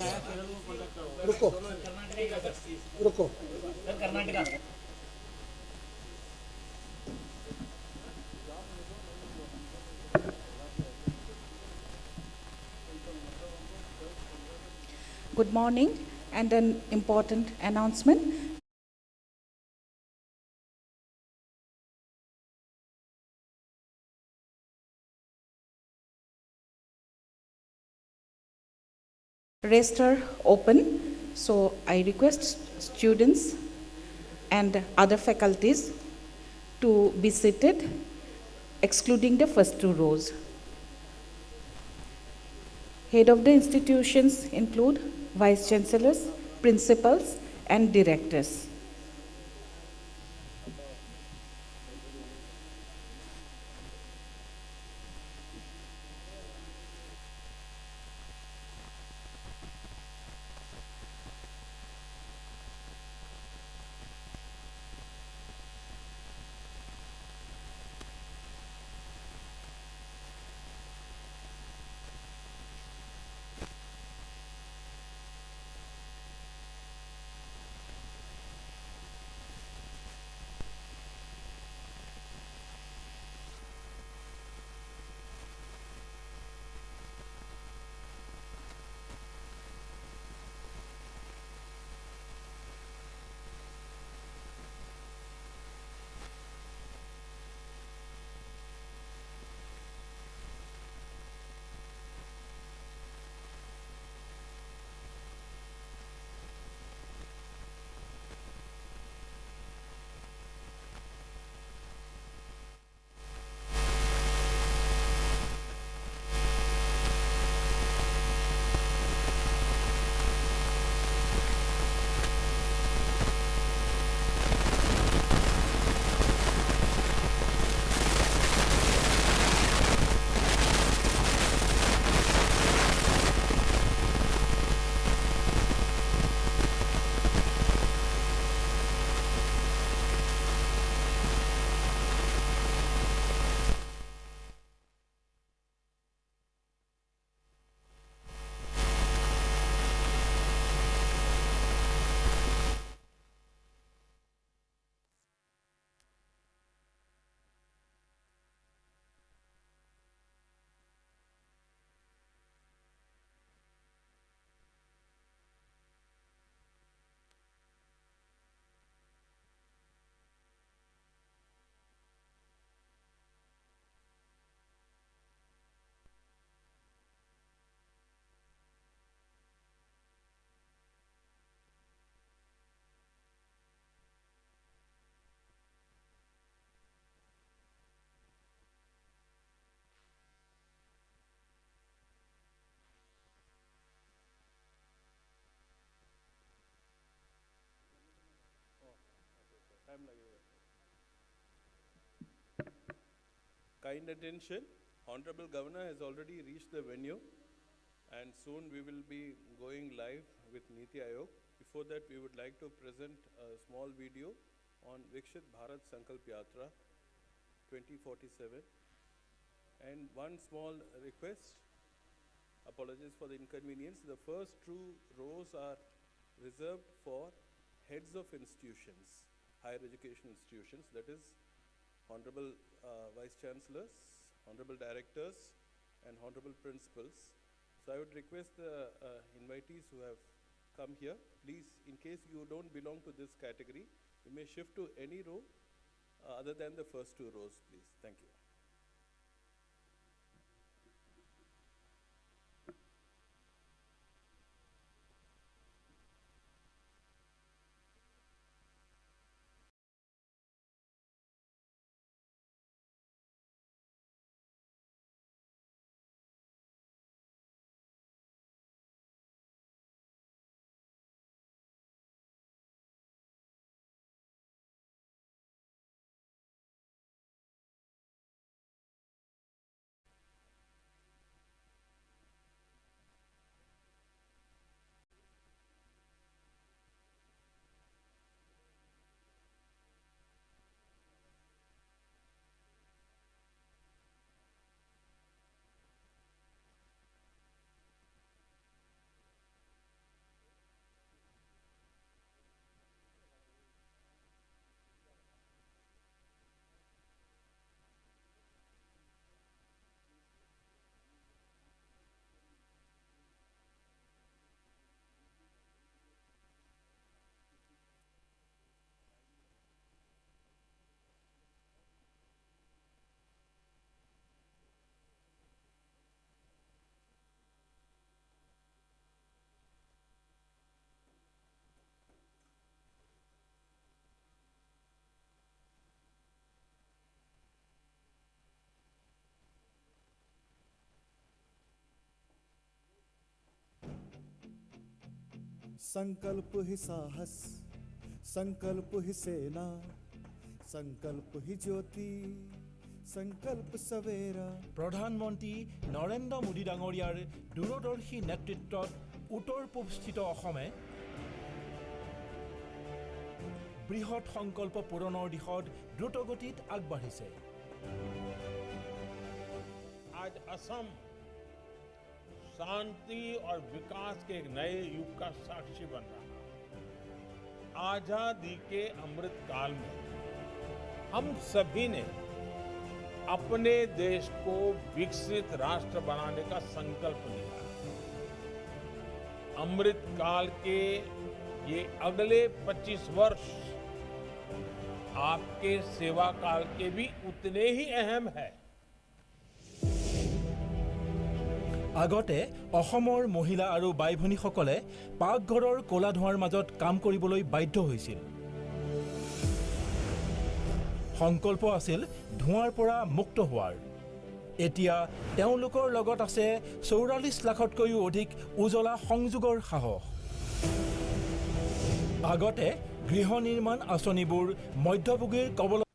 रुको रुको. Good morning, and an important announcement. Rests are open, so I request students and other faculties to be seated, excluding the first two rows. Head of the institutions include vice chancellors, principals, and directors. Kind attention, Honorable Governor has already reached the venue and soon we will be going live with Niti Aayog. Before that, we would like to present a small video on Viksit Bharat Sankalp Yatra 2047. And one small request, apologies for the inconvenience. The first two rows are reserved for heads of institutions, higher education institutions, that is Honorable Vice Chancellors, Honorable Directors, and Honorable Principals. So I would request the invitees who have come here, please, in case you don't belong to this category, you may shift to any row other than the first two rows, please. Thank you. संकल्प ही साहस, संकल्प ही सेना, संकल्प ही ज्योति, संकल्प सवेरा। প্ৰধানমন্ত্ৰী নৰেন্দ্ৰ মোদী ডাঙৰীয়াৰ দূৰদৰ্শী নেতৃত্বত উত্তৰ পূবস্থিত অসমে বৃহৎ সংকল্প পূৰণৰ দিশত দ্ৰুতগতিত আগবাঢ়িছে। आज असम शांति और विकास के एक नए युग का साक्षी बन रहा है। आजादी के अमृत काल में हम सभी ने अपने देश को विकसित राष्ट्र बनाने का संकल्प लिया। अमृत काल के ये अगले 25 वर्ष आपके सेवा काल के भी उतने ही अहम है। আগতে অসমৰ মহিলা আৰু বাই ভনীসকলে পাকঘৰৰ ক'লা ধোঁৱাৰ মাজত কাম কৰিবলৈ বাধ্য হৈছিল। সংকল্প আছিল ধোঁৱাৰ পৰা মুক্ত হোৱাৰ। এতিয়া তেওঁলোকৰ লগত আছে 44 লাখতকৈও অধিক উজলা সংযোগৰ সাহস। আগতে গৃহ নিৰ্মাণ আঁচনিবোৰ মধ্যভোগীৰ কবলত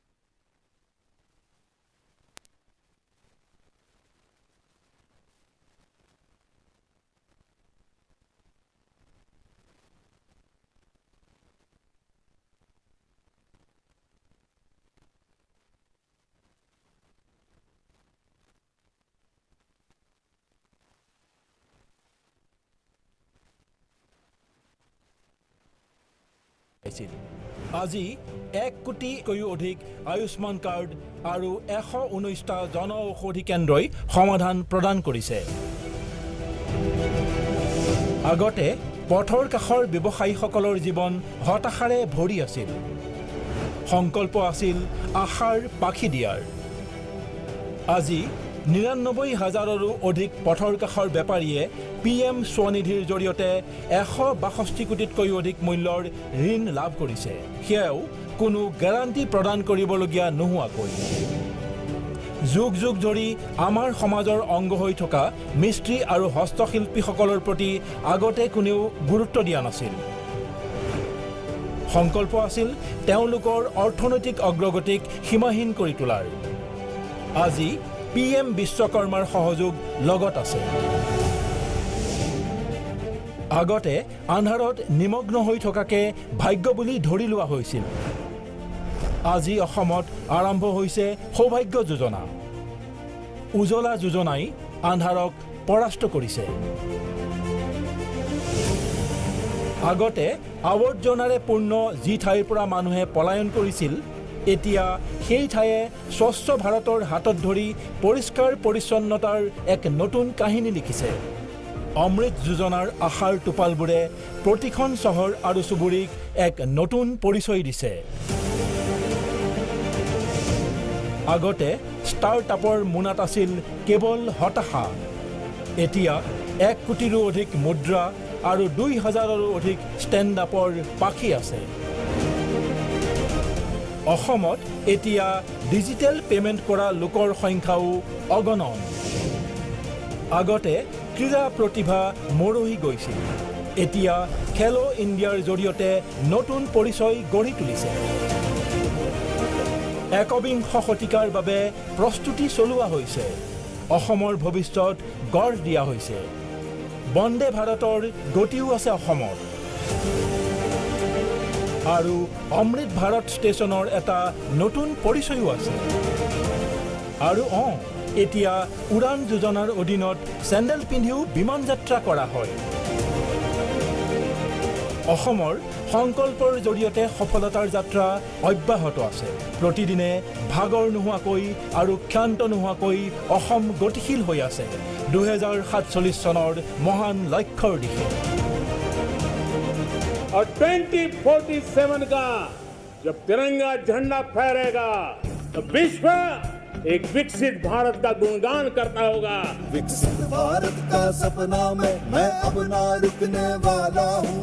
আজি 1 কোটিতকৈও অধিক আয়ুষ্মান কাৰ্ড আৰু 119টা জন ঔষধি কেন্দ্ৰই সমাধান প্ৰদান কৰিছে। আগতে পথৰ কাষৰ ব্যৱসায়ীসকলৰ জীৱন হতাশাৰে ভৰি আছিল। সংকল্প আছিল আশাৰ পাখি দিয়াৰ। আজি 99,000ৰো অধিক পথৰ কাষৰ বেপাৰীয়ে PM স্বনিধিৰ জৰিয়তে 162 কোটিতকৈও অধিক মূল্যৰ ঋণ লাভ কৰিছে। সেয়াও কোনো গ্যাৰাণ্টি প্ৰদান কৰিবলগীয়া নোহোৱাকৈ। যুগ যুগ ধৰি আমাৰ সমাজৰ অংগ হৈ থকা মিস্ত্ৰী আৰু হস্তশিল্পীসকলৰ প্ৰতি আগতে কোনেও গুৰুত্ব দিয়া নাছিল। সংকল্প আছিল তেওঁলোকৰ অৰ্থনৈতিক অগ্ৰগতিক সীমাহীন কৰি তোলাৰ। আজি PM বিশ্বকৰ্মাৰ সহযোগ লগত আছে। আগতে আন্ধাৰত নিমগ্ন হৈ থকাকে ভাগ্য বুলি ধৰি লোৱা হৈছিল। আজি অসমত আৰম্ভ হৈছে সৌভাগ্য যোজনা। উজলা যোজনাই আন্ধাৰক পৰাস্ত কৰিছে। আগতে আৱৰ্জনাৰে পূৰ্ণ যি ঠাইৰ পৰা মানুহে পলায়ন কৰিছিল, এতিয়া সেই ঠায়ে স্বচ্ছ ভাৰতৰ হাতত ধৰি পৰিষ্কাৰ পৰিচ্ছন্নতাৰ এক নতুন কাহিনী লিখিছে। অমৃত যোজনাৰ আশাৰ টোপালবোৰে প্ৰতিখন চহৰ আৰু চুবুৰীক এক নতুন পৰিচয় দিছে। আগতে ষ্টাৰ্টআপৰ মোনাত আছিল কেৱল হতাশা। এতিয়া 1 কোটিৰো অধিক মুদ্ৰা আৰু 2,000ৰো অধিক ষ্টেণ্ড আপৰ পাখি আছে। অসমত এতিয়া ডিজিটেল পেমেণ্ট কৰা লোকৰ সংখ্যাও অগণন। আগতে ক্ৰীড়া প্ৰতিভা মৰহি গৈছিল। এতিয়া খেলো ইণ্ডিয়াৰ জৰিয়তে নতুন পৰিচয় গঢ়ি তুলিছে। একবিংশ শতিকাৰ বাবে প্ৰস্তুতি চলোৱা হৈছে। অসমৰ ভৱিষ্যত গঢ় দিয়া হৈছে। বন্দে ভাৰতৰ গতিও আছে অসমত। আৰু অমৃত ভাৰত ষ্টেচনৰ এটা নতুন পৰিচয়ো আছে। আৰু এতিয়া উড়ান যোজনাৰ অধীনত চেণ্ডেল পিন্ধিও বিমান যাত্ৰা কৰা হয়। অসমৰ সংকল্পৰ জৰিয়তে সফলতাৰ যাত্ৰা অব্যাহত আছে। প্ৰতিদিনে ভাগৰ নোহোৱাকৈ আৰু ক্ষান্ত নোহোৱাকৈ অসম গতিশীল হৈ আছে 2047 চনৰ মহান লক্ষ্যৰ দিশে। और 2047 का जब तिरंगा झंडा फहरेगा तो विश्व एक विकसित भारत का गुणगान करता होगा। विकसित भारत का सपना में मैं अब ना रुकने वाला हूँ।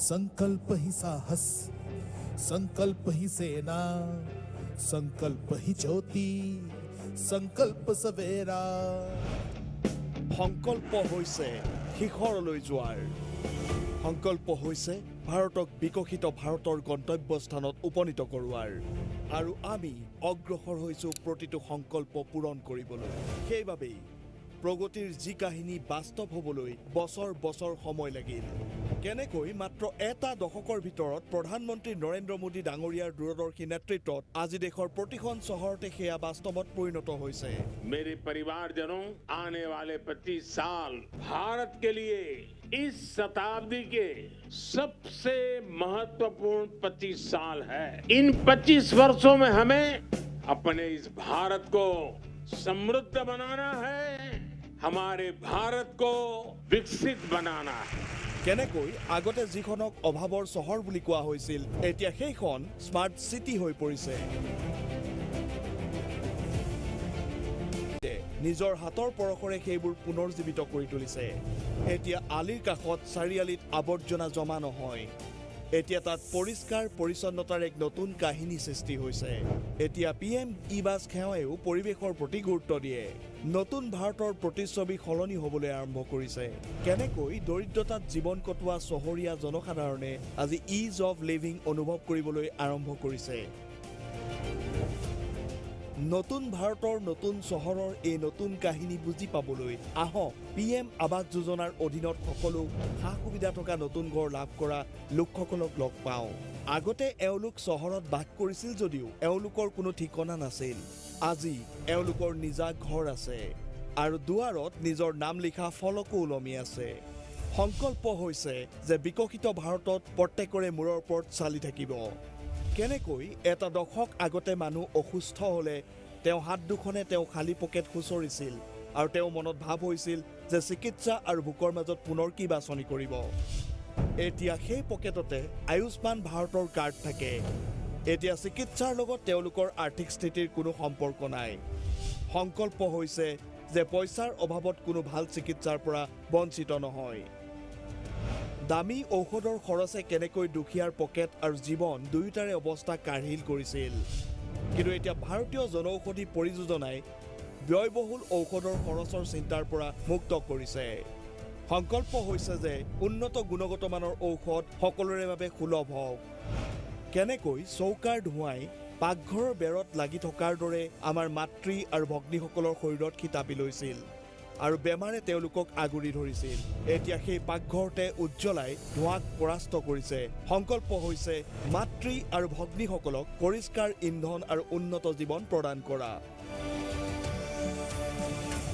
संकल्प ही साहस, संकल्प ही सेना, संकल्प ही ज्योति, संकल्प सवेरा। সংকল্প হৈছে শিখৰলৈ যোৱাৰ, সংকল্প হৈছে ভাৰতক বিকশিত ভাৰতৰ গন্তব্যস্থানত উপনীত কৰোৱাৰ, আৰু আমি অগ্ৰসৰ হৈছো প্ৰতিটো সংকল্প পূৰণ কৰিবলৈ। সেইবাবেই প্ৰগতিৰ যি কাহিনী বাস্তৱ হ'বলৈ বছৰ বছৰ সময় লাগিল। কেনেকৈ মাত্ৰ এটা দশকৰ ভিতৰত প্ৰধানমন্ত্ৰী নৰেন্দ্ৰ মোদী ডাঙৰীয়াৰ দূৰদৰ্শী নেতৃত্বত আজি দেশৰ প্ৰতিখন চহৰতে সেয়া বাস্তৱত পৰিণত হৈছে। मेरे परिवारजनों, आने वाले 25 साल भारत के लिए इस शताब्दी के सबसे महत्वपूर्ण 25 साल है। इन 25 वर्षों में हमें अपने इस भारत को समृद्ध बनाना है, हमारे भारत को विकसित बनाना है। কেনেকৈ আগতে যিখনক অভাৱৰ চহৰ বুলি কোৱা হৈছিল, এতিয়া সেইখন স্মাৰ্ট চিটি হৈ পৰিছে। নিজৰ হাতৰ পৰশৰে সেইবোৰ পুনৰ্জীৱিত কৰি তুলিছে। এতিয়া আলিৰ কাষত চাৰিআলিত আৱৰ্জনা জমা নহয়, এতিয়া তাত পৰিষ্কাৰ পৰিচ্ছন্নতাৰ এক নতুন কাহিনী সৃষ্টি হৈছে। এতিয়া PM ই-বাছ সেৱাইও পৰিৱেশৰ প্ৰতি গুৰুত্ব দিয়ে। নতুন ভাৰতৰ প্ৰতিচ্ছবি সলনি হ'বলৈ আৰম্ভ কৰিছে। কেনেকৈ দৰিদ্ৰতাত জীৱন কটোৱা চহৰীয়া জনসাধাৰণে আজি ইজ অফ লিভিং অনুভৱ কৰিবলৈ আৰম্ভ কৰিছে। নতুন ভাৰতৰ নতুন চহৰৰ এই নতুন কাহিনী বুজি পাবলৈ আহক PM আৱাস যোজনাৰ অধীনত সকলো সা সুবিধা থকা নতুন ঘৰ লাভ কৰা লোকসকলক লগ পাওঁ। আগতে এওঁলোক চহৰত বাস কৰিছিল যদিও এওঁলোকৰ কোনো ঠিকনা নাছিল। আজি এওঁলোকৰ নিজা ঘৰ আছে আৰু দুৱাৰত নিজৰ নাম লিখা ফলকো ওলমি আছে। সংকল্প হৈছে যে বিকশিত ভাৰতত প্ৰত্যেকৰে মূৰৰ ওপৰত চালি থাকিব। কেনেকৈ এটা দশক আগতে মানুহ অসুস্থ হ'লে তেওঁ হাত দুখনে তেওঁ খালী পকেট খুচৰিছিল আৰু তেওঁ মনত ভাৱ হৈছিল যে চিকিৎসা আৰু ভোকৰ মাজত পুনৰ কি বাছনি কৰিব। এতিয়া সেই পকেটতে আয়ুষ্মান ভাৰতৰ কাৰ্ড থাকে। এতিয়া চিকিৎসাৰ লগত তেওঁলোকৰ আৰ্থিক স্থিতিৰ কোনো সম্পৰ্ক নাই। সংকল্প হৈছে যে পইচাৰ অভাৱত কোনো ভাল চিকিৎসাৰ পৰা বঞ্চিত নহয়। দামী ঔষধৰ খৰচে কেনেকৈ দুখীয়াৰ পকেট আৰু জীৱন দুয়োটাৰে অৱস্থা কাঢ়িল কৰিছিল। কিন্তু এতিয়া ভাৰতীয় জনঔষধি পৰিযোজনাই ব্যয়বহুল ঔষধৰ খৰচৰ চিন্তাৰ পৰা মুক্ত কৰিছে। সংকল্প হৈছে যে উন্নত গুণগত মানৰ ঔষধ সকলোৰে বাবে সুলভ হওক। কেনেকৈ চৌকাৰ ধোঁৱাই পাকঘৰৰ বেৰত লাগি থকাৰ দৰে আমাৰ মাতৃ আৰু ভগ্নীসকলৰ শৰীৰত থিতাপি লৈছিল আৰু বেমাৰে তেওঁলোকক আগুৰি ধৰিছিল। এতিয়া সেই পাকঘৰতে উজ্জ্বলাই ধোঁৱাক পৰাস্ত কৰিছে। সংকল্প হৈছে মাতৃ আৰু ভগ্নীসকলক পৰিষ্কাৰ ইন্ধন আৰু উন্নত জীৱন প্ৰদান কৰা।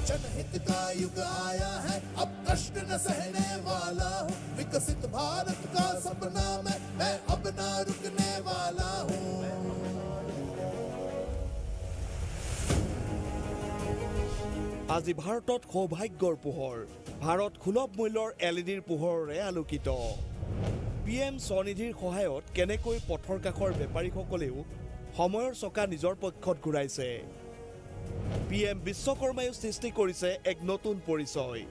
जनहित का युग आया है, अब कष्ट न सहने वाला हूँ। विकसित भारत का सपना मैं अब ना रुकने वाला हूँ। আজি ভাৰতত সৌভাগ্যৰ পোহৰ। ভাৰত সুলভ মূল্যৰ LED পোহৰেৰে আলোকিত। PM স্বনিধিৰ সহায়ত কেনেকৈ পথৰ কাষৰ বেপাৰীসকলেও সময়ৰ চকা নিজৰ পক্ষত ঘূৰাইছে। PM বিশ্বকৰ্মায়ো সৃষ্টি কৰিছে এক নতুন পৰিচয়।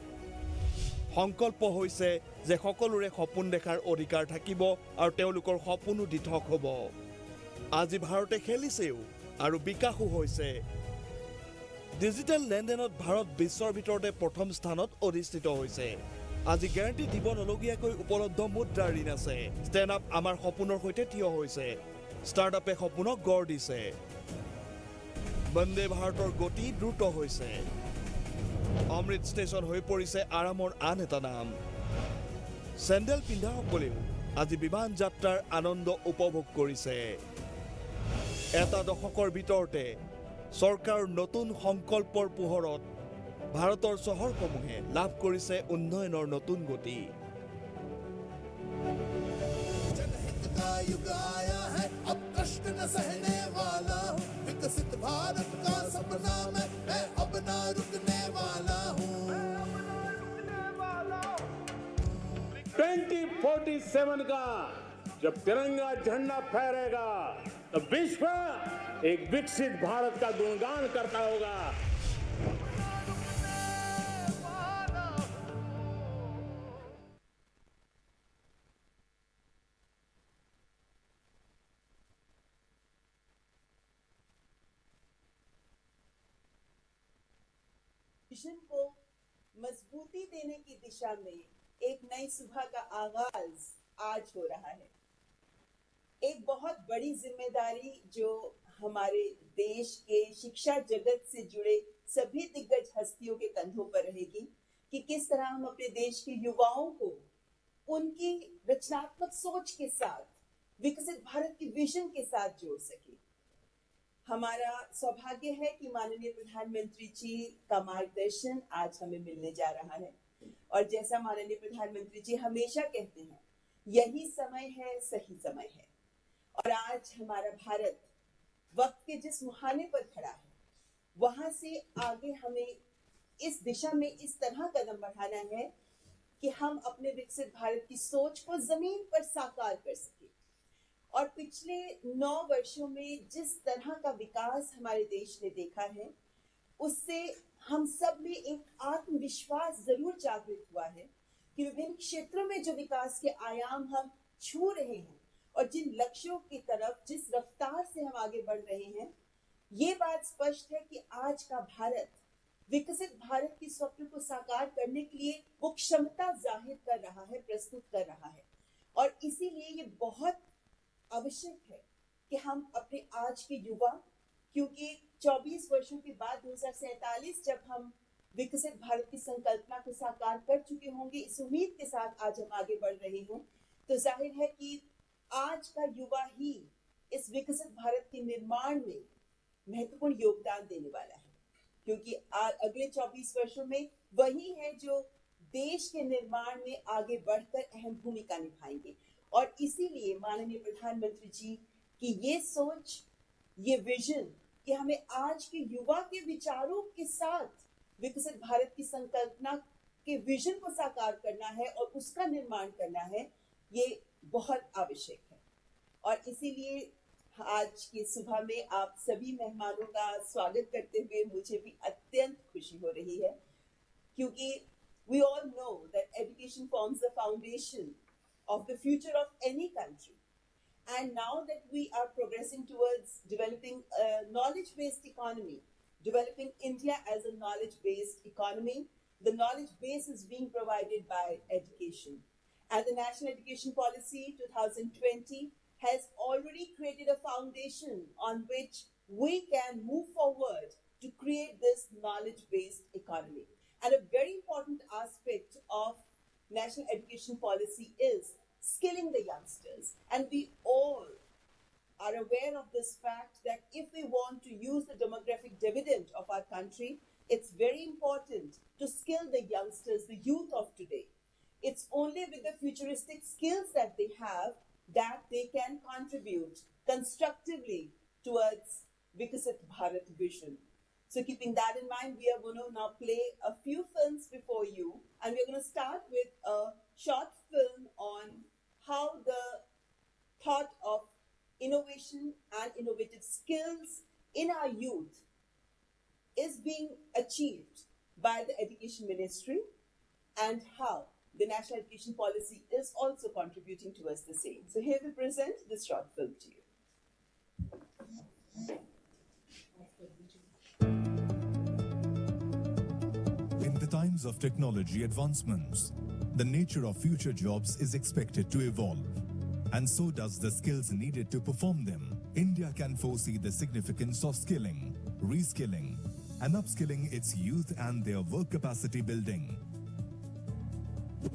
সংকল্প হৈছে যে সকলোৰে সপোন দেখাৰ অধিকাৰ থাকিব আৰু তেওঁলোকৰ সপোনো দিঠক হ'ব। আজি ভাৰতে খেলিছেও আৰু বিকাশো হৈছে। ডিজিটেল লেনদেনত ভাৰত বিশ্বৰ ভিতৰতে প্ৰথম স্থানত অধিষ্ঠিত হৈছে। আজি গেৰাণ্টি দিব নলগীয়াকৈ উপলব্ধ মুদ্ৰাৰ ঋণ আছে। ষ্টেণ্ড আপ আমাৰ সপোনৰ সৈতে থিয় হৈছে। ষ্টাৰ্টআপে সপোনক গঢ় দিছে। বন্দে ভাৰতৰ গতি দ্ৰুত হৈছে। অমৃত ষ্টেচন হৈ পৰিছে আৰামৰ আন এটা নাম। চেণ্ডেল পিন্ধাসকলেও আজি বিমান যাত্ৰাৰ আনন্দ উপভোগ কৰিছে। এটা দশকৰ ভিতৰতে চৰকাৰৰ নতুন সংকল্পৰ পোহৰত ভাৰতৰ চহৰসমূহে লাভ কৰিছে উন্নয়নৰ নতুন গতি। जनहित का युग आया है, अब कष्ट न सहने वाला हूँ। विकसित भारत का सपना मैं अब ना रुकने वाला हूँ। 2047 का जब तिरंगा झंडा फहरेगा तो विश्व एक विकसित भारत का गुणगान करता होगा। मिशन को मजबूती देने की दिशा में एक नई सुबह का आगाज आज हो रहा है। एक बहुत बड़ी जिम्मेदारी जो हमारे देश के शिक्षा जगत से जुड़े सभी दिग्गज हस्तियों के कंधों पर रहेगी कि किस तरह हम अपने देश के युवाओं को उनकी रचनात्मक सोच के साथ विकसित भारत की विजन के साथ जोड़ सके। हमारा सौभाग्य है कि माननीय प्रधानमंत्री जी का मार्गदर्शन आज हमें मिलने जा रहा है और जैसा माननीय प्रधानमंत्री जी हमेशा कहते हैं, यही समय है, सही समय है। और आज हमारा भारत वक्त के जिस मुहाने पर खड़ा है, वहां से आगे हमें इस दिशा में इस तरह कदम बढ़ाना है कि हम अपने विकसित भारत की सोच को जमीन पर साकार कर सके। और पिछले 9 वर्षों में जिस तरह का विकास हमारे देश ने देखा है, उससे हम सब में एक आत्मविश्वास जरूर जागृत हुआ है कि विभिन्न क्षेत्रों में जो विकास के आयाम हम छू रहे हैं और जिन लक्ष्यों की तरफ जिस रफ्तार से हम आगे बढ़ रहे हैं, ये बात स्पष्ट है कि आज का भारत विकसित भारत के स्वप्न को साकार करने के लिए वो क्षमता जाहिर कर रहा है, प्रस्तुत कर रहा है। और इसीलिए ये बहुत आवश्यक है कि हम अपने आज के युवा, क्योंकि 24 वर्षों के बाद 2047 जब हम विकसित भारत की संकल्पना को साकार कर चुके होंगे, इस उम्मीद के साथ आज हम आगे बढ़ रहे हैं, तो जाहिर है कि आज का युवा ही इस विकसित भारत के निर्माण में महत्वपूर्ण योगदान देने वाला है। क्योंकि अगले 24 वर्षों में वही है जो देश के निर्माण में आगे बढ़कर अहम भूमिका निभाएंगे। और इसीलिए माननीय प्रधानमंत्री जी की ये सोच, ये विजन कि हमें आज के युवा के विचारों के साथ विकसित भारत की संकल्पना के विजन को साकार करना है और उसका निर्माण करना है, ये बहुत आवश्यक है। और इसीलिए आज की सुबह में आप सभी मेहमानों का स्वागत करते हुए मुझे भी अत्यंत खुशी हो रही है, क्योंकि we all know that education forms the foundation of the future of any country. And now that we are progressing towards developing a knowledge-based economy, developing India as a knowledge-based economy, the knowledge base is being provided by education. And the National Education Policy 2020 has already created a foundation on which we can move forward to create this knowledge-based economy. And a very important aspect of National Education Policy is skilling the youngsters. And we all are aware of this fact that if we want to use the demographic dividend of our country, it's very important to skill the youngsters, the youth of today. It's only with the futuristic skills that they have that they can contribute constructively towards Viksit Bharat vision. So keeping that in mind, we are going to now play a few films before you, and we're going to start with a short film on how the thought of innovation and innovative skills in our youth is being achieved by the Education Ministry, and how the National Education Policy is also contributing towards the same. So here we present this short film to you. In the times of technology advancements, the nature of future jobs is expected to evolve, and so does the skills needed to perform them. India can foresee the significance of skilling, reskilling, and upskilling its youth and their work capacity building.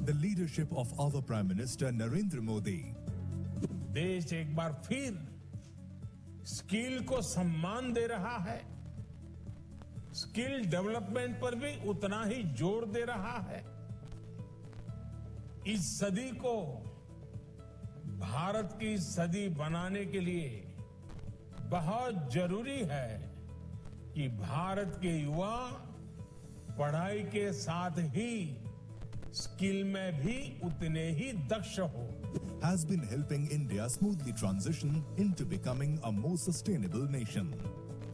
The leadership of our Prime Minister Narendra Modi, देश एक बार फिर skill को सम्मान दे रहा है, skill development पर भी उतना ही जोर दे रहा है। इस सदी को भारत की सदी बनाने के लिए बहुत जरूरी है कि भारत के युवा पढ़ाई के साथ ही स्किल में भी उतने ही दक्ष हो। has been helping India smoothly transition into becoming a more sustainable nation,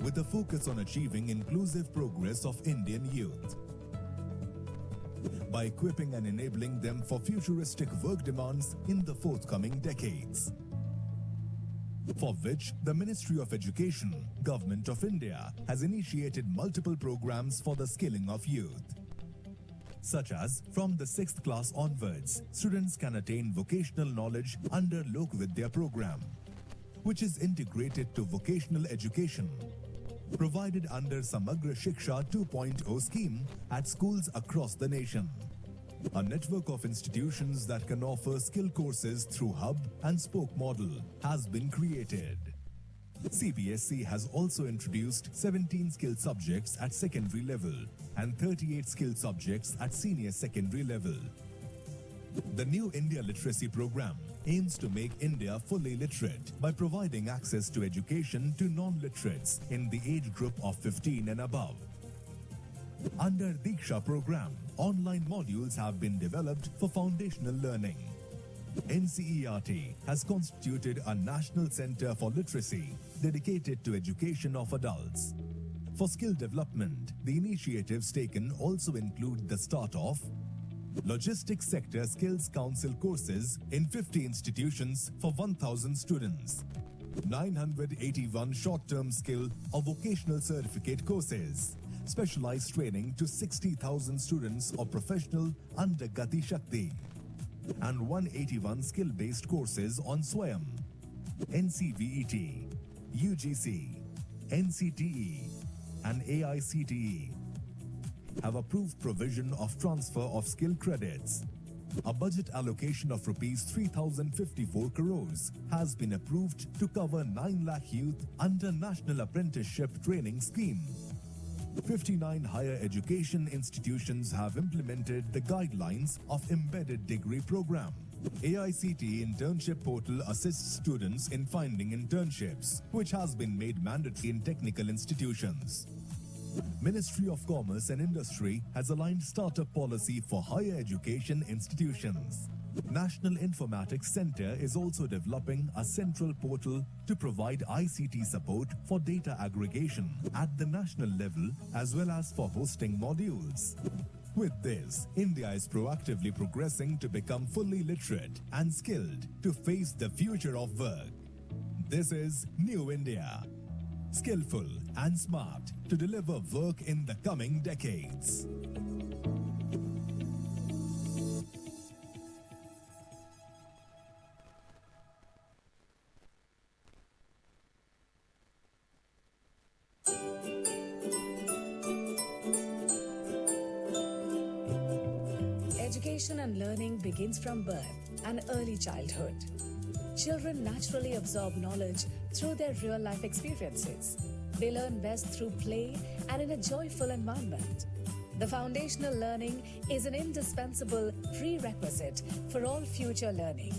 with a focus on achieving inclusive progress of Indian youth. By equipping and enabling them for futuristic work demands in the forthcoming decades. For which the Ministry of Education, Government of India, has initiated multiple programs for the skilling of youth. Such as, from the 6th class onwards, students can attain vocational knowledge under Lok Vidya program, which is integrated to vocational education, provided under Samagra Shiksha 2.0 scheme at schools across the nation. A network of institutions that can offer skill courses through hub and spoke model has been created. CBSE has also introduced 17 skill subjects at secondary level and 38 skill subjects at senior secondary level. The New India Literacy Program aims to make India fully literate by providing access to education to non-literates in the age group of 15 and above. Under Diksha program, online modules have been developed for foundational learning. NCERT has constituted a National Center for Literacy dedicated to education of adults. For skill development, the initiatives taken also include the start of Logistics Sector Skills Council courses in 50 institutions for 1,000 students, 981 short-term skill or vocational certificate courses, specialized training to 60,000 students of professional under Gati Shakti, and 181 skill-based courses on Swayam, NCVET, UGC, NCTE, and AICTE have approved provision of transfer of skill credits. A budget allocation of rupees 3,054 crores has been approved to cover 9 lakh youth under National Apprenticeship Training Scheme. 59 higher education institutions have implemented the guidelines of embedded degree program, AICT Internship Portal assists students in finding internships, which has been made mandatory in technical institutions. Ministry of Commerce and Industry has aligned startup policy for higher education institutions. National Informatics Center is also developing a central portal to provide ICT support for data aggregation at the national level as well as for hosting modules. With this, India is proactively progressing to become fully literate and skilled to face the future of work. This is New India, skillful and smart to deliver work in the coming decades. Education and learning begins from birth and early childhood. Children naturally absorb knowledge through their real-life experiences. They learn best through play and in a joyful environment. The foundational learning is an indispensable prerequisite for all future learning.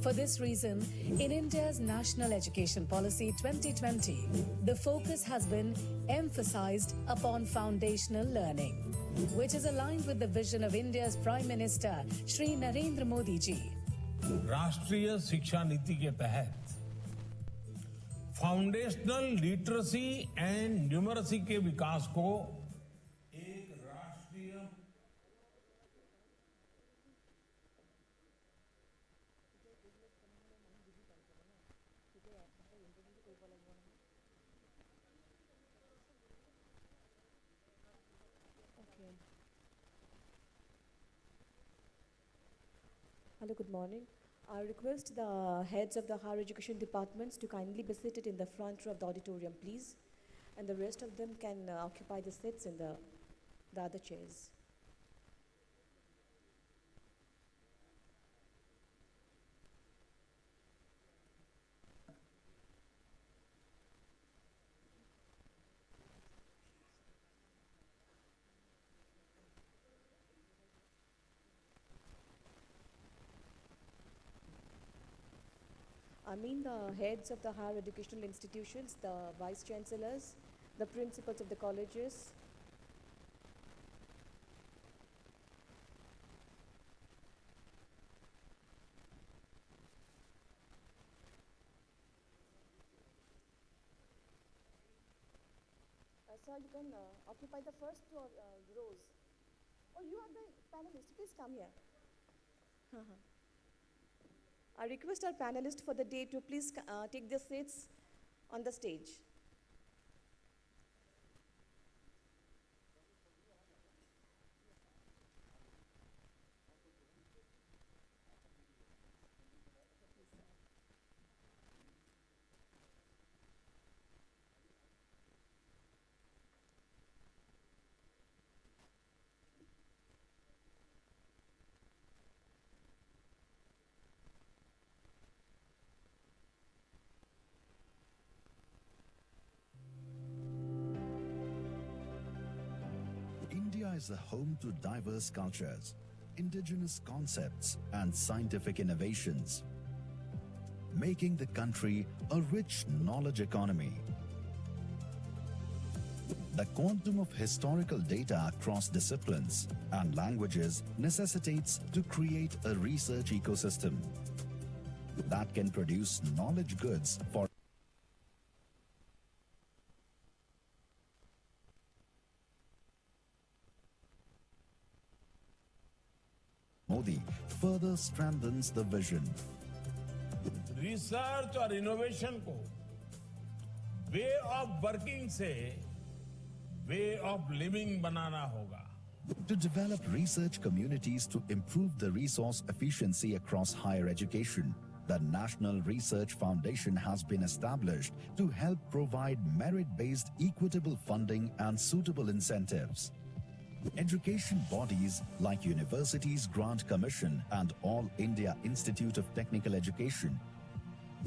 For this reason, in India's National Education Policy 2020, the focus has been emphasized upon foundational learning, which is aligned with the vision of India's Prime Minister, Shri Narendra Modi ji. राष्ट्रीय शिक्षा नीति के तहत foundational literacy and numeracy के विकास को एक राष्ट्रीय Hello, good morning. I request the heads of the higher education departments to kindly be seated in the front row of the auditorium, please. And the rest of them can occupy the seats in the other chairs. I mean the heads of the higher educational institutions, the vice chancellors, the principals of the colleges. Sir, you can occupy the first rows. Oh, you are the panelist. Please come here. I request our panelists for the day to please take their seats on the stage. India is a home to diverse cultures, indigenous concepts, and scientific innovations, making the country a rich knowledge economy. The quantum of historical data across disciplines and languages necessitates to create a research ecosystem that can produce knowledge goods for Modi further strengthens the vision. Research और innovation को way of working से way of living बनाना होगा. To develop research communities to improve the resource efficiency across higher education, the National Research Foundation has been established to help provide merit-based equitable funding and suitable incentives. Education bodies like Universities Grant Commission and All India Institute of Technical Education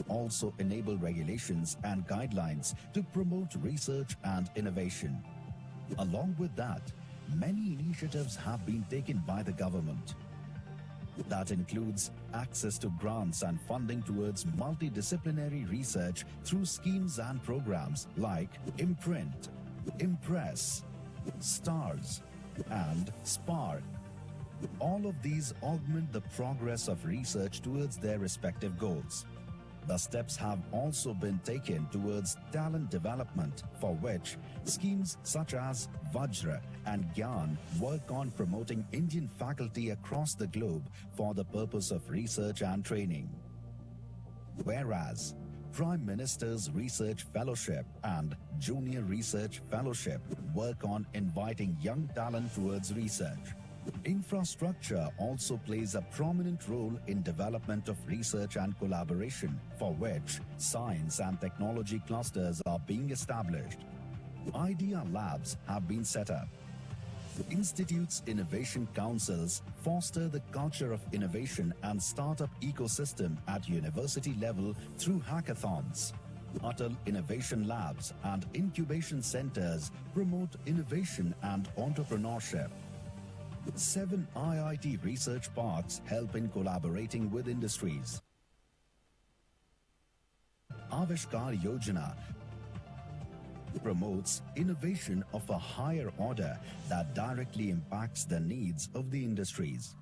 also enable regulations and guidelines to promote research and innovation. Along with that, many initiatives have been taken by the government. That includes access to grants and funding towards multidisciplinary research through schemes and programs like Imprint, Impress, STARS, and SPARK. All of these augment the progress of research towards their respective goals. The steps have also been taken towards talent development, for which schemes such as Vajra and Gyan work on promoting Indian faculty across the globe for the purpose of research and training. Whereas Prime Minister's Research Fellowship and Junior Research Fellowship work on inviting young talent towards research. Infrastructure also plays a prominent role in development of research and collaboration, for which science and technology clusters are being established. Idea labs have been set up. Institutes' innovation councils foster the culture of innovation and startup ecosystem at university level through hackathons. Atal Innovation Labs and incubation centers promote innovation and entrepreneurship. 7 IIT research parks help in collaborating with industries. Avishkar Yojana promotes innovation of a higher order that directly impacts the needs of the industries.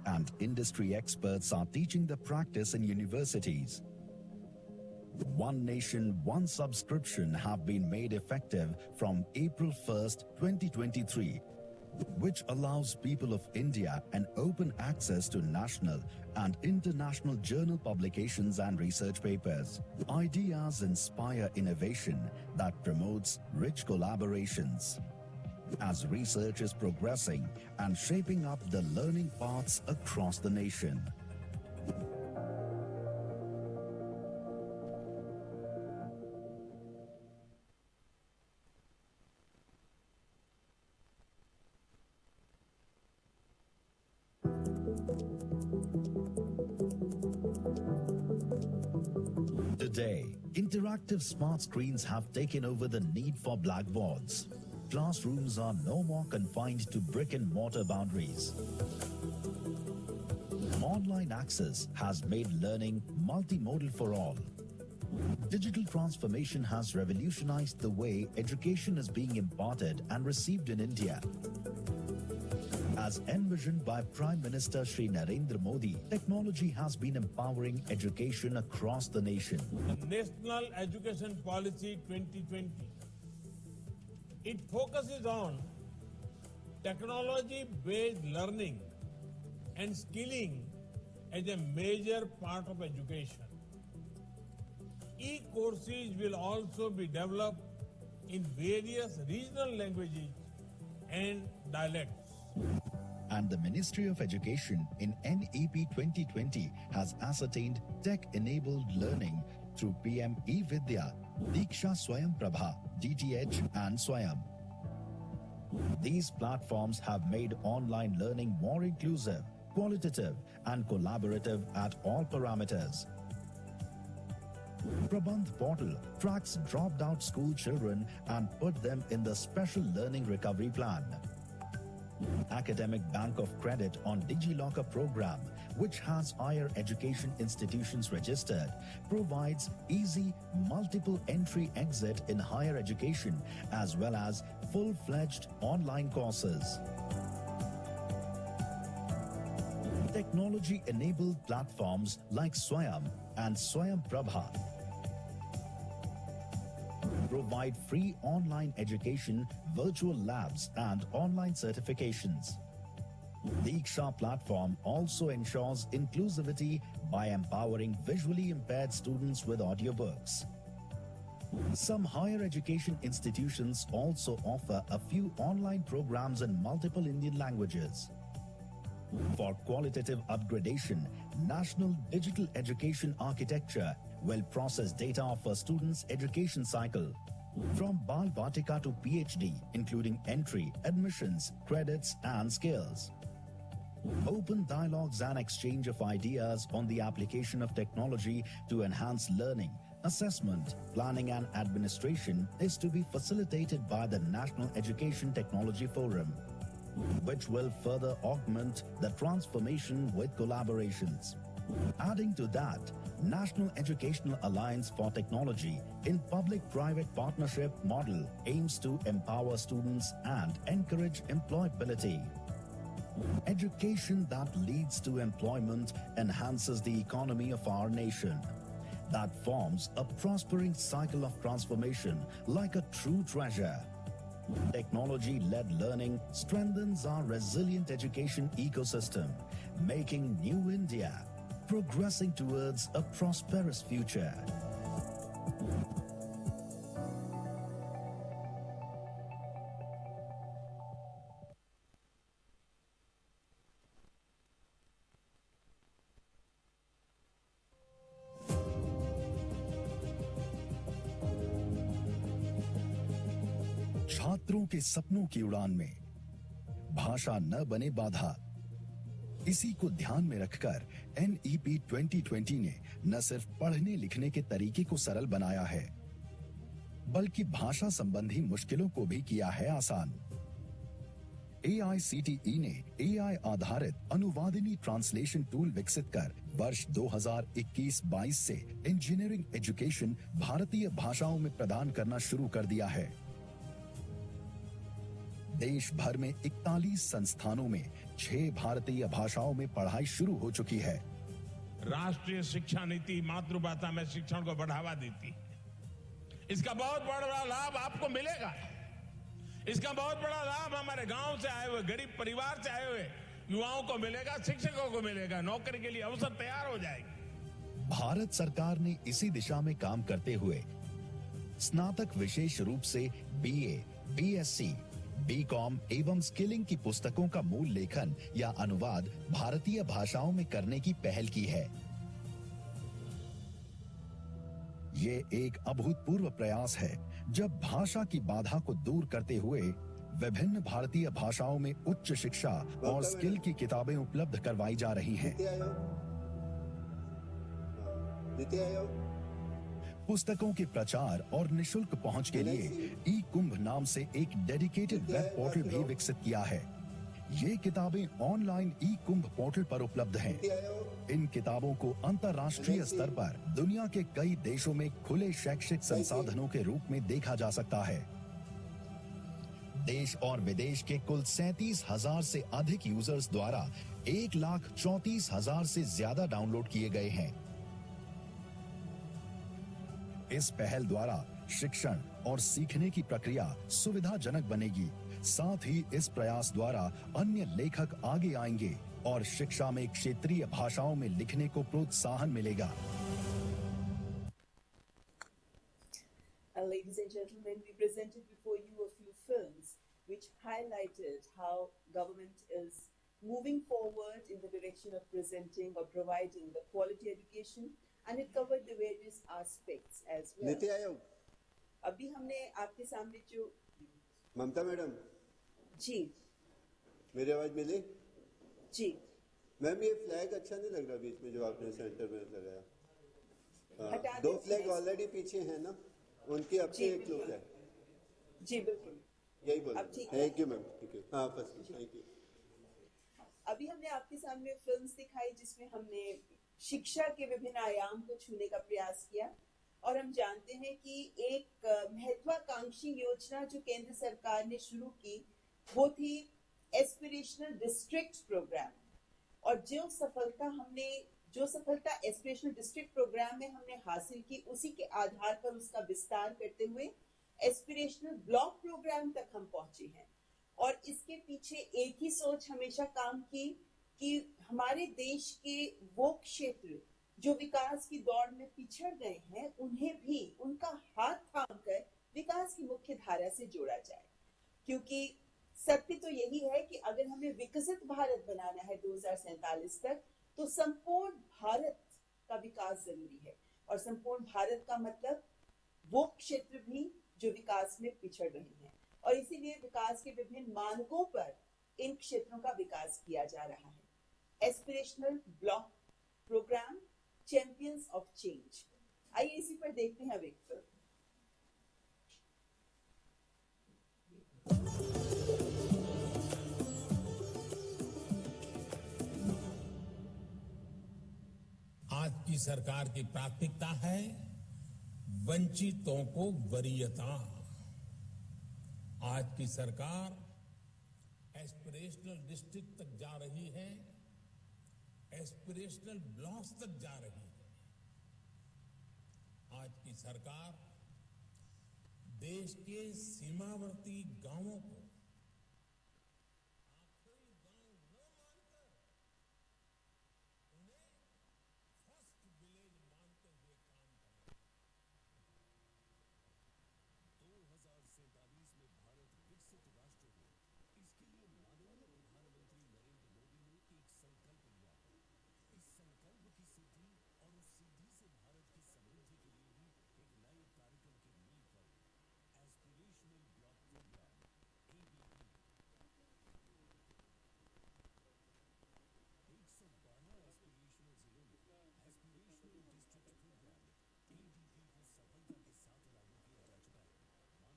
And industry experts are teaching the practice in universities. One Nation, One Subscription have been made effective from April 1st, 2023, which allows people of India an open access to national and international journal publications and research papers. Ideas inspire innovation that promotes rich collaborations. As research is progressing and shaping up the learning paths across the nation. Today, interactive smart screens have taken over the need for blackboards. Classrooms are no more confined to brick and mortar boundaries. Online access has made learning multimodal for all. Digital transformation has revolutionized the way education is being imparted and received in India. As envisioned by Prime Minister Shri Narendra Modi, technology has been empowering education across the nation. The National Education Policy 2020, it focuses on technology-based learning and skilling as a major part of education. E-courses will also be developed in various regional languages and dialects. And the Ministry of Education in NEP 2020 has ascertained tech-enabled learning through PM E-Vidya, Diksha Swayam Prabha, DTH and Swayam. These platforms have made online learning more inclusive, qualitative and collaborative at all parameters. Prabandh Portal tracks dropped-out school children and put them in the Special Learning Recovery Plan. Academic Bank of Credit on DigiLocker program, which has higher education institutions registered, provides easy multiple entry-exit in higher education as well as full-fledged online courses. Technology-enabled platforms like Swayam and Swayam Prabha provide free online education, virtual labs, and online certifications. The Diksha platform also ensures inclusivity by empowering visually impaired students with audiobooks. Some higher education institutions also offer a few online programs in multiple Indian languages. For qualitative upgradation, National Digital Education Architecture will process data of a student's education cycle from Bal Vatika to PhD, including entry, admissions, credits, and skills. Open dialogues and exchange of ideas on the application of technology to enhance learning, assessment, planning, and administration is to be facilitated by the National Education Technology Forum. which will further augment the transformation with collaborations. Adding to that, National Educational Alliance for Technology in public-private partnership model aims to empower students and encourage employability. Education that leads to employment enhances the economy of our nation. That forms a prospering cycle of transformation like a true treasure. Technology-led learning strengthens our resilient education ecosystem, making New India progressing towards a prosperous future. छात्रों के सपनों की उड़ान में भाषा न बने बाधा, इसी को ध्यान में रखकर NEP 2020 ने न सिर्फ पढ़ने लिखने के तरीके को सरल बनाया है, बल्कि भाषा संबंधी मुश्किलों को भी किया है आसान। AICTE ने AI आधारित अनुवादिनी ट्रांसलेशन टूल विकसित कर वर्ष 2021-22 से इंजीनियरिंग एजुकेशन भारतीय भाषाओं में प्रदान करना शुरू कर दिया है। देश भर में 41 संस्थानों में 6 भारतीय भाषाओं में पढ़ाई शुरू हो चुकी है। राष्ट्रीय शिक्षा नीति मातृभाषा में शिक्षण को बढ़ावा देती है। इसका बहुत बड़ा लाभ आपको मिलेगा। इसका बहुत बड़ा लाभ हमारे गांव से आए हुए, गरीब परिवार से आए हुए युवाओं को मिलेगा, शिक्षकों को मिलेगा, नौकरी के लिए अवसर तैयार हो जाएगी। भारत सरकार ने इसी दिशा में काम करते हुए स्नातक विशेष रूप से BA, BSc, BCom एवं स्किलिंग की पुस्तकों का मूल लेखन या अनुवाद भारतीय भाषाओं में करने की पहल की है। ये एक अभूतपूर्व प्रयास है जब भाषा की बाधा को दूर करते हुए विभिन्न भारतीय भाषाओं में उच्च शिक्षा और स्किल की किताबें उपलब्ध करवाई जा रही हैं। पुस्तकों के प्रचार और निशुल्क पहुंच के लिए ई-कुंभ नाम से एक डेडिकेटेड वेब पोर्टल भी विकसित किया है। ये किताबें ऑनलाइन ई-कुंभ पोर्टल पर उपलब्ध हैं। इन किताबों को अंतर्राष्ट्रीय स्तर पर दुनिया के कई देशों में खुले शैक्षिक संसाधनों के रूप में देखा जा सकता है। देश और विदेश के कुल 37,000 से अधिक यूजर्स द्वारा 1,34,000 से ज्यादा डाउनलोड किए गए हैं। इस पहल द्वारा शिक्षण और सीखने की प्रक्रिया सुविधाजनक बनेगी। साथ ही इस प्रयास द्वारा अन्य लेखक आगे आएंगे और शिक्षा में क्षेत्रीय भाषाओं में लिखने को प्रोत्साहन मिलेगा। Ladies and gentlemen, we presented before you a few films which highlighted how government is moving forward in the direction of presenting or providing the quality education, and it covered the various aspects as well. NITI Aayog अभी हमने आपके सामने जो ममता madam जी मेरी आवाज मिली जी ma'am, ये flag अच्छा नहीं लग रहा बीच में जो आपने सेंटर में लगाया। हटा दो दें फ्लैग please। ऑलरेडी पीछे हैं ना, उनकी अपनी एक लुक है। जी बिल्कुल, यही बोल। अब ठीक है। Thank you ma'am. ठीक है, हाँ बस थैंक यू। अभी हमने आपके सामने फिल्म्स दिखाई जिसमें हमने शिक्षा के विभिन्न आयाम को छूने का प्रयास किया, और हम जानते हैं कि एक महत्वाकांक्षी योजना जो केंद्र सरकार ने शुरू की वो थी एस्पिरेशनल डिस्ट्रिक्ट प्रोग्राम। और जो सफलता एस्पिरेशनल डिस्ट्रिक्ट प्रोग्राम में हमने हासिल की, उसी के आधार पर उसका विस्तार करते हुए एस्पिरेशनल ब्लॉक प्रोग्राम तक हम पहुंचे हैं। और इसके पीछे एक ही सोच हमेशा काम की कि हमारे देश के वो क्षेत्र जो विकास की दौड़ में पिछड़ गए हैं उन्हें भी उनका हाथ थामकर विकास की मुख्य धारा से जोड़ा जाए। क्योंकि सत्य तो यही है कि अगर हमें विकसित भारत बनाना है 2047 तक, तो संपूर्ण भारत का विकास जरूरी है। और संपूर्ण भारत का मतलब वो क्षेत्र भी जो विकास में पिछड़ रहे हैं, और इसीलिए विकास के विभिन्न मानकों पर इन क्षेत्रों का विकास किया जा रहा है। Aspirational block program champions of change. आइए इसी पर देखते हैं अब एक फिल्म। आज की सरकार की प्राथमिकता है वंचितों को वरीयता। आज की सरकार एस्पिरेशनल डिस्ट्रिक्ट तक जा रही है, एस्पिरेशनल ब्लॉक्स तक जा रही है। आज की सरकार देश के सीमावर्ती गांवों को विकसित राष्ट्र हो, इसके लिए माननीय प्रधानमंत्री नरेंद्र मोदी ने एक संकल्प लिया है। इस संकल्प की सिद्धि और उस सिद्धि से भारत की समृद्धि के लिए भी एक नए कार्यक्रम की नींव पर aspirational block program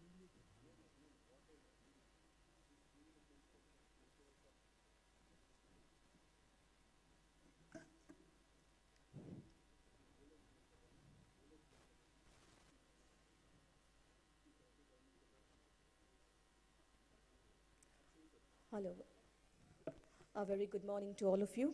ABP 112 aspirational जिलों में एस्पिरेशनल डिस्ट्रिक्ट प्रोग्राम ADP को सफलता के साथ लागू किया जा चुका है। माननीय प्रधानमंत्री Hello. A very good morning to all of you.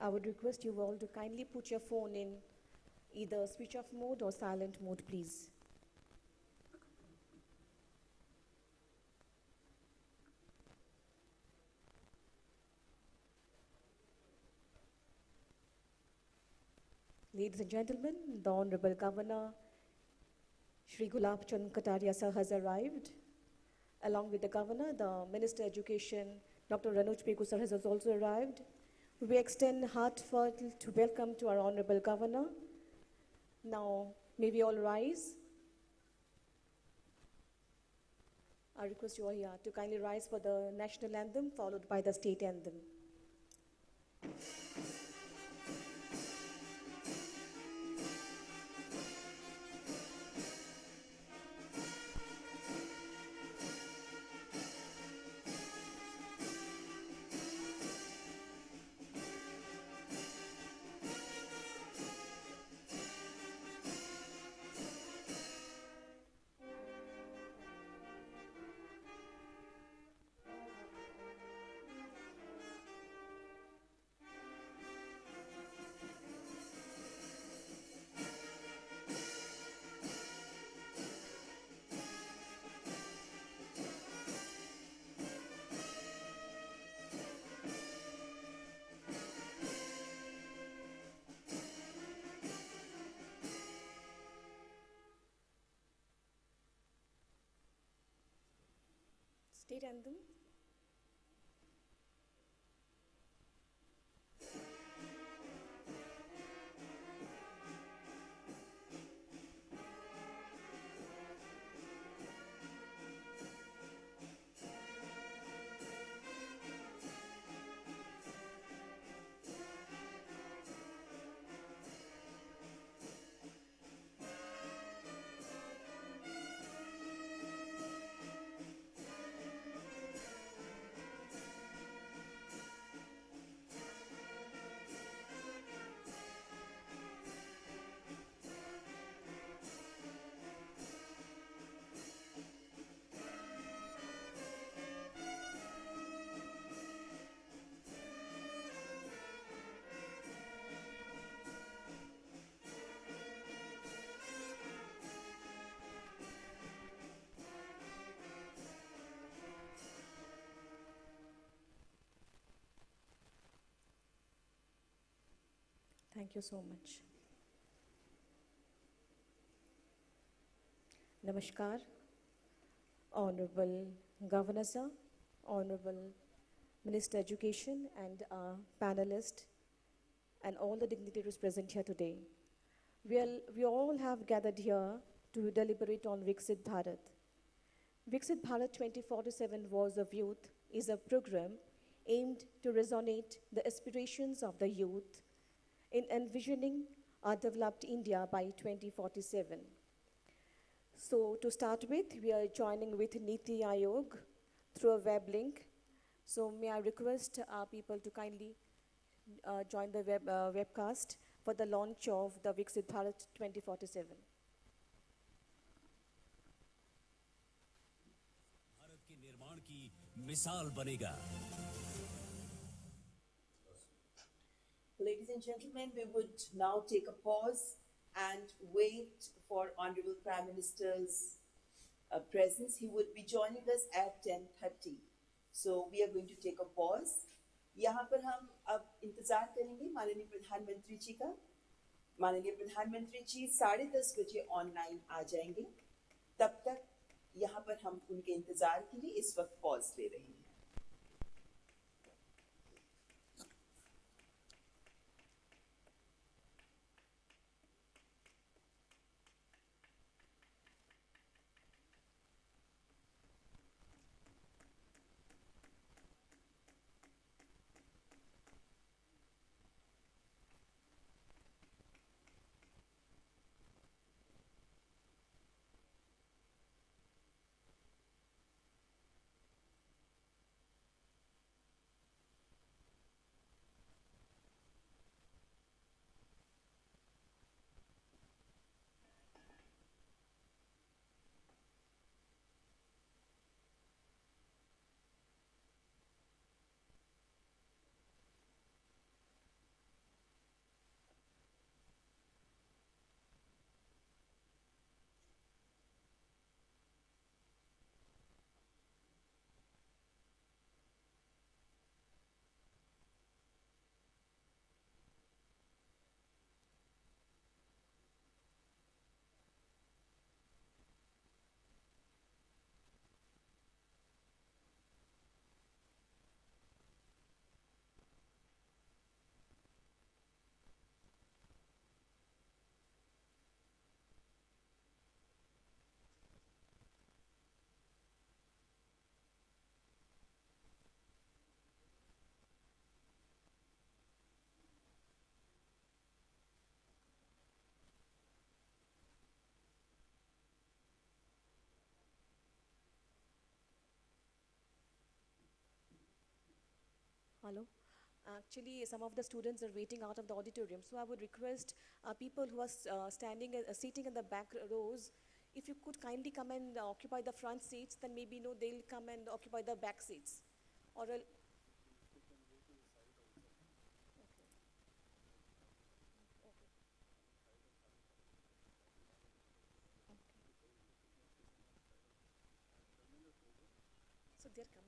I would request you all to kindly put your phone in either switch off mode or silent mode, please. Ladies and gentlemen, the Honorable Governor, Shri Gulab Chand Kataria sir has arrived. Along with the Governor, the Minister of Education, Dr. Ranuj Peku sir has also arrived. We extend heartfelt welcome to our Honorable Governor. Now, may we all rise. I request you all here to kindly rise for the national anthem, followed by the state anthem. State anthem. Thank you so much. Namaskar, Honorable Governor Sir, Honorable Minister of Education and panelists and all the dignitaries present here today. We all have gathered here to deliberate on Viksit Bharat. Viksit Bharat 2047 Wars of Youth is a program aimed to resonate the aspirations of the youth in envisioning a developed India by 2047. So to start with, we are joining with Niti Aayog through a web link. So may I request people to kindly join the webcast for the launch of the Viksit Bharat 2047. Bharat के निर्माण की मिसाल बनेगा। Ladies and gentlemen, we would now take a pause and wait for Honorable Prime Minister's presence. He would be joining us at 10:30. So we are going to take a pause. यहाँ पर हम अब इंतजार करेंगे माननीय प्रधानमंत्री जी का। माननीय प्रधानमंत्री जी 10:30 बजे ऑनलाइन आ जाएंगे। तब तक यहाँ पर हम उनके इंतजार के लिए इस वक्त पॉज ले रहे हैं। Hello. Actually, some of the students are waiting out of the auditorium, so I would request people who are sitting in the back rows, if you could kindly come and occupy the front seats, then maybe they'll come and occupy the back seats. Or so they're coming.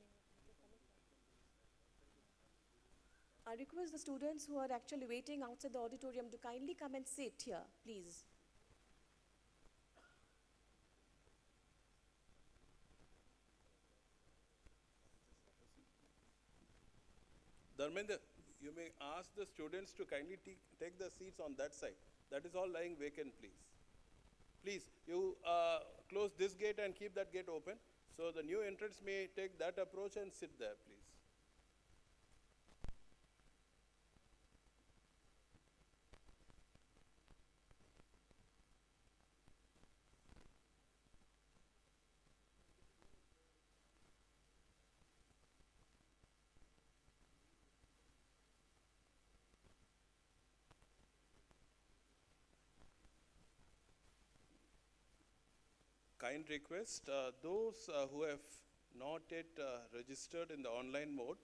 I request the students who are actually waiting outside the auditorium to kindly come and sit here, please. Narendra, you may ask the students to kindly take the seats on that side. That is all lying vacant, please. Please, you close this gate and keep that gate open. So the new entrants may take that approach and sit there, please. Kind request, those who have not yet registered in the online mode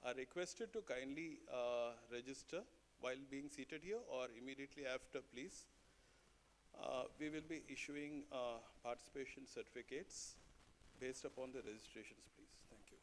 are requested to kindly register while being seated here or immediately after, please. We will be issuing participation certificates based upon the registrations, please. Thank you.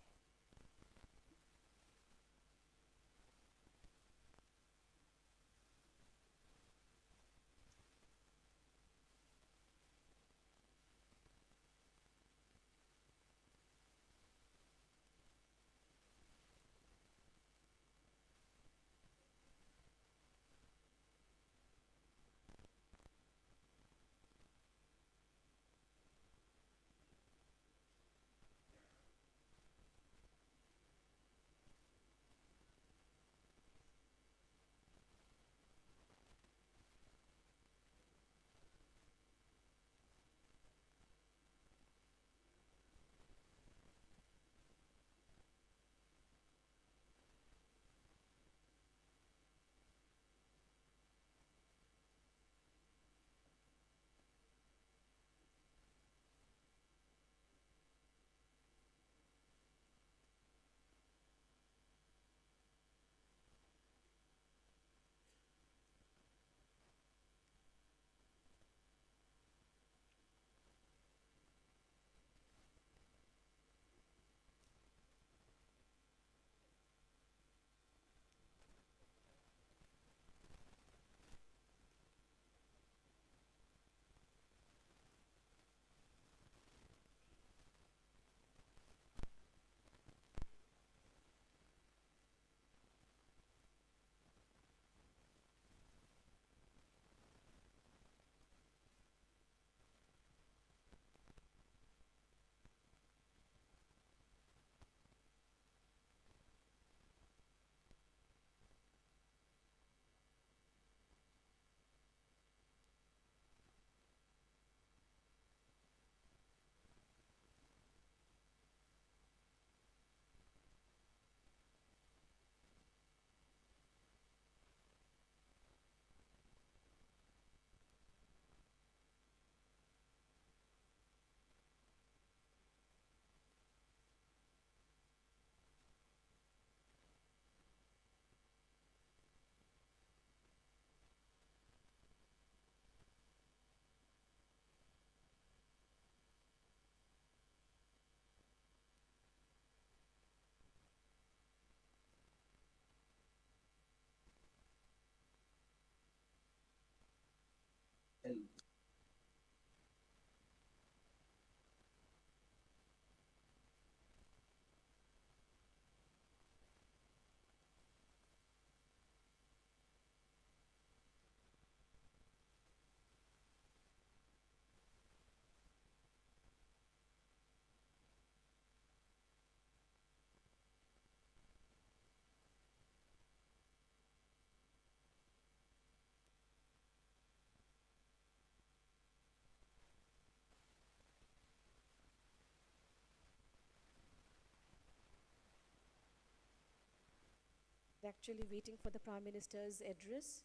They're actually waiting for the Prime Minister's address.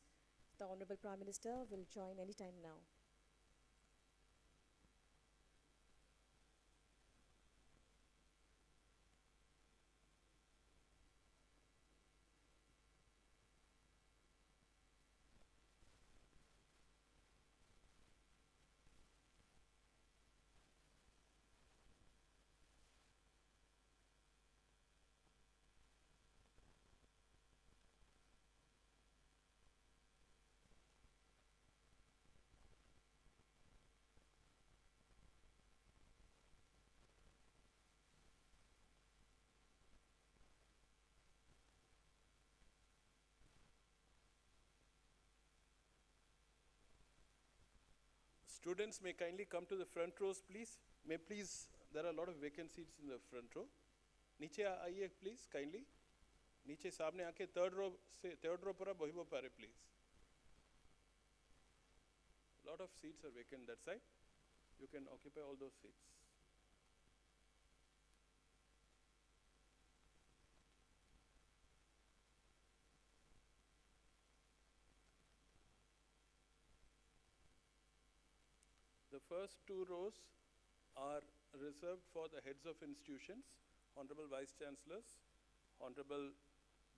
The Honorable Prime Minister will join anytime now. Students may kindly come to the front rows, please. There are a lot of vacant seats in the front row. नीचे आइए please, kindly. नीचे सामने आके third row पर आप बहिबो पारे, please. A lot of seats are vacant that side. You can occupy all those seats. The first two rows are reserved for the heads of institutions, Honorable Vice Chancellors, Honorable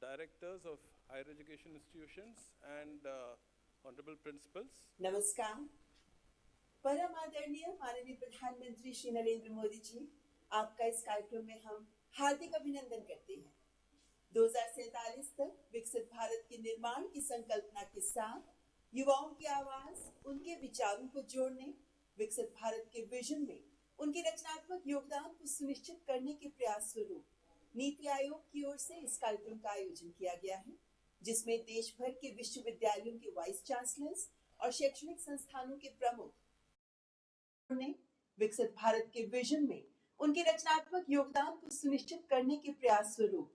Directors of Higher Education Institutions, and Honorable Principals. नमस्कार। परम आदरणीय माननीय प्रधानमंत्री श्री नरेंद्र मोदी जी, आपका इस कार्यक्रम में हम हार्दिक अभिनंदन करते हैं। 2047 तक विकसित भारत के निर्माण की संकल्पना के साथ युवाओं की आवाज, उनके विचारों को जोड़ने, विकसित भारत के विजन में उनके रचनात्मक योगदान को सुनिश्चित करने के प्रयास स्वरूप नीति आयोग की ओर से इस कार्यक्रम का आयोजन किया गया है, जिसमें देश भर के विश्वविद्यालयों के वाइस चांसलर्स और शैक्षणिक संस्थानों के प्रमुख ने विकसित भारत के विजन में उनके रचनात्मक योगदान को सुनिश्चित करने के प्रयास स्वरूप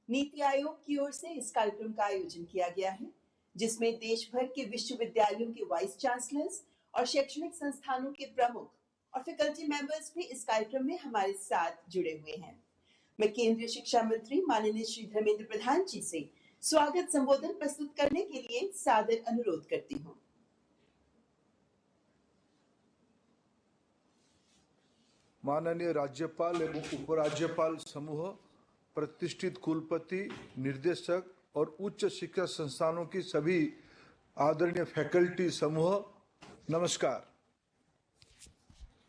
नीति आयोग की ओर से इस कार्यक्रम का आयोजन किया गया है, जिसमें देश भर के विश्वविद्यालयों के वाइस चांसलर्स और शैक्षणिक संस्थानों के प्रमुख और फैकल्टी मेंबर्स भी इस कार्यक्रम में हमारे साथ जुड़े हुए हैं। मैं केंद्रीय शिक्षा मंत्री माननीय श्री धर्मेंद्र प्रधान जी से स्वागत संबोधन प्रस्तुत करने के लिए सादर अनुरोध करती हूँ। माननीय राज्यपाल एवं उपराज्यपाल समूह, प्रतिष्ठित कुलपति, निर्देशक और उच्च शिक्षा संस्थानों की सभी आदरणीय फैकल्टी समूह, नमस्कार।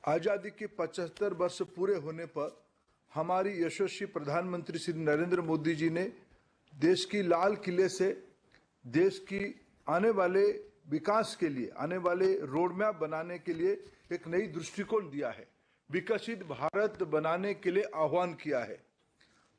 आजादी के 75 वर्ष पूरे होने पर हमारी यशस्वी प्रधानमंत्री श्री नरेंद्र मोदी जी ने देश की लाल किले से देश की आने वाले विकास के लिए, आने वाले रोड मैप बनाने के लिए एक नई दृष्टिकोण दिया है, विकसित भारत बनाने के लिए आह्वान किया है।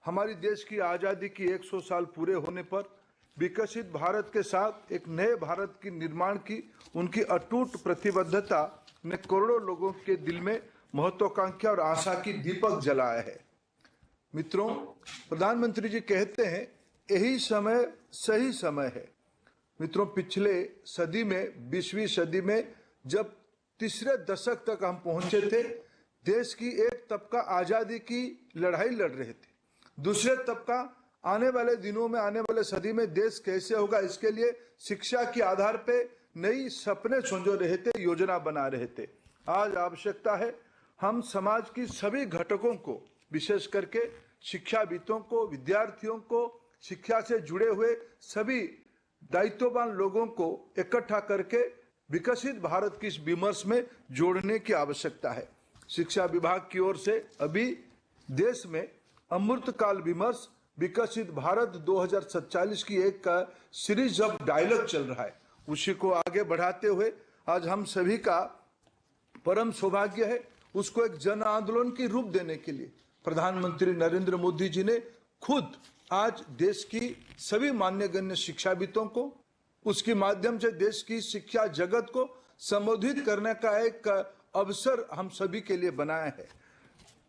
हमारी देश की आजादी की 100 साल पूरे होने पर विकसित भारत के साथ एक नए भारत की निर्माण की उनकी अटूट प्रतिबद्धता ने करोड़ों लोगों के दिल में महत्वाकांक्षा और आशा की दीपक जलाया है। मित्रों, प्रधानमंत्री जी कहते हैं यही समय सही समय है। मित्रों, पिछले सदी में, 20वीं सदी में जब तीसरे दशक तक हम पहुंचे थे, देश की एक तबका आजादी की लड़ाई लड़ रहे थे, दूसरे तबका आने वाले दिनों में, आने वाले सदी में देश कैसे होगा, इसके लिए शिक्षा के आधार पे नई सपने संजो रहे थे, योजना बना रहे थे। आज आवश्यकता है हम समाज की सभी घटकों को, विशेष करके शिक्षाविदों को, विद्यार्थियों को, शिक्षा से जुड़े हुए सभी दायित्ववान लोगों को इकट्ठा करके विकसित भारत की इस विमर्श में जोड़ने की आवश्यकता है। शिक्षा विभाग की ओर से अभी देश में अमृतकाल विमर्श विकसित भारत 2047 की एक सीरीज ऑफ डायलॉग चल रहा है। उसी को आगे बढ़ाते हुए आज हम सभी का परम सौभाग्य है उसको एक जन आंदोलन की रूप देने के लिए प्रधानमंत्री नरेंद्र मोदी जी ने खुद आज देश की सभी मान्यगण्य शिक्षाविदों को, उसके माध्यम से देश की शिक्षा जगत को संबोधित करने का एक अवसर हम सभी के लिए बनाया है।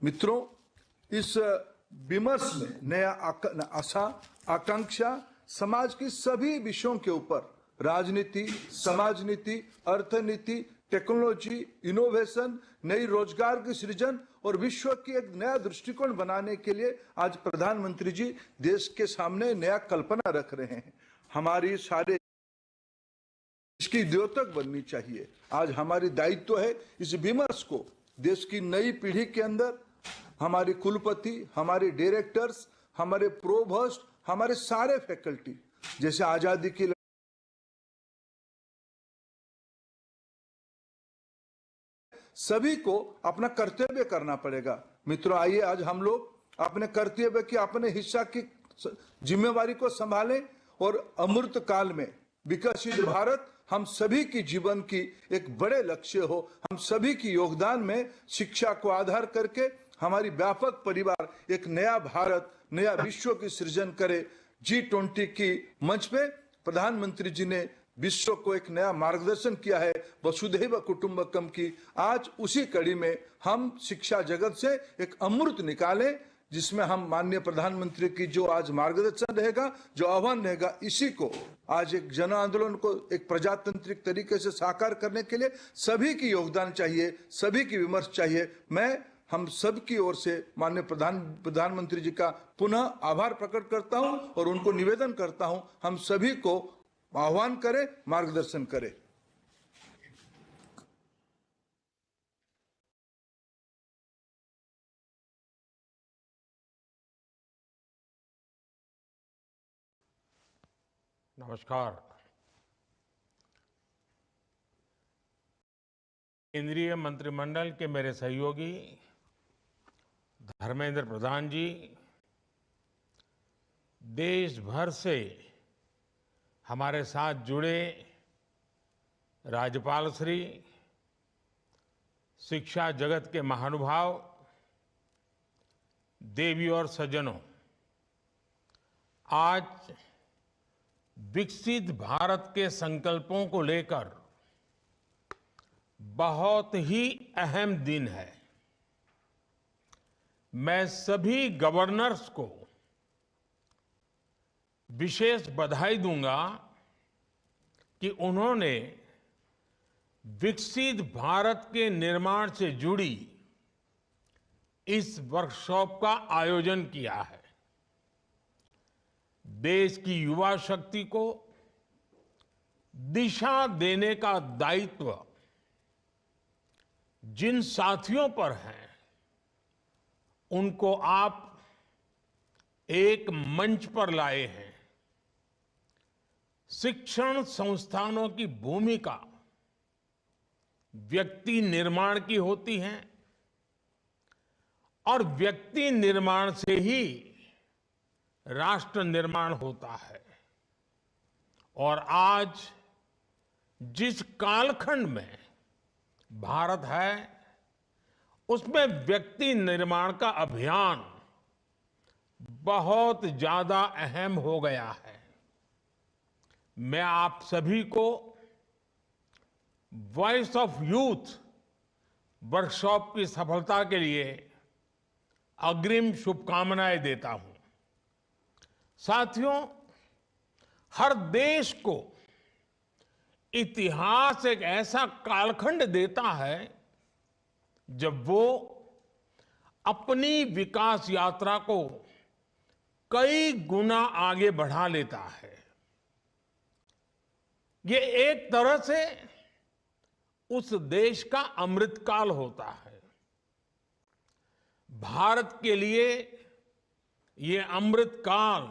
मित्रों, इस विमर्श में नया आशा, आकांक्षा समाज की सभी विषयों के ऊपर, राजनीति, समाज नीति, अर्थनीति, टेक्नोलॉजी, इनोवेशन, नई रोजगार की सृजन और विश्व की एक नया दृष्टिकोण बनाने के लिए आज प्रधानमंत्री जी देश के सामने नया कल्पना रख रहे हैं। हमारी सारे इसकी द्योतक बननी चाहिए। आज हमारी दायित्व है इस विमर्श को देश की नई पीढ़ी के अंदर हमारे कुलपति, हमारे डायरेक्टर्स, हमारे प्रोभोस्ट, हमारे सारे फैकल्टी, जैसे आजादी की सभी को अपना कर्तव्य करना पड़ेगा। मित्रों, आइए आज हम लोग अपने कर्तव्य की, अपने हिस्सा की जिम्मेवारी को संभालें और अमृत काल में विकसित भारत हम सभी की जीवन की एक बड़े लक्ष्य हो। हम सभी की योगदान में शिक्षा को आधार करके हमारी व्यापक परिवार एक नया भारत, नया विश्व की सृजन करे। G20 की मंच पे प्रधानमंत्री जी ने विश्व को एक नया मार्गदर्शन किया है वसुधैव कुटुंबकम की। आज उसी कड़ी में हम शिक्षा जगत से एक अमृत निकालें, जिसमें हम माननीय प्रधानमंत्री की जो आज मार्गदर्शन रहेगा, जो आह्वान रहेगा, इसी को आज एक जन आंदोलन को एक प्रजातांत्रिक तरीके से साकार करने के लिए सभी की योगदान चाहिए, सभी की विमर्श चाहिए। मैं हम सब की ओर से माननीय प्रधानमंत्री जी का पुनः आभार प्रकट करता हूं और उनको निवेदन करता हूं, हम सभी को आह्वान करें, मार्गदर्शन करें। नमस्कार। केंद्रीय मंत्रिमंडल के मेरे सहयोगी धर्मेंद्र प्रधान जी, देश भर से हमारे साथ जुड़े राज्यपाल श्री, शिक्षा जगत के महानुभाव, देवी और सज्जनों, आज विकसित भारत के संकल्पों को लेकर बहुत ही अहम दिन है। मैं सभी गवर्नर्स को विशेष बधाई दूंगा कि उन्होंने विकसित भारत के निर्माण से जुड़ी इस वर्कशॉप का आयोजन किया है। देश की युवा शक्ति को दिशा देने का दायित्व जिन साथियों पर है, उनको आप एक मंच पर लाए हैं। शिक्षण संस्थानों की भूमिका व्यक्ति निर्माण की होती है और व्यक्ति निर्माण से ही राष्ट्र निर्माण होता है। और आज जिस कालखंड में भारत है, उसमें व्यक्ति निर्माण का अभियान बहुत ज्यादा अहम हो गया है। मैं आप सभी को वॉइस ऑफ यूथ वर्कशॉप की सफलता के लिए अग्रिम शुभकामनाएं देता हूं। साथियों, हर देश को इतिहास एक ऐसा कालखंड देता है जब वो अपनी विकास यात्रा को कई गुना आगे बढ़ा लेता है। ये एक तरह से उस देश का अमृतकाल होता है। भारत के लिए ये अमृतकाल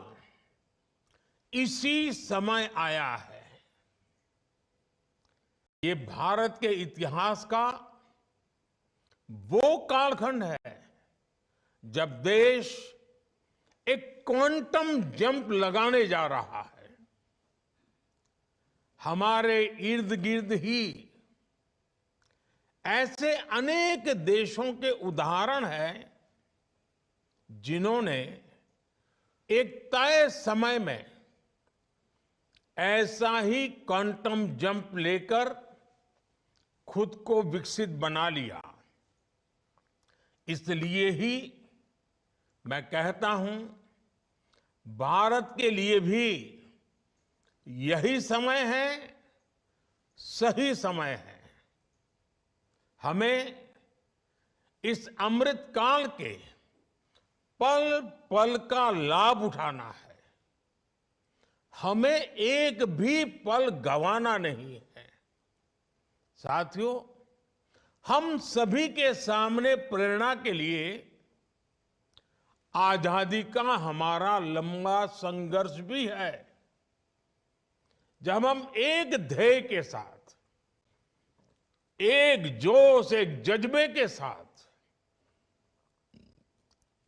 इसी समय आया है। ये भारत के इतिहास का वो कालखंड है जब देश एक क्वांटम जंप लगाने जा रहा है। हमारे इर्द गिर्द ही ऐसे अनेक देशों के उदाहरण हैं जिन्होंने एक तय समय में ऐसा ही क्वांटम जंप लेकर खुद को विकसित बना लिया। इसलिए ही मैं कहता हूं, भारत के लिए भी यही समय है, सही समय है। हमें इस अमृत काल के पल पल का लाभ उठाना है। हमें एक भी पल गंवाना नहीं है। साथियों, हम सभी के सामने प्रेरणा के लिए आजादी का हमारा लंबा संघर्ष भी है। जब हम एक ध्येय के साथ, एक जोश, एक जज्बे के साथ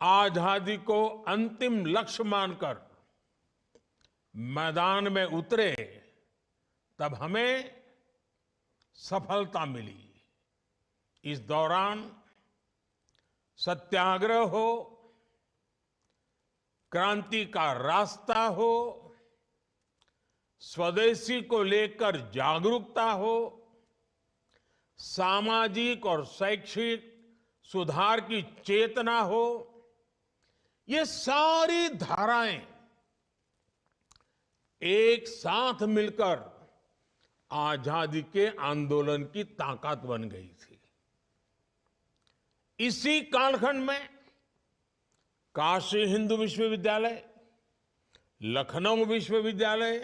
आजादी को अंतिम लक्ष्य मानकर मैदान में उतरे, तब हमें सफलता मिली। इस दौरान सत्याग्रह हो, क्रांति का रास्ता हो, स्वदेशी को लेकर जागरूकता हो, सामाजिक और शैक्षिक सुधार की चेतना हो, ये सारी धाराएं एक साथ मिलकर आजादी के आंदोलन की ताकत बन गई थी। इसी कालखंड में काशी हिंदू विश्वविद्यालय, लखनऊ विश्वविद्यालय,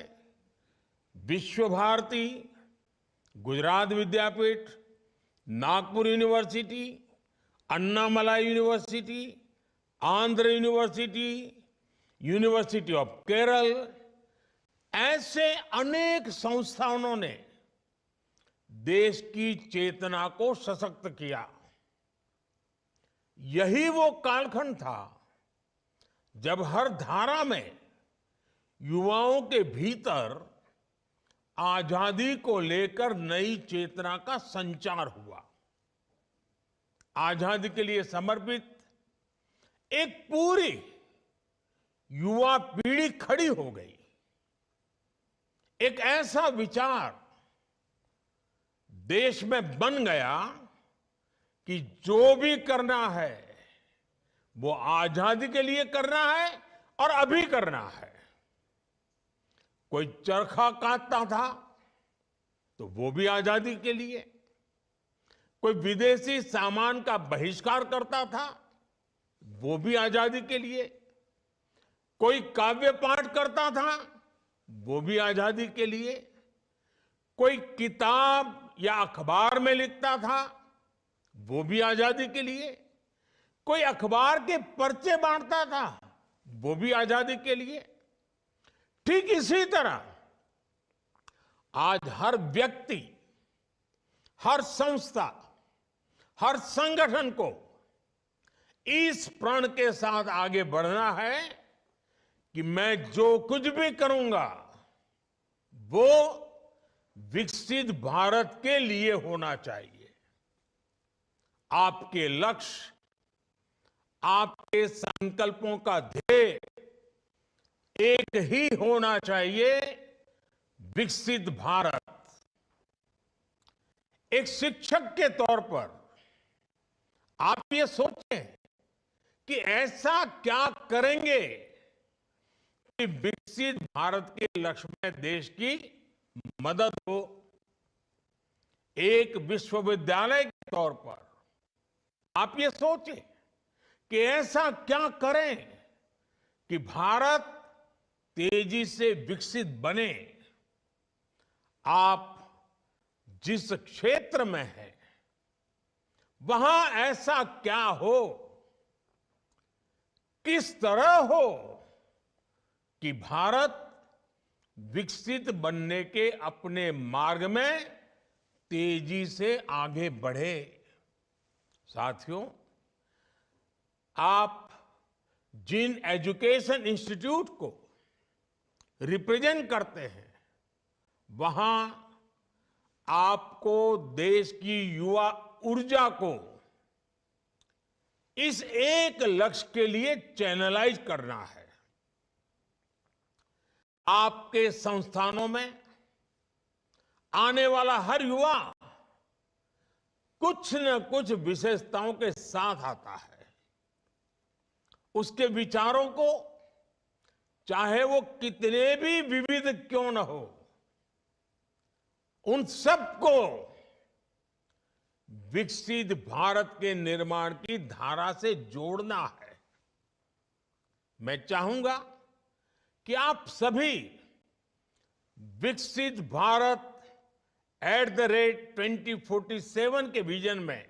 Vishwa Bharati, Gujarat Vidyapith, Nagpur university, Annamalai university, Andhra university, university of Kerala, ऐसे अनेक संस्थानों ने देश की चेतना को सशक्त किया। यही वो कालखंड था जब हर धारा में युवाओं के भीतर आजादी को लेकर नई चेतना का संचार हुआ। आजादी के लिए समर्पित एक पूरी युवा पीढ़ी खड़ी हो गई। एक ऐसा विचार देश में बन गया कि जो भी करना है वो आजादी के लिए करना है और अभी करना है। कोई चरखा काटता था तो वो भी आजादी के लिए, कोई विदेशी सामान का बहिष्कार करता था वो भी आजादी के लिए, कोई काव्य पाठ करता था वो भी आजादी के लिए, कोई किताब या अखबार में लिखता था वो भी आजादी के लिए, कोई अखबार के पर्चे बांटता था वो भी आजादी के लिए। ठीक इसी तरह आज हर व्यक्ति, हर संस्था, हर संगठन को इस प्रण के साथ आगे बढ़ना है कि मैं जो कुछ भी करूंगा वो विकसित भारत के लिए होना चाहिए। आपके लक्ष्य, आपके संकल्पों का ध्येय एक ही होना चाहिए, विकसित भारत। एक शिक्षक के तौर पर आप ये सोचें कि ऐसा क्या करेंगे कि विकसित भारत के लक्ष्य में देश की मदद हो। एक विश्वविद्यालय के तौर पर आप ये सोचें कि ऐसा क्या करें कि भारत तेजी से विकसित बने। आप जिस क्षेत्र में हैं वहां ऐसा क्या हो, किस तरह हो कि भारत विकसित बनने के अपने मार्ग में तेजी से आगे बढ़े। साथियों, आप जिन एजुकेशन इंस्टीट्यूट को रिप्रेजेंट करते हैं वहां आपको देश की युवा ऊर्जा को इस एक लक्ष्य के लिए चैनलाइज करना है। आपके संस्थानों में आने वाला हर युवा कुछ न कुछ विशेषताओं के साथ आता है। उसके विचारों को चाहे वो कितने भी विविध क्यों न हो, उन सबको विकसित भारत के निर्माण की धारा से जोड़ना है। मैं चाहूंगा कि आप सभी विकसित भारत @2047 के विजन में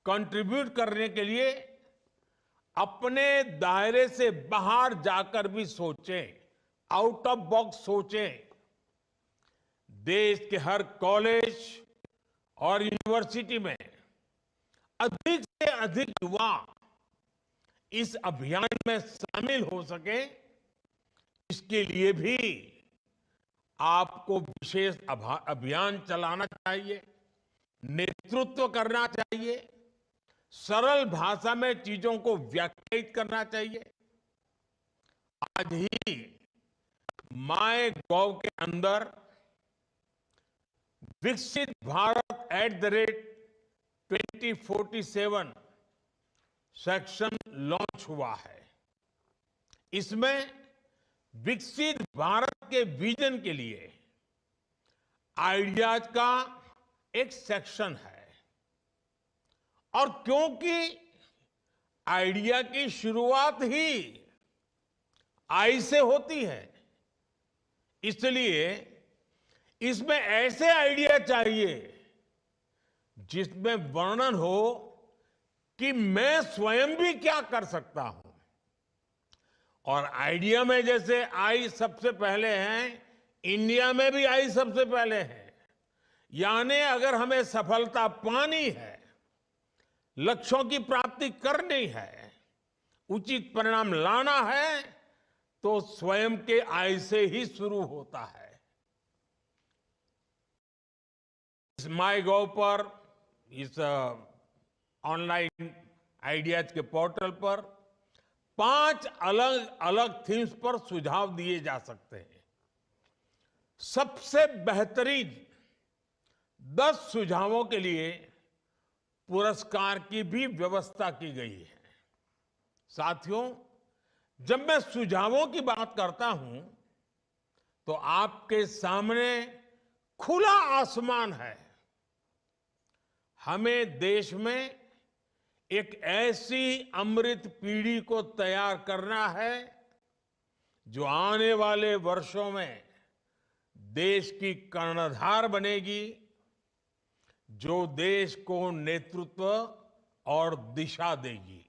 कंट्रीब्यूट करने के लिए अपने दायरे से बाहर जाकर भी सोचें, आउट ऑफ बॉक्स सोचें। देश के हर कॉलेज और यूनिवर्सिटी में अधिक से अधिक युवा इस अभियान में शामिल हो सके, इसके लिए भी आपको विशेष अभियान चलाना चाहिए, नेतृत्व करना चाहिए, सरल भाषा में चीजों को व्याख्यायित करना चाहिए। आज ही माय.गॉव के अंदर विकसित भारत @2047 सेक्शन लॉन्च हुआ है। इसमें विकसित भारत के विजन के लिए आइडियाज का एक सेक्शन है। और क्योंकि आइडिया की शुरुआत ही आई से होती है, इसलिए इसमें ऐसे आइडिया चाहिए जिसमें वर्णन हो कि मैं स्वयं भी क्या कर सकता हूं। और आइडिया में जैसे आई सबसे पहले है, इंडिया में भी आई सबसे पहले है। यानी अगर हमें सफलता पानी है, लक्ष्यों की प्राप्ति करनी है, उचित परिणाम लाना है, तो स्वयं के आय से ही शुरू होता है। इस माय.गॉव पर, इस ऑनलाइन आइडियाज के पोर्टल पर 5 अलग अलग थीम्स पर सुझाव दिए जा सकते हैं। सबसे बेहतरीन 10 सुझावों के लिए पुरस्कार की भी व्यवस्था की गई है। साथियों, जब मैं सुझावों की बात करता हूं तो आपके सामने खुला आसमान है। हमें देश में एक ऐसी अमृत पीढ़ी को तैयार करना है जो आने वाले वर्षों में देश की कर्णधार बनेगी, जो देश को नेतृत्व और दिशा देगी।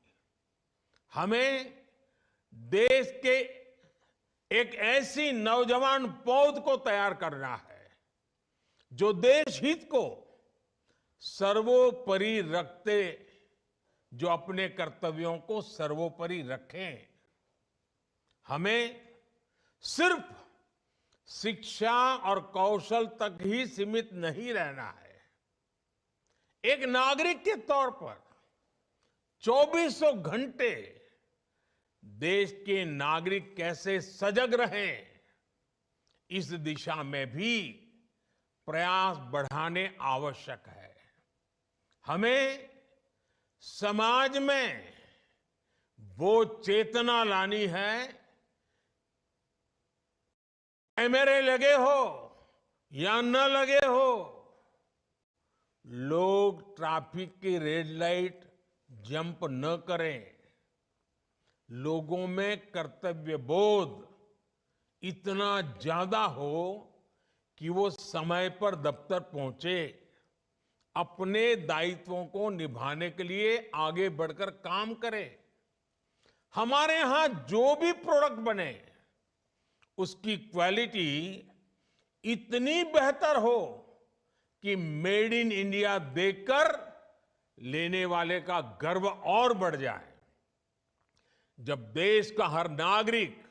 हमें देश के एक ऐसी नौजवान पौध को तैयार करना है जो देश हित को सर्वोपरि रखते, जो अपने कर्तव्यों को सर्वोपरि रखें। हमें सिर्फ शिक्षा और कौशल तक ही सीमित नहीं रहना है। एक नागरिक के तौर पर 2400 घंटे देश के नागरिक कैसे सजग रहें, इस दिशा में भी प्रयास बढ़ाने आवश्यक है। हमें समाज में वो चेतना लानी है, कैमरे लगे हो या न लगे हो, लोग ट्रैफिक की रेड लाइट जंप न करें। लोगों में कर्तव्य बोध इतना ज्यादा हो कि वो समय पर दफ्तर पहुंचे, अपने दायित्वों को निभाने के लिए आगे बढ़कर काम करें। हमारे यहां जो भी प्रोडक्ट बने उसकी क्वालिटी इतनी बेहतर हो कि मेड इन इंडिया देखकर लेने वाले का गर्व और बढ़ जाए। जब देश का हर नागरिक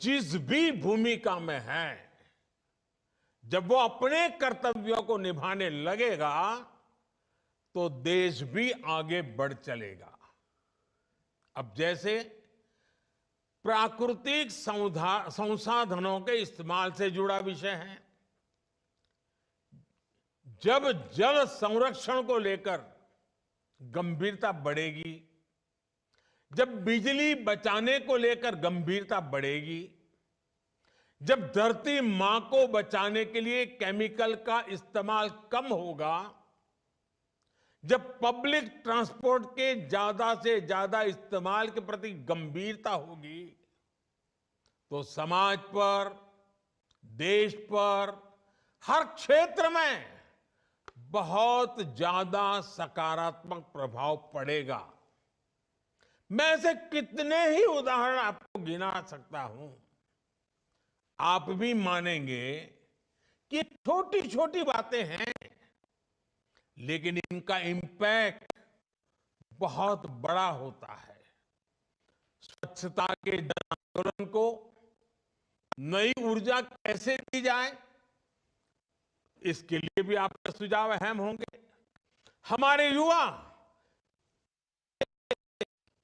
जिस भी भूमिका में है, जब वो अपने कर्तव्यों को निभाने लगेगा तो देश भी आगे बढ़ चलेगा। अब जैसे प्राकृतिक संसाधनों के इस्तेमाल से जुड़ा विषय है, जब जल संरक्षण को लेकर गंभीरता बढ़ेगी, जब बिजली बचाने को लेकर गंभीरता बढ़ेगी, जब धरती मां को बचाने के लिए केमिकल का इस्तेमाल कम होगा, जब पब्लिक ट्रांसपोर्ट के ज्यादा से ज्यादा इस्तेमाल के प्रति गंभीरता होगी, तो समाज पर, देश पर, हर क्षेत्र में बहुत ज्यादा सकारात्मक प्रभाव पड़ेगा। मैं ऐसे कितने ही उदाहरण आपको गिना सकता हूं। आप भी मानेंगे कि छोटी छोटी बातें हैं, लेकिन इनका इम्पैक्ट बहुत बड़ा होता है। स्वच्छता के जन आंदोलन को नई ऊर्जा कैसे दी जाए, इसके लिए भी आपके सुझाव अहम होंगे। हमारे युवा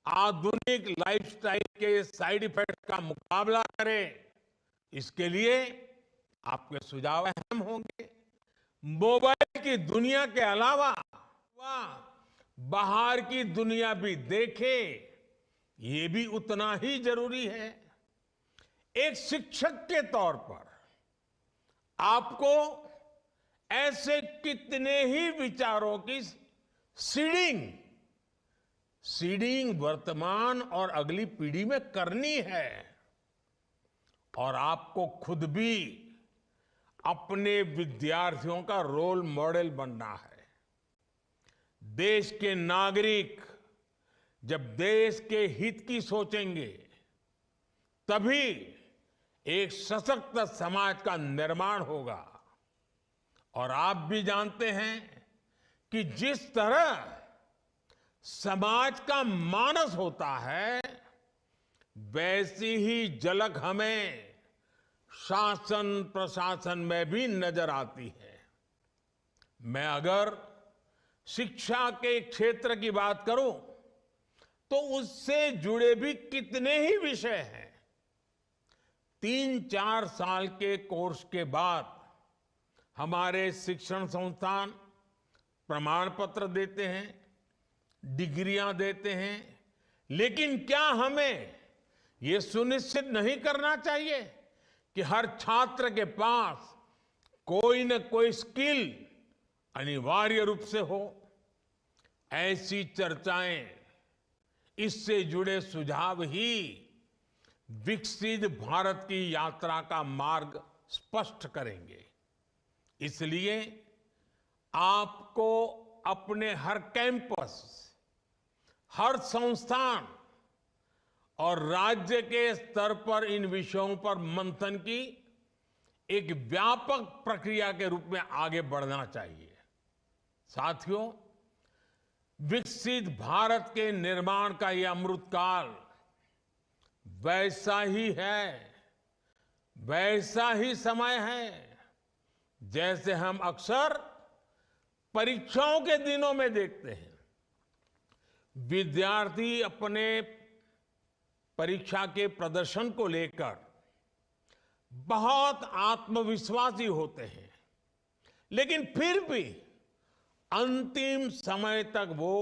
आधुनिक लाइफस्टाइल के साइड इफेक्ट का मुकाबला करें, इसके लिए आपके सुझाव अहम होंगे। मोबाइल की दुनिया के अलावा बाहर की दुनिया भी देखे, ये भी उतना ही जरूरी है। एक शिक्षक के तौर पर आपको ऐसे कितने ही विचारों की सीडिंग वर्तमान और अगली पीढ़ी में करनी है, और आपको खुद भी अपने विद्यार्थियों का रोल मॉडल बनना है। देश के नागरिक जब देश के हित की सोचेंगे, तभी एक सशक्त समाज का निर्माण होगा। और आप भी जानते हैं कि जिस तरह समाज का मानस होता है, वैसी ही झलक हमें शासन प्रशासन में भी नजर आती है। मैं अगर शिक्षा के क्षेत्र की बात करूं, तो उससे जुड़े भी कितने ही विषय हैं। 3-4 साल के कोर्स के बाद हमारे शिक्षण संस्थान प्रमाण पत्र देते हैं, डिग्रियां देते हैं, लेकिन क्या हमें ये सुनिश्चित नहीं करना चाहिए कि हर छात्र के पास कोई न कोई स्किल अनिवार्य रूप से हो? ऐसी चर्चाएं, इससे जुड़े सुझाव ही विकसित भारत की यात्रा का मार्ग स्पष्ट करेंगे। इसलिए आपको अपने हर कैंपस, हर संस्थान और राज्य के स्तर पर इन विषयों पर मंथन की एक व्यापक प्रक्रिया के रूप में आगे बढ़ना चाहिए। साथियों, विकसित भारत के निर्माण का यह अमृतकाल वैसा ही है, वैसा ही समय है जैसे हम अक्सर परीक्षाओं के दिनों में देखते हैं। विद्यार्थी अपने परीक्षा के प्रदर्शन को लेकर बहुत आत्मविश्वासी होते हैं, लेकिन फिर भी अंतिम समय तक वो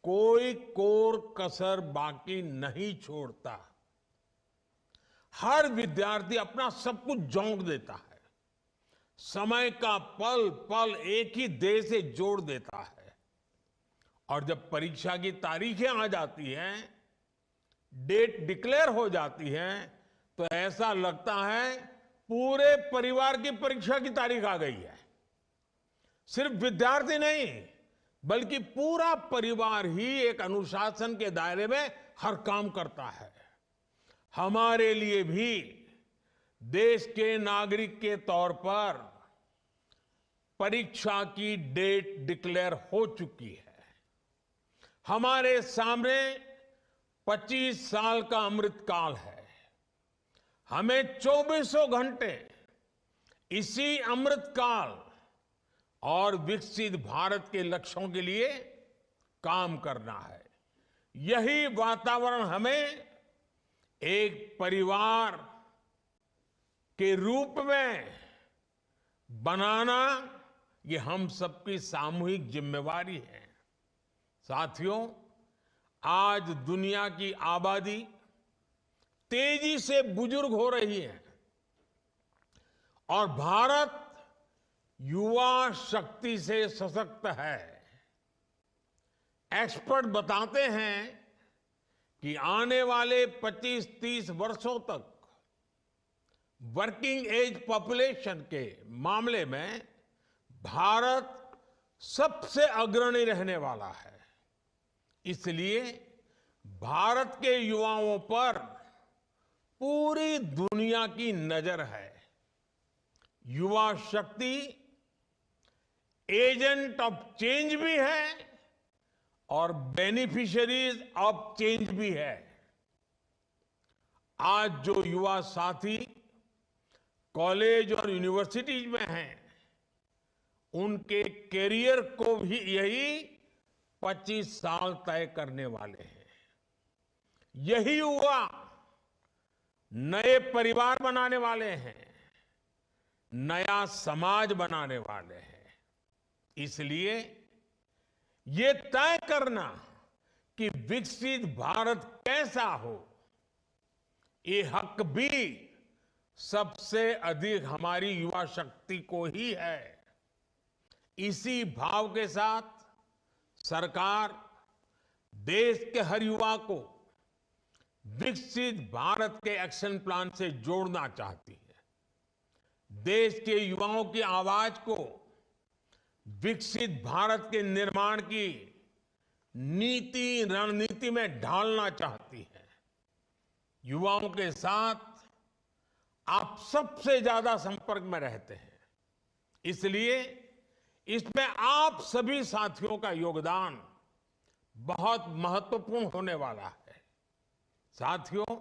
कोई कोर कसर बाकी नहीं छोड़ता। हर विद्यार्थी अपना सब कुछ झोंक देता है, समय का पल पल एक ही देह से जोड़ देता है, और जब परीक्षा की तारीखें आ जाती हैं, डेट डिक्लेयर हो जाती है, तो ऐसा लगता है पूरे परिवार की परीक्षा की तारीख आ गई है। सिर्फ विद्यार्थी नहीं, बल्कि पूरा परिवार ही एक अनुशासन के दायरे में हर काम करता है। हमारे लिए भी देश के नागरिक के तौर पर परीक्षा की डेट डिक्लेयर हो चुकी है। हमारे सामने 25 साल का अमृतकाल है। हमें 24 घंटे इसी अमृतकाल और विकसित भारत के लक्ष्यों के लिए काम करना है। यही वातावरण हमें एक परिवार के रूप में बनाना, ये हम सबकी सामूहिक जिम्मेवारी है। साथियों, आज दुनिया की आबादी तेजी से बुजुर्ग हो रही है। और भारत युवा शक्ति से सशक्त है। एक्सपर्ट बताते हैं कि आने वाले 25-30 वर्षों तक वर्किंग एज पॉपुलेशन के मामले में भारत सबसे अग्रणी रहने वाला है। इसलिए भारत के युवाओं पर पूरी दुनिया की नजर है। युवा शक्ति एजेंट ऑफ चेंज भी है और बेनिफिशियरीज ऑफ चेंज भी है। आज जो युवा साथी कॉलेज और यूनिवर्सिटीज में हैं, उनके कैरियर को भी यही 25 साल तय करने वाले हैं। यही युवा नए परिवार बनाने वाले हैं, नया समाज बनाने वाले हैं। इसलिए ये तय करना कि विकसित भारत कैसा हो, ये हक भी सबसे अधिक हमारी युवा शक्ति को ही है। इसी भाव के साथ सरकार देश के हर युवा को विकसित भारत के एक्शन प्लान से जोड़ना चाहती है। देश के युवाओं की आवाज को विकसित भारत के निर्माण की नीति रणनीति में ढालना चाहती है। युवाओं के साथ आप सबसे ज्यादा संपर्क में रहते हैं, इसलिए इसमें आप सभी साथियों का योगदान बहुत महत्वपूर्ण होने वाला है। साथियों,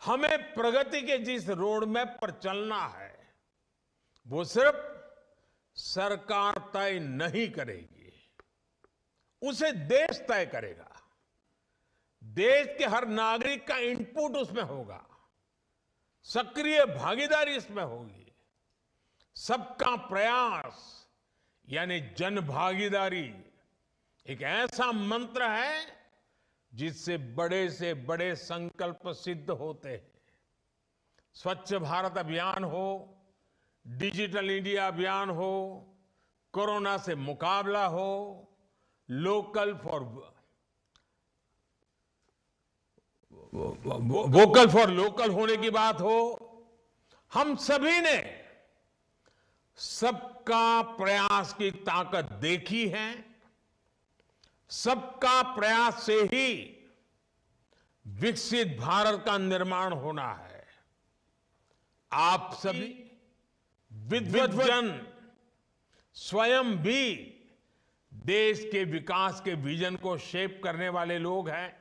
हमें प्रगति के जिस रोड मैप पर चलना है, वो सिर्फ सरकार तय नहीं करेगी, उसे देश तय करेगा। देश के हर नागरिक का इनपुट उसमें होगा, सक्रिय भागीदारी इसमें होगी। सबका प्रयास यानी जन भागीदारी एक ऐसा मंत्र है जिससे बड़े से बड़े संकल्प सिद्ध होते हैं। स्वच्छ भारत अभियान हो, डिजिटल इंडिया अभियान हो, कोरोना से मुकाबला हो, वोकल फॉर लोकल होने की बात हो, हम सभी ने सबका प्रयास की ताकत देखी है। सबका प्रयास से ही विकसित भारत का निर्माण होना है। आप सभी विद्वज्जन स्वयं भी देश के विकास के विजन को शेप करने वाले लोग हैं,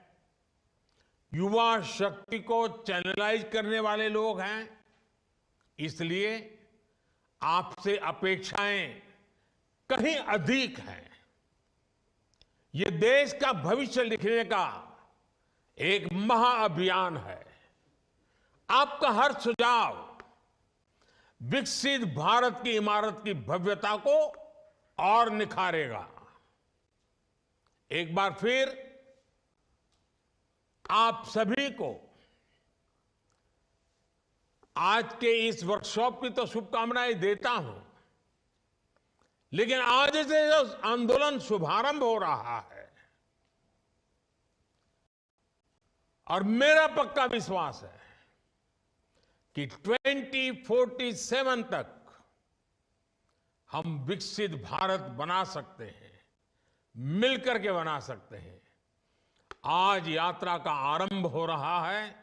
युवा शक्ति को चैनलाइज करने वाले लोग हैं। इसलिए आपसे अपेक्षाएं कहीं अधिक हैं। ये देश का भविष्य लिखने का एक महाअभियान है। आपका हर सुझाव विकसित भारत की इमारत की भव्यता को और निखारेगा। एक बार फिर आप सभी को आज के इस वर्कशॉप की तो शुभकामनाएं देता हूं, लेकिन आज से जो आंदोलन शुभारंभ हो रहा है, और मेरा पक्का विश्वास है कि 2047 तक हम विकसित भारत बना सकते हैं, मिलकर के बना सकते हैं। आज यात्रा का आरंभ हो रहा है।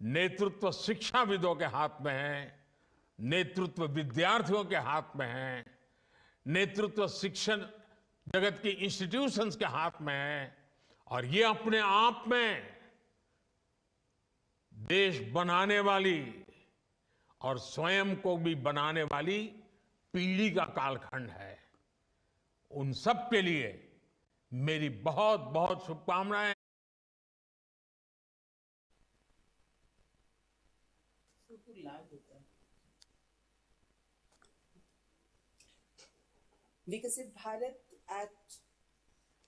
नेतृत्व शिक्षाविदों के हाथ में है, नेतृत्व विद्यार्थियों के हाथ में है, नेतृत्व शिक्षण जगत की इंस्टीट्यूशंस के हाथ में है, और ये अपने आप में देश बनाने वाली और स्वयं को भी बनाने वाली पीढ़ी का कालखंड है। उन सब के लिए मेरी बहुत बहुत शुभकामनाएं। विकसित भारत एक्ट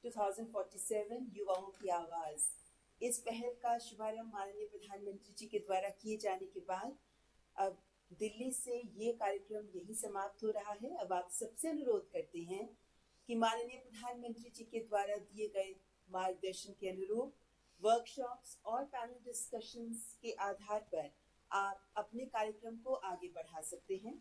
2047 युवाओं की आवाज, इस पहल का शुभारंभ माननीय प्रधानमंत्री जी के द्वारा किए जाने के बाद अब दिल्ली से ये कार्यक्रम यही समाप्त हो रहा है। अब आप सबसे अनुरोध करते हैं कि माननीय प्रधानमंत्री जी के द्वारा दिए गए मार्गदर्शन के अनुरूप वर्कशॉप्स और पैनल डिस्कशंस के आधार पर आप अपने कार्यक्रम को आगे बढ़ा सकते हैं।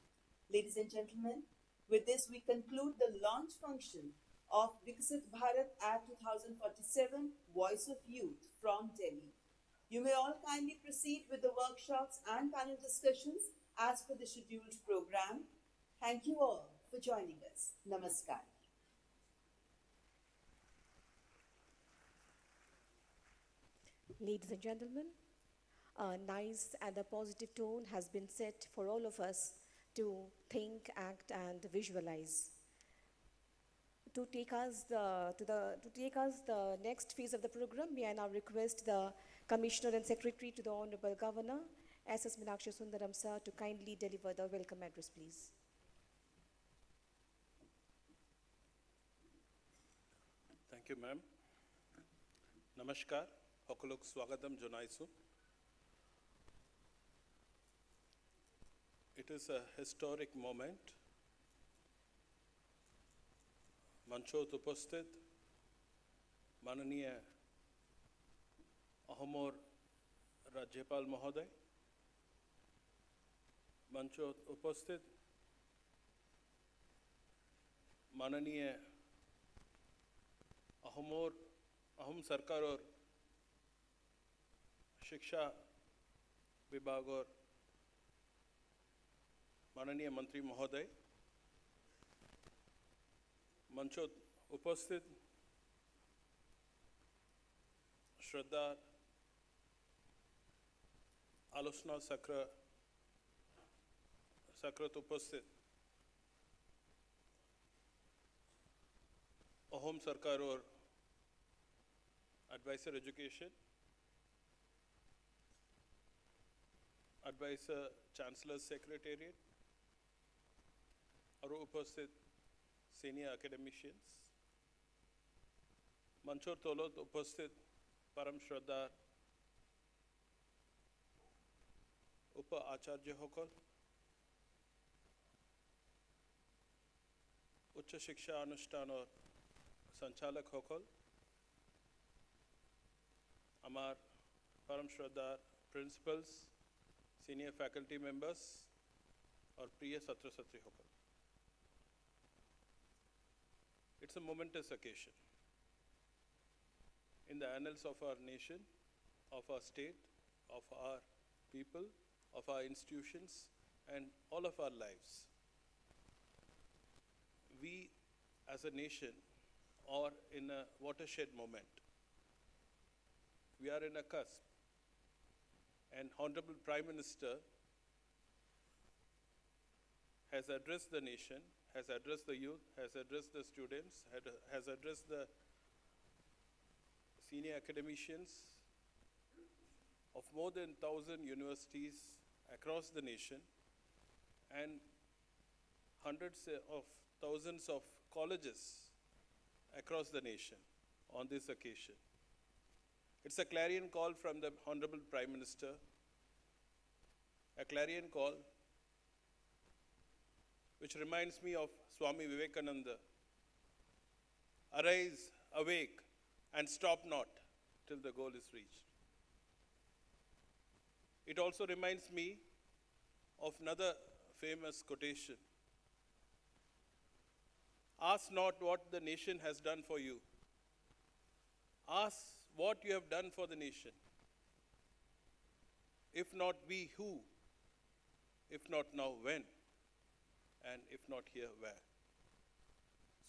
Ladies and gentlemen, with this we conclude the launch function of Viksit Bharat at 2047 Voice of Youth from Delhi. You may all kindly proceed with the workshops and panel discussions as per the scheduled program. Thank you all for joining us. Namaskar. Ladies and gentlemen, a nice and a positive tone has been set for all of us to think, act, and visualize. To take us the next phase of the program, may I now request the Commissioner and Secretary to the Honorable Governor, S.S. Meenakshi Sundaram sir, to kindly deliver the welcome address, please. Thank you, ma'am. Namaskar. Hokulok swagatam jonaisu. It is a historic moment. मंचोत उपस्थित माननीय अहमोर राज्यपाल महोदय, मंचोत उपस्थित माननीय अहम सरकार और शिक्षा विभाग और माननीय मंत्री महोदय, मंचोत उपस्थित श्रद्धा आलोचना सक्रत उपस्थित अहोम सरकार और adviser education, adviser chancellor secretariat और उपस्थित सीनियर एकेडमिशियंस, मंचोर तोलोत उपस्थित परम श्रद्धा उप आचार्य होकल, उच्च शिक्षा अनुष्ठान और संचालक होकल, हमार परम श्रद्धा प्रिंसिपल्स, सीनियर फैकल्टी मेंबर्स और प्रिय छात्र छात्री होकल। It's a momentous occasion in the annals of our nation, of our state, of our people, of our institutions, and all of our lives. We as a nation are in a watershed moment. We are in a cusp, and Honorable Prime Minister has addressed the nation, has addressed the youth, has addressed the students, has addressed the senior academicians of more than 1,000 universities across the nation and hundreds of thousands of colleges across the nation on this occasion. It's a clarion call from the Honorable Prime Minister, a clarion call which reminds me of Swami Vivekananda. Arise, awake, and stop not till the goal is reached. It also reminds me of another famous quotation. Ask not what the nation has done for you. Ask what you have done for the nation. If not we, who? If not now, when? And if not here, where?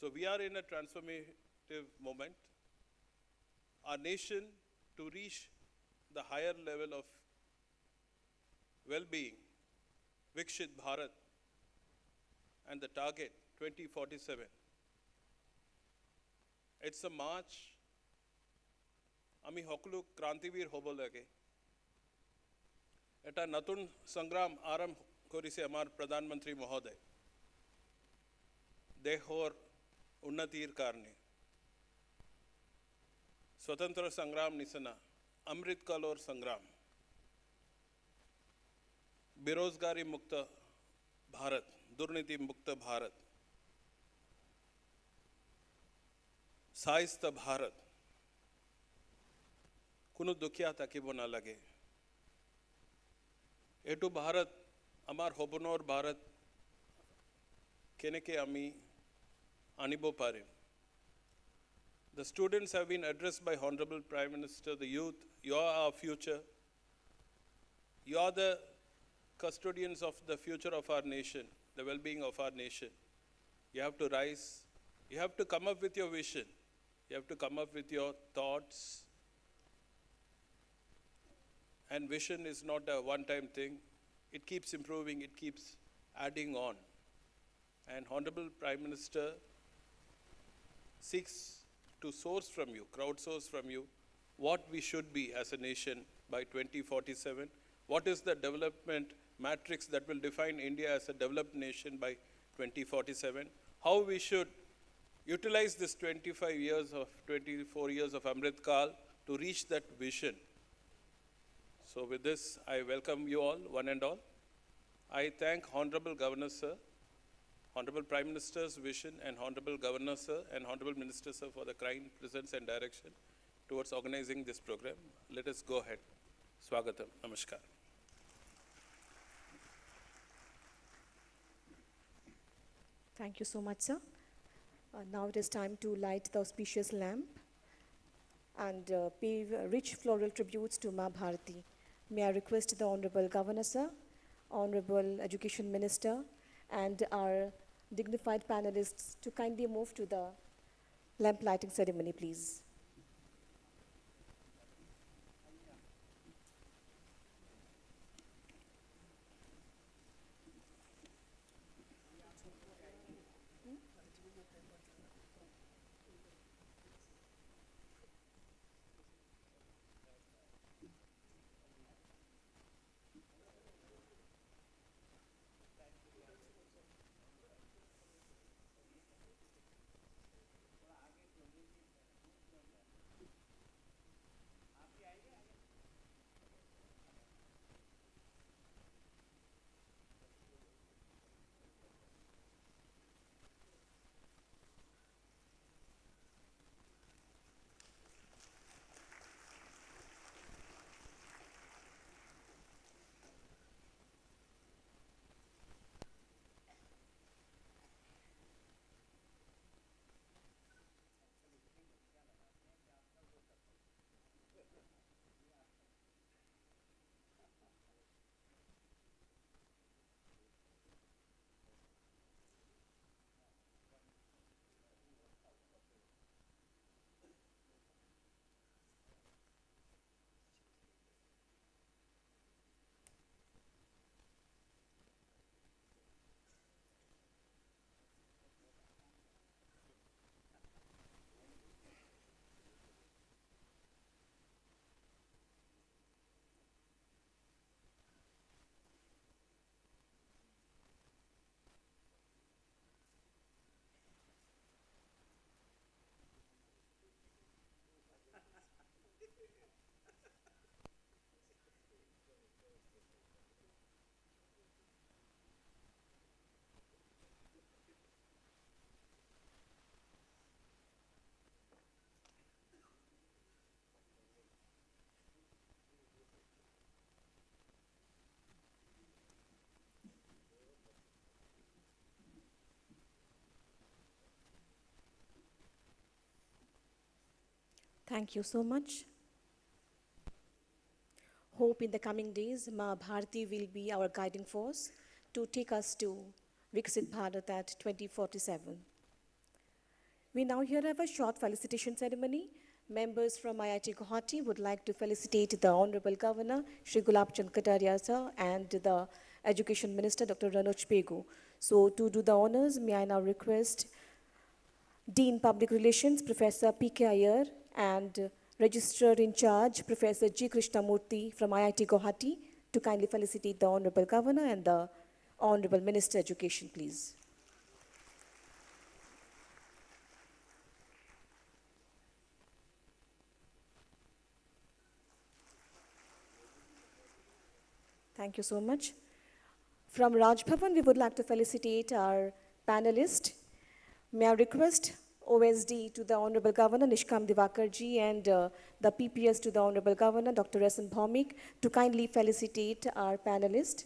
So we are in a transformative moment. Our nation, to reach the higher level of well-being, Viksit Bharat, and the target 2047. It's a march. আমি সকলো ক্ৰান্তিবীৰ হ'ব লাগে। এটা নতুন সংগ্ৰাম আৰম্ভ কৰিছে আমাৰ প্ৰধানমন্ত্ৰী মহোদয়। দেশৰ উন্নতিৰ কাৰণে স্বতন্ত্ৰ সংগ্ৰাম নিচিনা অমৃতকালৰ সংগ্ৰাম बेरोजगारी मुक्त भारत, दुर्नीति मुक्त भारत, साहित्य भारत, কোনো দুখীয়া থাকিব নালাগে। এইটো ভাৰত আমাৰ সপোনৰ ভাৰত কেনেকৈ আমি আনিব পাৰিম? The students have been addressed by Honorable Prime Minister, the youth, you are our future. You are the custodians of the future of our nation, the well-being of our nation. You have to rise. You have to come up with your vision. You have to come up with your thoughts. And vision is not a one-time thing. It keeps improving, it keeps adding on. And Honorable Prime Minister seeks to source from you, crowdsource from you, what we should be as a nation by 2047. What is the development matrix that will define India as a developed nation by 2047? How we should utilize this 24 years of Amrit Kal to reach that vision. So with this, I welcome you all, one and all. I thank Honorable Governor Sir, Honorable Prime Minister's vision, and Honorable Governor Sir and Honorable Minister Sir for the kind presence and direction towards organizing this program. Let us go ahead. Swagatam. Namaskar. Thank you so much, sir. Now it is time to light the auspicious lamp and pay rich floral tributes to Ma Bharati. May I request the Honorable Governor, sir, Honorable Education Minister, and our dignified panelists to kindly move to the lamp lighting ceremony, please. Thank you so much. Hope in the coming days, Ma Bharati will be our guiding force to take us to Viksit Bharat at 2047. We now here have a short felicitation ceremony. Members from IIT Guwahati would like to felicitate the Honorable Governor, Shri Gulabchand Kataria sir, and the Education Minister, Dr. Ranoj Pegu. So to do the honors, may I now request Dean Public Relations, Professor P.K. Iyer, and Registrar in Charge, Professor G. Krishnamurthy from IIT Guwahati, to kindly felicitate the Honorable Governor and the Honorable Minister Education, please. Thank you so much. From Raj Bhavan, we would like to felicitate our panelists. May I request OSD to the Honorable Governor Nishkam Divakarji and the PPS to the Honorable Governor Dr. S.N. Bhaumik to kindly felicitate our panelists.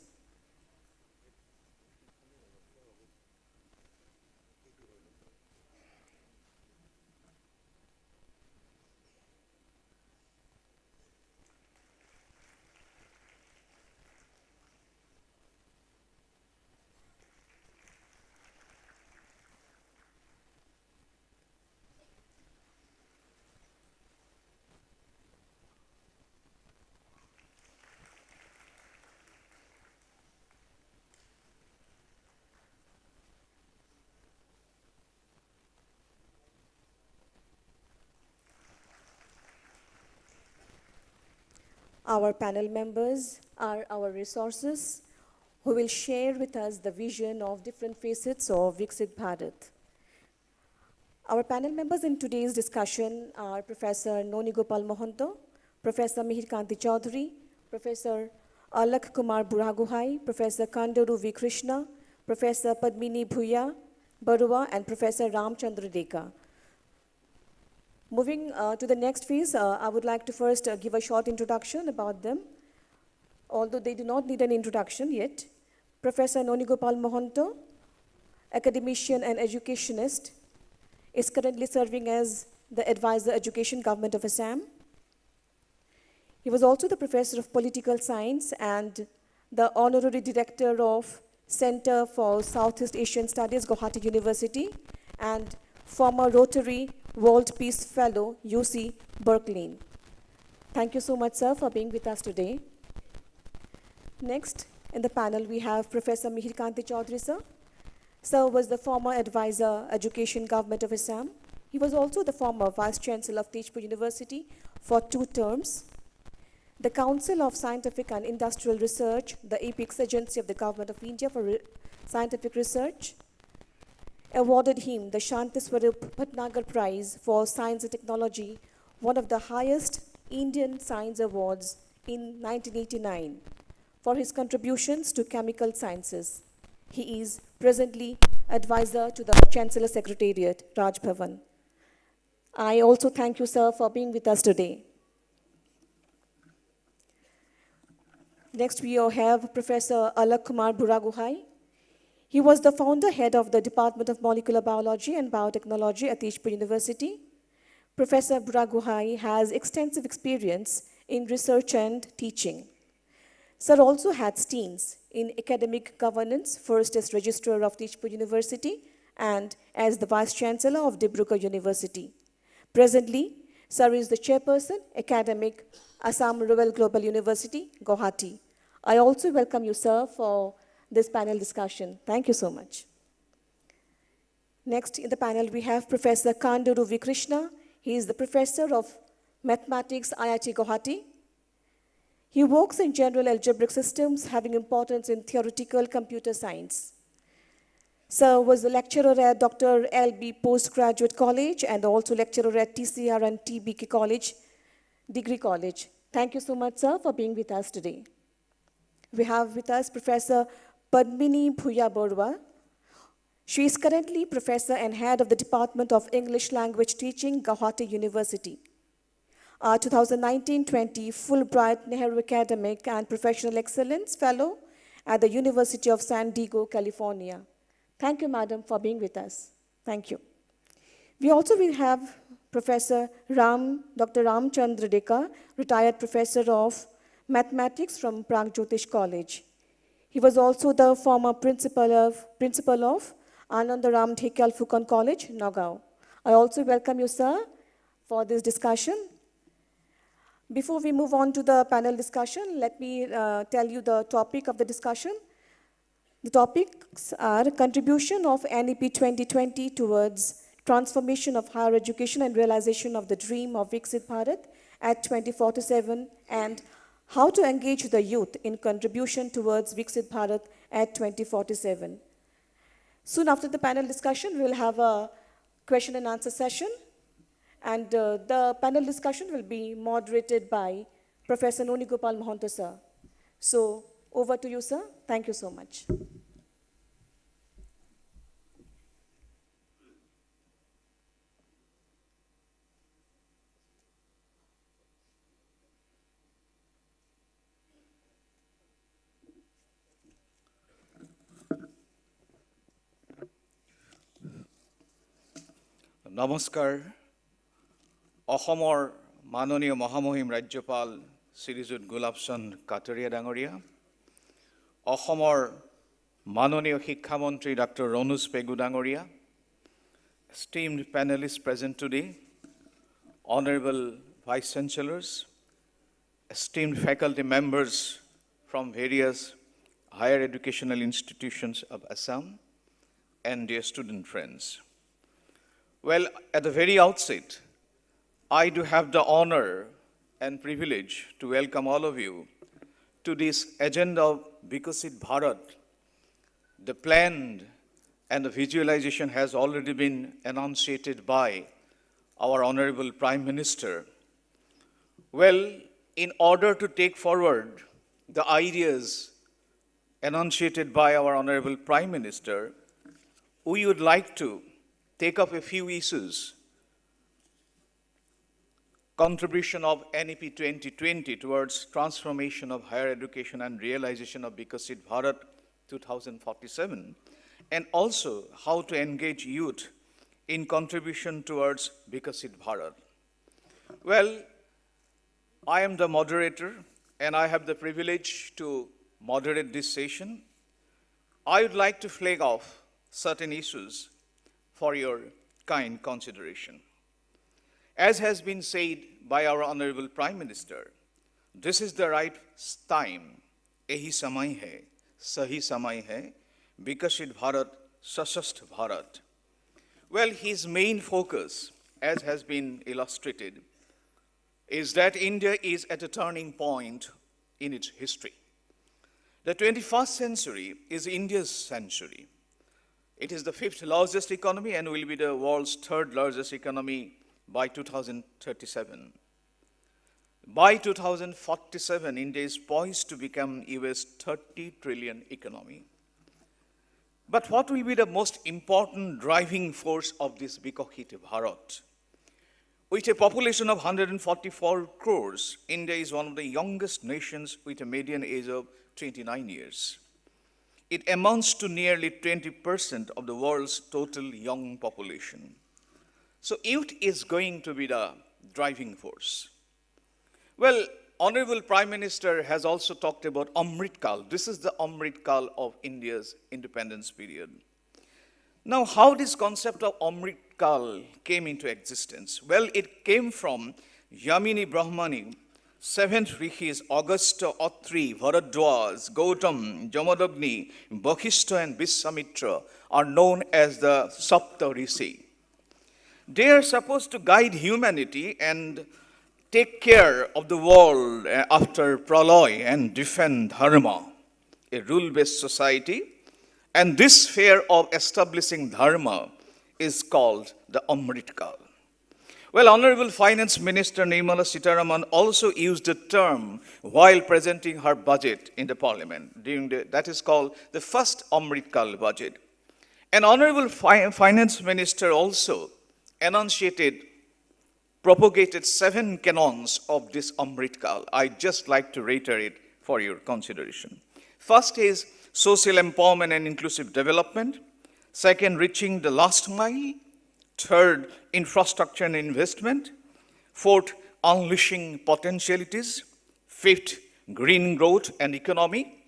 Our panel members are our resources who will share with us the vision of different facets of Viksit Bharat. Our panel members in today's discussion are Professor Noni Gopal Mohanto, Professor Mihir Kanti Chaudhary, Professor Alak Kumar Buraguhai, Professor Kandaru V. Krishna, Professor Padmini Bhuya Barua, and Professor Ramchandra Deka. Moving to the next phase, I would like to first give a short introduction about them, although they do not need an introduction yet. Professor Noni Gopal Mohanto, academician and educationist, is currently serving as the Advisor Education Government of Assam. He was also the Professor of Political Science and the Honorary Director of Center for Southeast Asian Studies, Guwahati University, and former Rotary World Peace Fellow, UC Berkeley. Thank you so much, sir, for being with us today. Next, in the panel, we have Professor Mihir Kanti Chaudhary, sir. Sir was the former Advisor, Education Government of Assam. He was also the former Vice Chancellor of Tezpur University for 2 terms. The Council of Scientific and Industrial Research, the apex agency of the Government of India for Scientific Research, awarded him the Shanti Swarup Bhatnagar Prize for Science and Technology, one of the highest Indian science awards in 1989, for his contributions to chemical sciences. He is presently advisor to the Chancellor Secretariat, Raj Bhavan. I also thank you, sir, for being with us today. Next, we have Professor Alak Kumar Buraguhai. He was the founder head of the Department of Molecular Biology and Biotechnology at Tezpur University. Professor Buraguhai has extensive experience in research and teaching. Sir also had stints in academic governance, first as Registrar of Tezpur University and as the Vice Chancellor of Dibrugarh University. Presently, Sir is the Chairperson, Academic, Assam Rural Global University, Guwahati. I also welcome you, sir, for this panel discussion. Thank you so much. Next in the panel, we have Professor Kandaru V. Krishna. He is the Professor of Mathematics, IIT Guwahati. He works in general algebraic systems, having importance in theoretical computer science. Sir was a lecturer at Dr. L.B. Postgraduate College and also lecturer at TCR and TBK College, Degree College. Thank you so much, sir, for being with us today. We have with us Professor Padmini Bhuya Barua. She is currently Professor and Head of the Department of English Language Teaching, Guwahati University. 2019-20 Fulbright Nehru Academic and Professional Excellence Fellow at the University of San Diego, California. Thank you, madam, for being with us. Thank you. We also will have Professor Dr. Ramchandra Deka, retired Professor of Mathematics from Prag Jyotish College. He was also the former principal of Anandaram Dhekyal Fukan College, Nagaon. I also welcome you, sir, for this discussion. Before we move on to the panel discussion, let me tell you the topic of the discussion. The topics are contribution of NEP 2020 towards transformation of higher education and realization of the dream of Viksit Bharat at 2047, and how to engage the youth in contribution towards Viksit Bharat at 2047. Soon after the panel discussion, we will have a question and answer session, and the panel discussion will be moderated by Professor Noni Gopal Mohanto, sir. So Over to you, sir. Thank you so much. নমস্কাৰ অসমৰ মাননীয় মহামহিম ৰাজ্যপাল শ্ৰীযুত গোলাপচন্দ কাটৰীয়া ডাঙৰীয়া অসমৰ মাননীয় শিক্ষামন্ত্ৰী doctor Ranoj Pegu ডাঙৰীয়া esteemed panelists present today honorable vice chancellors esteemed faculty members from various higher educational institutions of Assam and dear student friends. Well, at the very outset, I do have the honor and privilege to welcome all of you to this agenda of Viksit Bharat. The plan and the visualization has already been enunciated by our Honorable Prime Minister. Well, in order to take forward the ideas enunciated by our Honorable Prime Minister, we would like to take up a few issues. Contribution of NEP 2020 towards transformation of higher education and realization of Viksit Bharat 2047, and also how to engage youth in contribution towards Viksit Bharat. Well, I am the moderator and I have the privilege to moderate this session. I would like to flag off certain issues for your kind consideration. As has been said by our Honorable Prime Minister, this is the right time, ehi samay hai, sahi samay hai, Viksit Bharat, Sashasth Bharat. Well, his main focus, as has been illustrated, is that India is at a turning point in its history. The 21st century is India's century. It is the 5th largest economy and will be the world's 3rd largest economy by 2037. By 2047, India is poised to become US 30 trillion economy. But what will be the most important driving force of this Viksit Bharat? With a population of 144 crores, India is one of the youngest nations with a median age of 29 years. It amounts to nearly 20% of the world's total young population. So youth is going to be the driving force. Well, Honorable Prime Minister has also talked about Amrit Kal. This is the Amrit Kal of India's independence period. Now, how this concept of Amrit Kal came into existence? Well, it came from Yamini Brahmani, 7th rishis, Augusta, Atri, Bharadwaj, Gautam, Jamadagni, Vakhishta, and Viswamitra are known as the Sapta Rishi. They are supposed to guide humanity and take care of the world after Pralay and defend Dharma, a rule-based society. And this sphere of establishing Dharma is called the Amrit Kal. Well, Honorable Finance Minister Nirmala Sitharaman also used the term while presenting her budget in the Parliament. That is called the first Amrit Kal budget. And Honorable Finance Minister also propagated 7 canons of this Amrit Kal. I'd just like to reiterate for your consideration. First is social empowerment and inclusive development. Second, reaching the last mile. Third, infrastructure and investment. Fourth, unleashing potentialities. Fifth, green growth and economy.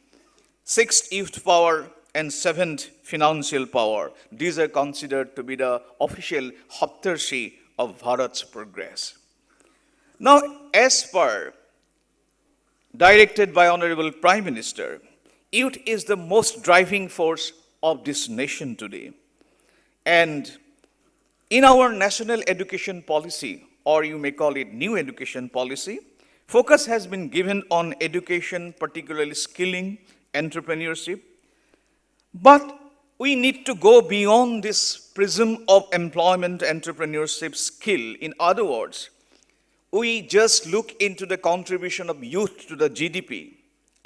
Sixth, youth power. And 7th, financial power. These are considered to be the official Haptarshi of Bharat's progress. Now, as per directed by Honorable Prime Minister, youth is the most driving force of this nation today. And in our national education policy, or you may call it new education policy, focus has been given on education, particularly skilling, entrepreneurship. But we need to go beyond this prism of employment, entrepreneurship, skill. In other words, we just look into the contribution of youth to the GDP.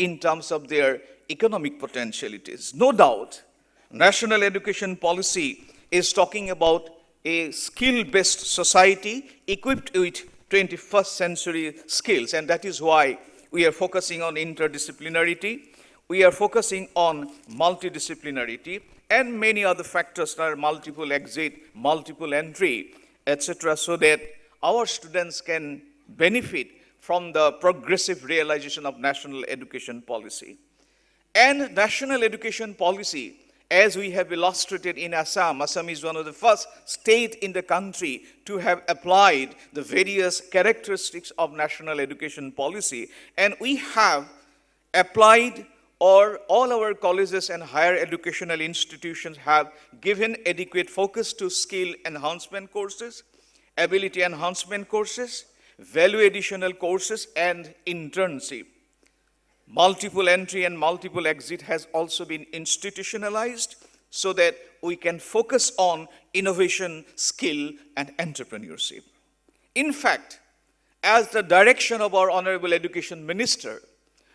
in terms of their economic potentialities. No doubt, national education policy is talking about a skill-based society equipped with 21st century skills, and that is why we are focusing on interdisciplinarity, we are focusing on multidisciplinarity, and many other factors that are multiple exit, multiple entry, etc., so that our students can benefit from the progressive realization of national education policy. And national education policy, as we have illustrated in Assam, Assam is one of the first states in the country to have applied the various characteristics of national education policy. And we have applied, or all our colleges and higher educational institutions have given adequate focus to skill enhancement courses, ability enhancement courses, value additional courses, and internship. Multiple entry and multiple exit has also been institutionalized so that we can focus on innovation, skill, and entrepreneurship. In fact, as the direction of our Honorable Education Minister,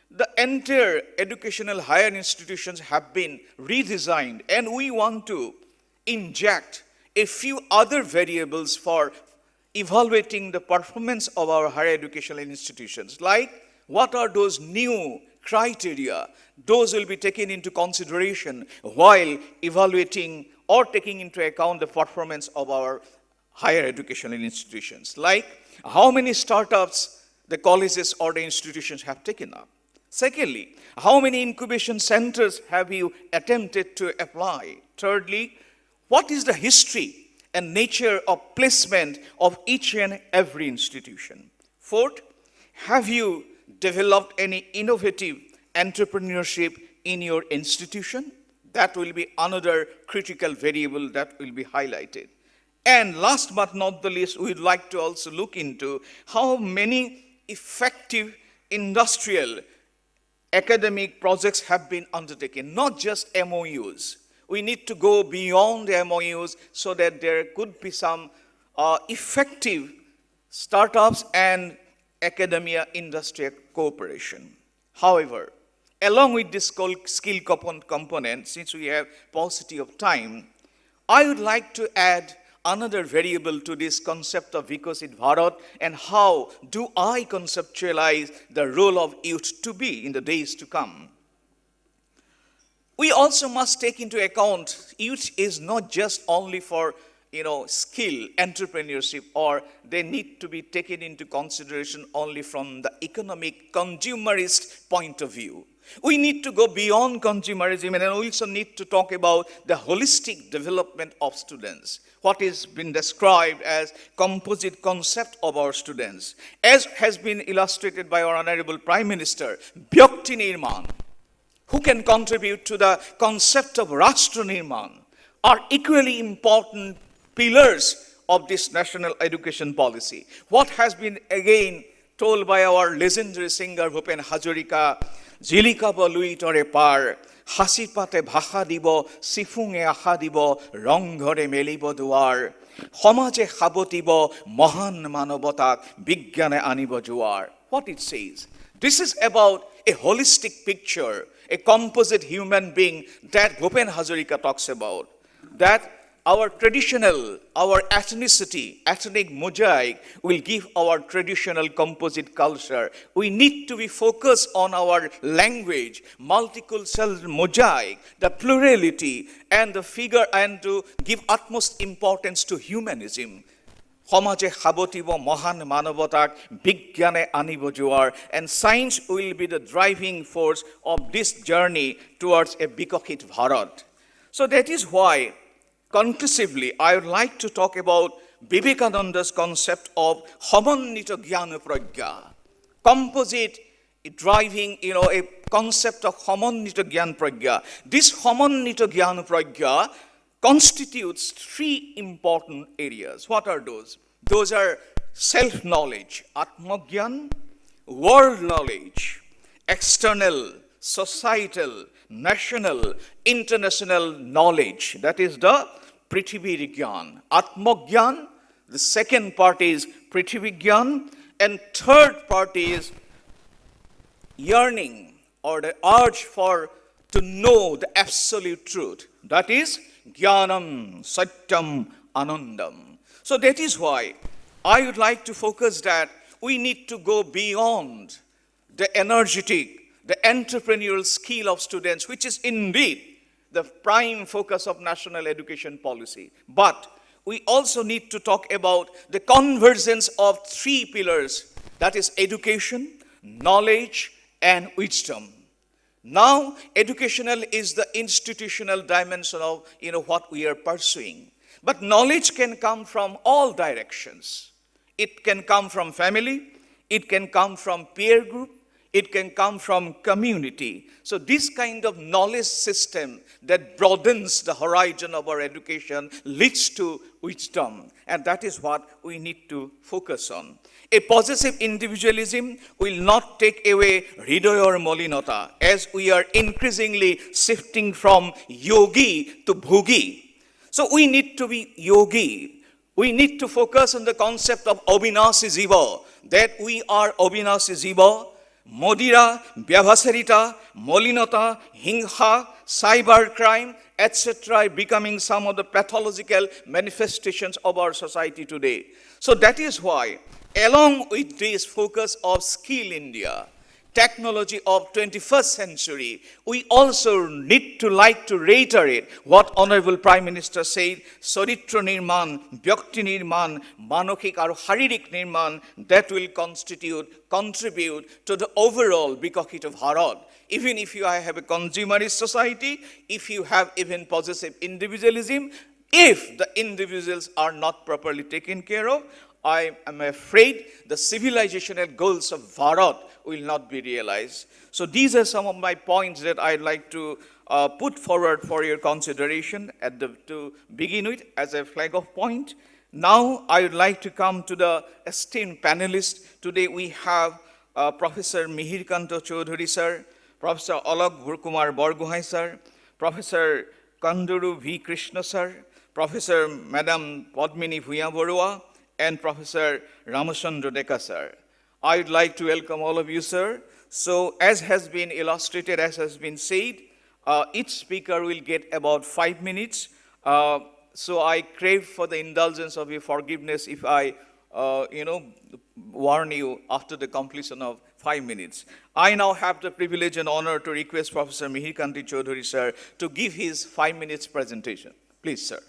the entire educational higher institutions have been redesigned, and we want to inject a few other variables for evaluating the performance of our higher educational institutions, like what are those new criteria? Those will be taken into consideration while evaluating or taking into account the performance of our higher educational institutions, like how many startups the colleges or the institutions have taken up. Secondly, how many incubation centers have you attempted to apply? Thirdly, what is the history and nature of placement of each and every institution? Fourth, have you developed any innovative entrepreneurship in your institution? That will be another critical variable that will be highlighted. And last but not the least, we'd like to also look into how many effective industrial academic projects have been undertaken, not just MOUs. We need to go beyond the MOUs so that there could be some effective startups and academia industry cooperation. However, along with this skill component, since we have paucity of time, I would like to add another variable to this concept of Viksit Bharat, and how do I conceptualize the role of youth to be in the days to come. We also must take into account youth is not just only for skill, entrepreneurship, or they need to be taken into consideration only from the economic consumerist point of view. We need to go beyond consumerism, and we also need to talk about the holistic development of students, what is been described as composite concept of our students, as has been illustrated by our Honorable Prime Minister, Byakti Nirman, who can contribute to the concept of Rashtra Nirman, are equally important pillars of this national education policy. What has been again told by our legendary singer Bhupen Hazarika, Jilika Lui Tore Par, Hasipate Bhasha Dibo, Sifunge Aha Dibo, Ronghore Melibo Duar, Homaje Habotibo, Mohan Manobotak, Bigyane Anibo Juar. What it says. This is about a holistic picture, a composite human being that Bhupen Hazarika talks about. That our traditional, our ethnicity, ethnic mosaic will give our traditional composite culture. We need to be focused on our language, multicultural mosaic, the plurality, and the figure, and to give utmost importance to humanism. Homaje Habotibo Mohan Manobotak, Bigyane Anibo Juar, and science will be the driving force of this journey towards a Viksit Bharat. So that is why, conclusively, I would like to talk about Vivekananda's concept of Homanita Jnana Pragya, composite driving, a concept of Homanita Jnana Pragya. This Homanita Jnana Pragya constitutes three important areas. What are those? Those are self-knowledge, Atmagyan, world knowledge, external, societal, national, international knowledge. That is the Prithvi Gyan. Atmagyan, the second part is Prithvi Gyan, and third part is yearning or the urge for to know the absolute truth. That is Jnanam Satyam Anandam. So that is why I would like to focus that we need to go beyond the energetic, the entrepreneurial skill of students, which is indeed the prime focus of national education policy. But we also need to talk about the convergence of three pillars, that is education, knowledge, and wisdom. Now, educational is the institutional dimension of what we are pursuing. But knowledge can come from all directions. It can come from family, it can come from peer group, it can come from community. So this kind of knowledge system that broadens the horizon of our education leads to wisdom. And that is what we need to focus on. A possessive individualism will not take away hridoy or molinata, as we are increasingly shifting from yogi to bhogi. So we need to be yogi. We need to focus on the concept of Abhinashi Jiva, that we are Abhinashi Jiva. Modira, Vyavasarita, Molinata, Hingha, cybercrime, etc. are becoming some of the pathological manifestations of our society today. So that is why, along with this focus of Skill India, technology of 21st century, we also need to reiterate what Honorable Prime Minister said, Charitra Nirman, Byakti Nirman, Manokhik or Haririk Nirman, that will contribute to the overall Viksit Bharat. Even if you have a consumerist society, if you have even possessive individualism, if the individuals are not properly taken care of, I am afraid the civilizational goals of Bharat will not be realized. So these are some of my points that I'd like to put forward for your consideration to begin with as a flag of point. Now I would like to come to the esteemed panelists. Today we have Professor Mihir Kanto Chaudhary sir, Professor Alok Kumar Borgohai sir, Professor Kanduru V. Krishna sir, Professor Madam Padmini Bhuya Borua, and Professor Ramachandra Deka sir. I would like to welcome all of you, sir. So as has been illustrated, as has been said, each speaker will get about 5 minutes. So I crave for the indulgence of your forgiveness if I, warn you after the completion of 5 minutes. I now have the privilege and honor to request Professor Mihir Kanto Chaudhary sir to give his 5 minutes presentation. Please, sir.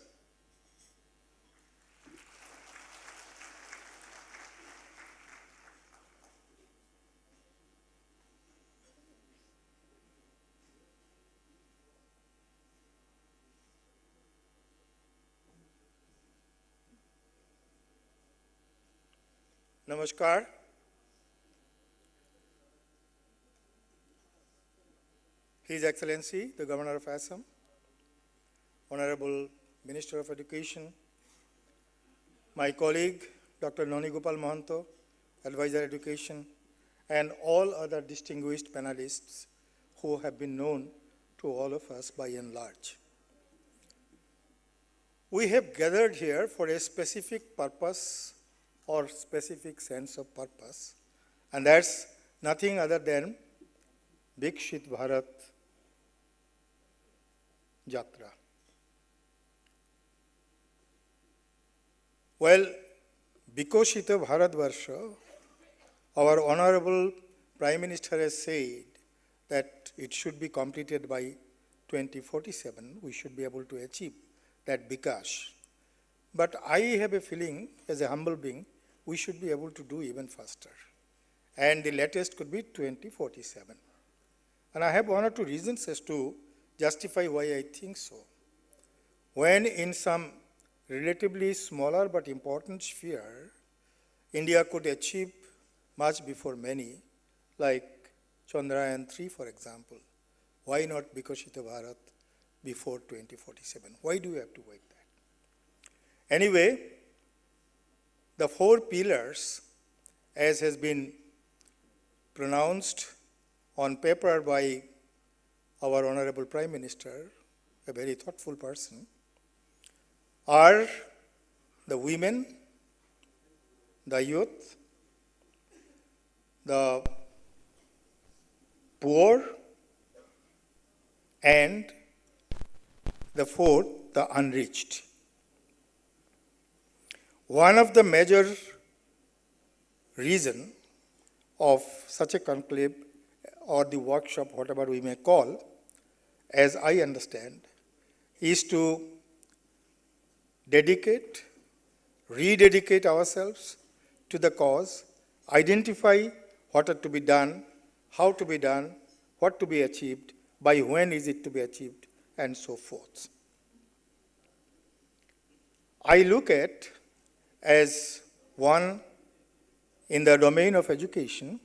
Namaskar. His Excellency, the Governor of Assam, Honorable Minister of Education, my colleague, Dr. Noni Gopal Mohanto, Advisor Education, and all other distinguished panelists who have been known to all of us by and large. We have gathered here for a specific purpose or specific sense of purpose, and that's nothing other than Viksit Bharat Jatra. Well, Viksit Bharat Varsha, our Honorable Prime Minister has said that it should be completed by 2047. We should be able to achieve that Vikas. But I have a feeling, as a humble being, we should be able to do even faster. And the latest could be 2047. And I have one or two reasons as to justify why I think so. When in some relatively smaller but important sphere, India could achieve much before many, like Chandrayaan-3, for example, why not Viksit Bharat before 2047? Why do we have to wait that? Anyway, the 4 pillars, as has been pronounced on paper by our Honorable Prime Minister, a very thoughtful person, are the women, the youth, the poor, and the fourth, the unreached. One of the major reasons of such a conclave or the workshop, whatever we may call, as I understand, is to dedicate, rededicate ourselves to the cause, identify what are to be done, how to be done, what to be achieved, by when is it to be achieved, and so forth. I look at as one in the domain of education,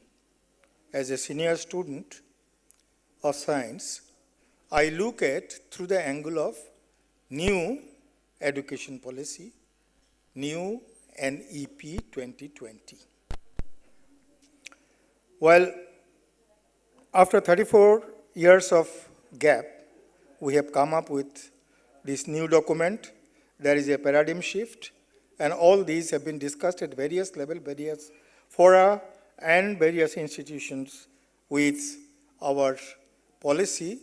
as a senior student of science, I look at through the angle of new education policy, new NEP 2020. Well, after 34 years of gap, we have come up with this new document. There is a paradigm shift, and all these have been discussed at various levels, various fora, and various institutions, with our policy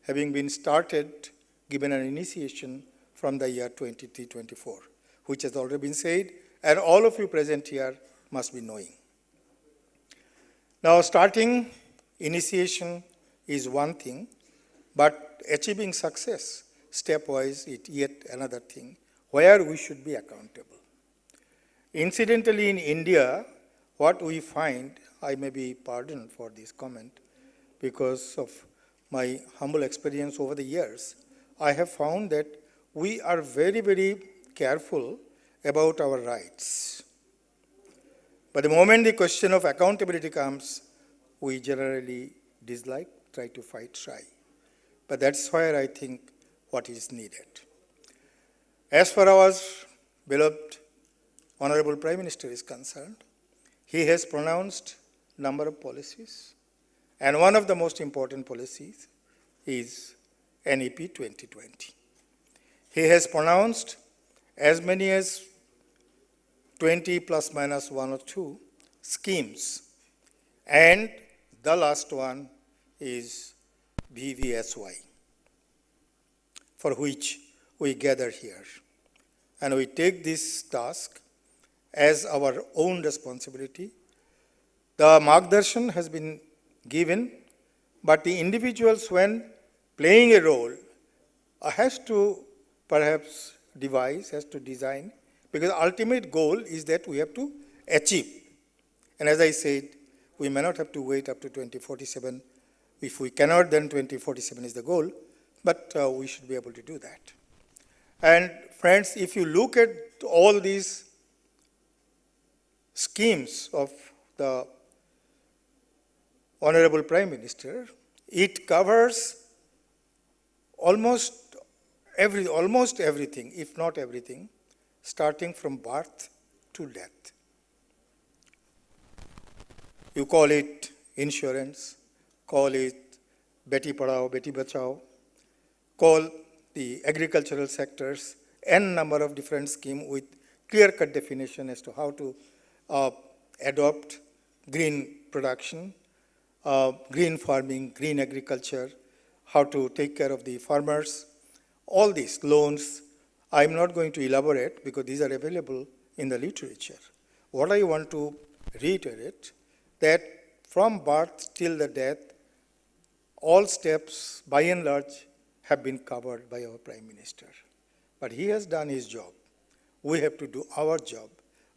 having been started, given an initiation from the year 23-24, which has already been said, and all of you present here must be knowing. Now, starting initiation is one thing, but achieving success stepwise is yet another thing, where we should be accountable. Incidentally, in India, what we find, I may be pardoned for this comment, because of my humble experience over the years, I have found that we are very, very careful about our rights. But the moment the question of accountability comes, we generally dislike, try to fight shy. But that's where I think what is needed. As far as beloved Honorable Prime Minister is concerned, he has pronounced a number of policies, and one of the most important policies is NEP 2020. He has pronounced as many as 20 plus minus 1 or 2 schemes, and the last one is VVSY, for which we gather here. And we take this task as our own responsibility. The Margdarshan has been given, but the individuals, when playing a role, has to perhaps devise, has to design, because the ultimate goal is that we have to achieve. And as I said, we may not have to wait up to 2047. If we cannot, then 2047 is the goal, but we should be able to do that. And friends, if you look at all these schemes of the Honorable Prime Minister, it covers almost everything, if not everything, starting from birth to death. You call it insurance, call it Beti Padhao, Beti Bachao, call the agricultural sectors, n number of different schemes with clear-cut definition as to how to adopt green production, green farming, green agriculture, how to take care of the farmers, all these loans. I'm not going to elaborate because these are available in the literature. What I want to reiterate, that from birth till the death, all steps by and large have been covered by our Prime Minister. But he has done his job. We have to do our job,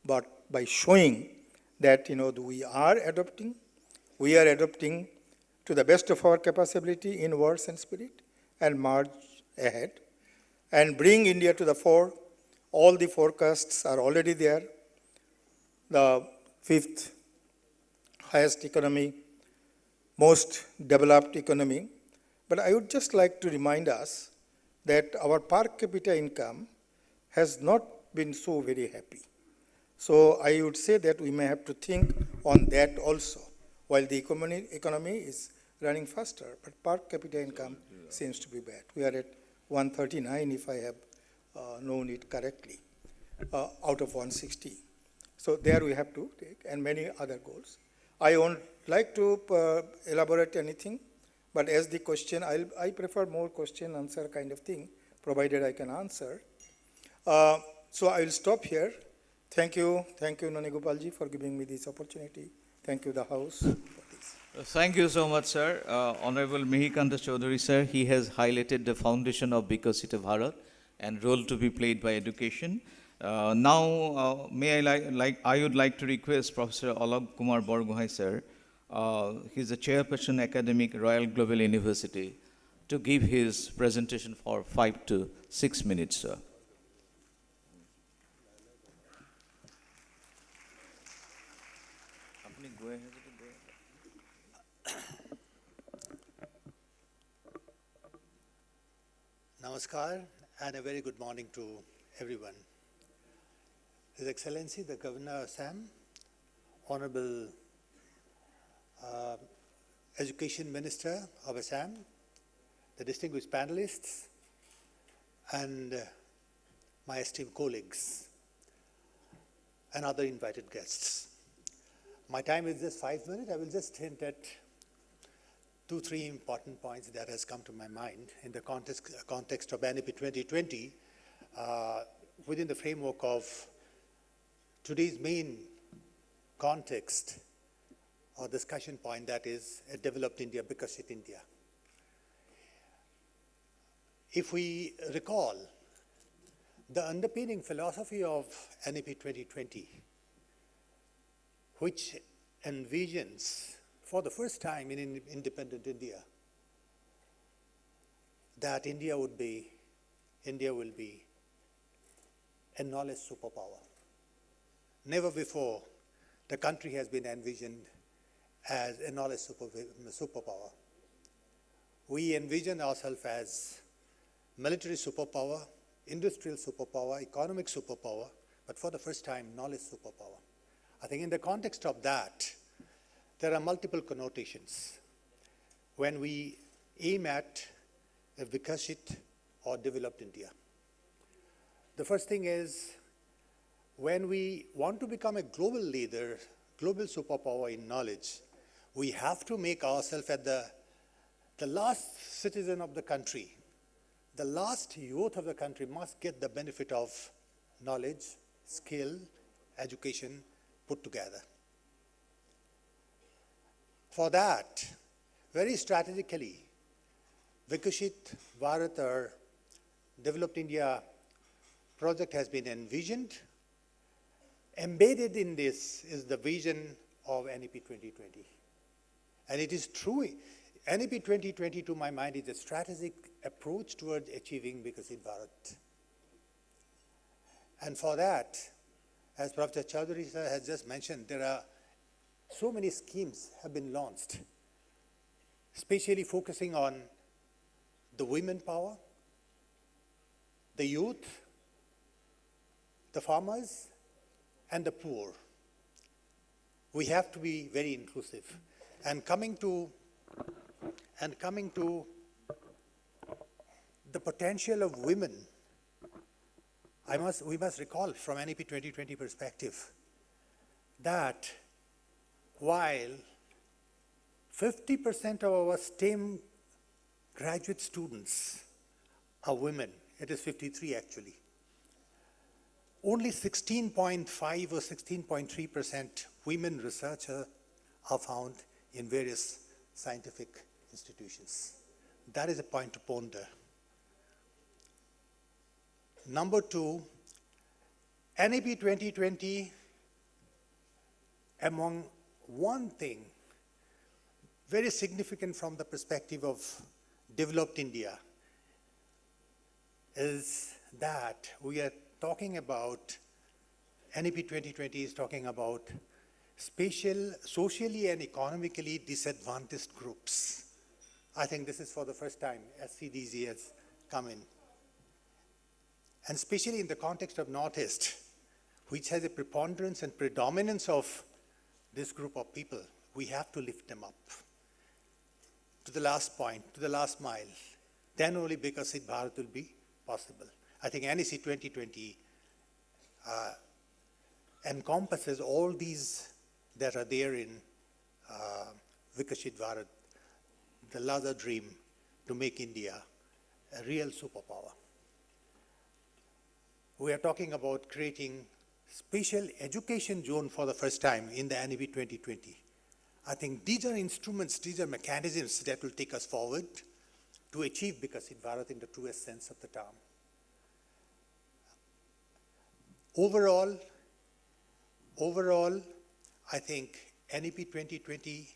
but by showing that we are adopting to the best of our capacity in words and spirit, and march ahead and bring India to the fore. All the forecasts are already there. The 5th highest economy, most developed economy. But I would just like to remind us that our per capita income has not been so very happy. So I would say that we may have to think on that also, while the economy is running faster, but per capita income seems to be bad. We are at 139, if I have known it correctly, out of 160. So there we have to take, and many other goals. I won't like to elaborate anything, But as the question, I prefer more question-answer kind of thing, provided I can answer. So I will stop here. Thank you, Nani Gopalji, for giving me this opportunity. Thank you, the House. Thank you so much, sir. Honorable Mihikanta Chaudhary, sir, he has highlighted the foundation of Viksit Bharat and role to be played by education. Now, I would like to request Professor Alok Kumar Borgohai, sir. He's the chairperson academic Royal Global University, to give his presentation for 5 to 6 minutes, sir. Namaskar and a very good morning to everyone. His Excellency the Governor of Assam, Honorable Education Minister of Assam, the distinguished panelists, and my esteemed colleagues and other invited guests. My time is just 5 minutes. I will just hint at 2-3 important points that has come to my mind in the context of NEP 2020 within the framework of today's main context or discussion point, that is a developed India, Viksit India. If we recall, the underpinning philosophy of NEP 2020, which envisions for the first time in independent India that India will be a knowledge superpower. Never before the country has been envisioned as a knowledge superpower. We envision ourselves as military superpower, industrial superpower, economic superpower, but for the first time, knowledge superpower. I think in the context of that, there are multiple connotations when we aim at a Viksit or developed India. The first thing is, when we want to become a global leader, global superpower in knowledge, we have to make ourselves at the last citizen of the country. The last youth of the country must get the benefit of knowledge, skill, education put together. For that, very strategically, Viksit Bharat, or Developed India project, has been envisioned. Embedded in this is the vision of NEP 2020. And it is true, NEP 2020 to my mind is a strategic approach towards achieving Viksit Bharat. And for that, as Professor Chaudhary sir has just mentioned, there are so many schemes have been launched, especially focusing on the women power, the youth, the farmers, and the poor. We have to be very inclusive. And coming to the potential of women, we must recall from NEP 2020 perspective that while 50% of our STEM graduate students are women, it is 53 actually, only 16.5 or 16.3% women researchers are found in various scientific institutions. That is a point to ponder. Number two, NEP 2020, among one thing, very significant from the perspective of developed India, is that we are talking about, NEP 2020 is talking about socially and economically disadvantaged groups. I think this is for the first time SCDG has come in. And especially in the context of Northeast, which has a preponderance and predominance of this group of people, we have to lift them up to the last point, to the last mile. Then only Viksit Bharat will be possible. I think NEC 2020 encompasses all these that are there in Viksit Bharat. the larger dream to make India a real superpower. We are talking about creating special education zone for the first time in the NEP 2020. I think these are instruments, these are mechanisms that will take us forward to achieve Viksit Bharat in the truest sense of the term. Overall, I think NEP 2020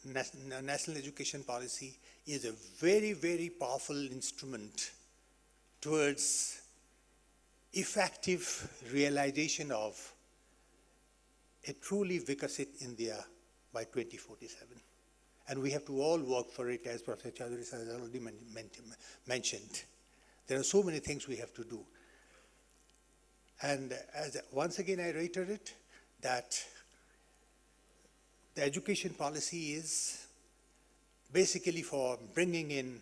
National Education Policy is a very, very powerful instrument towards effective realization of a truly Viksit India by 2047. And we have to all work for it, as Professor Chaudhary has already mentioned. There are so many things we have to do. And once again, I reiterate that the education policy is basically for bringing in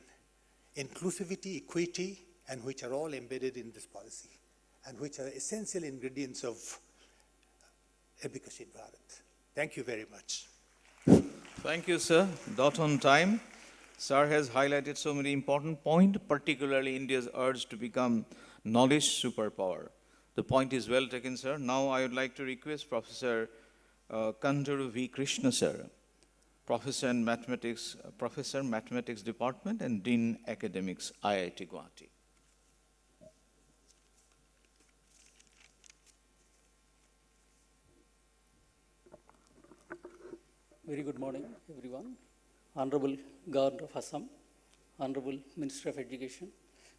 inclusivity, equity, and which are all embedded in this policy, and which are essential ingredients of a Viksit Bharat. Thank you very much. Thank you, sir. Dot on time. Sir has highlighted so many important points, particularly India's urge to become knowledge superpower. The point is well taken, sir. Now I would like to request Professor Kanduru V. Krishna, sir, Professor Mathematics Department and Dean Academics, IIT Guwahati. Very good morning, everyone. Honorable Governor of Assam, Honorable Minister of Education,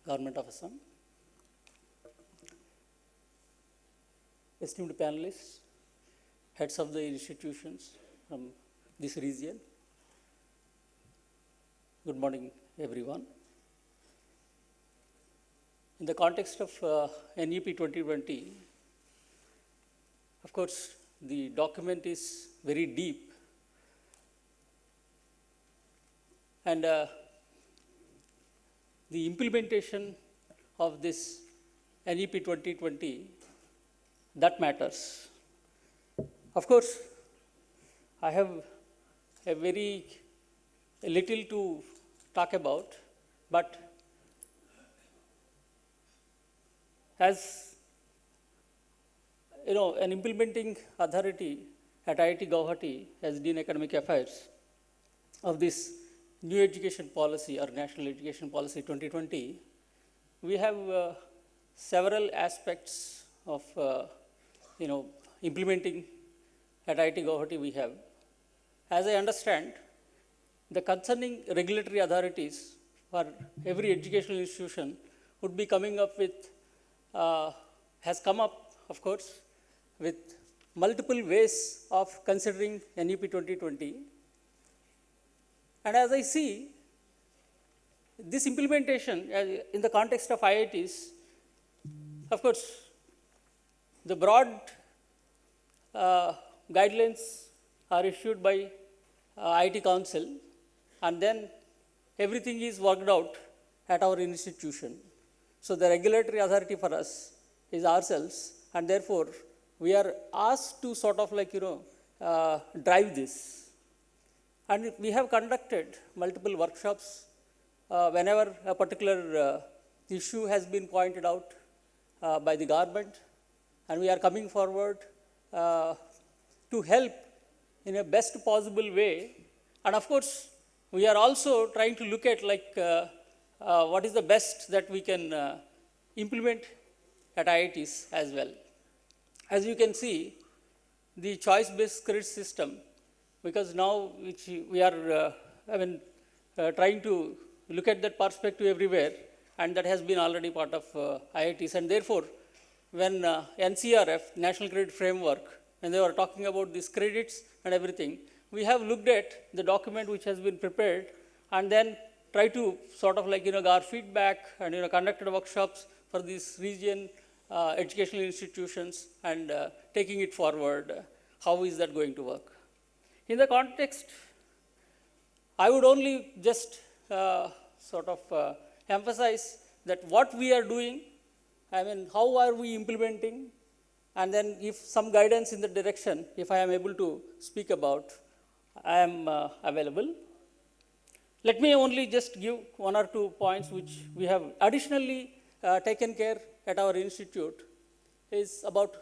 Government of Assam, esteemed panelists, heads of the institutions from this region. Good morning, everyone. In the context of NEP 2020, of course, the document is very deep. And the implementation of this NEP 2020, that matters. Of course, I have a little to talk about, but as you know, an implementing authority at IIT Guwahati as Dean Academic Affairs of this new education policy or National Education Policy 2020, we have several aspects of implementing at IIT Guwahati we have. As I understand, the concerning regulatory authorities for every educational institution would be coming up with, has come up, of course, with multiple ways of considering NEP 2020. And as I see, this implementation in the context of IITs, of course, the broad guidelines are issued by IIT Council, and then everything is worked out at our institution. So the regulatory authority for us is ourselves, and therefore we are asked to sort of drive this. And we have conducted multiple workshops whenever a particular issue has been pointed out by the government, and we are coming forward to help in a best possible way. And of course, we are also trying to look at what is the best that we can implement at IITs as well. As you can see, the choice-based credit system, because now we are trying to look at that perspective everywhere, and that has been already part of IITs. And therefore, when NCRF, National Credit Framework, when they were talking about these credits and everything, we have looked at the document which has been prepared and then try to sort of gather feedback and conducted workshops for these region educational institutions and taking it forward. How is that going to work? In the context, I would only just emphasize that what we are doing, how are we implementing, and then if some guidance in the direction, if I am able to speak about, I am available. Let me only just give one or two points which we have additionally taken care at our institute is about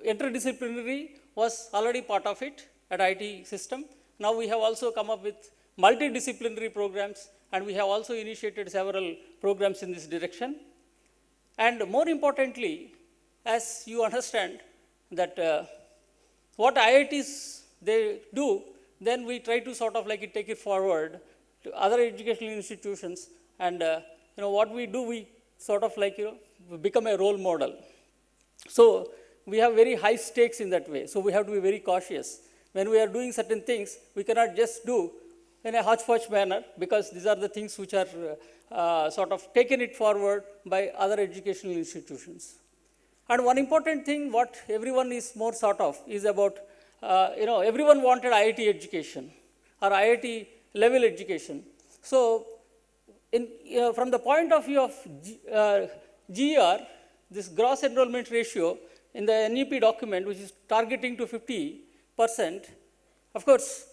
interdisciplinary was already part of it at IT system. Now we have also come up with multidisciplinary programs, and we have also initiated several programs in this direction. And more importantly, as you understand that what IITs they do, then we try to sort of like take it forward to other educational institutions, and what we do, we sort of like become a role model. So we have very high stakes in that way. So we have to be very cautious when we are doing certain things. We cannot just do in a hodgepodge manner, because these are the things which are sort of taken it forward by other educational institutions. And one important thing, what everyone is more sort of is about, everyone wanted IIT education or IIT level education. So from the point of view of GR, this gross enrollment ratio in the NEP document, which is targeting to 50%, of course,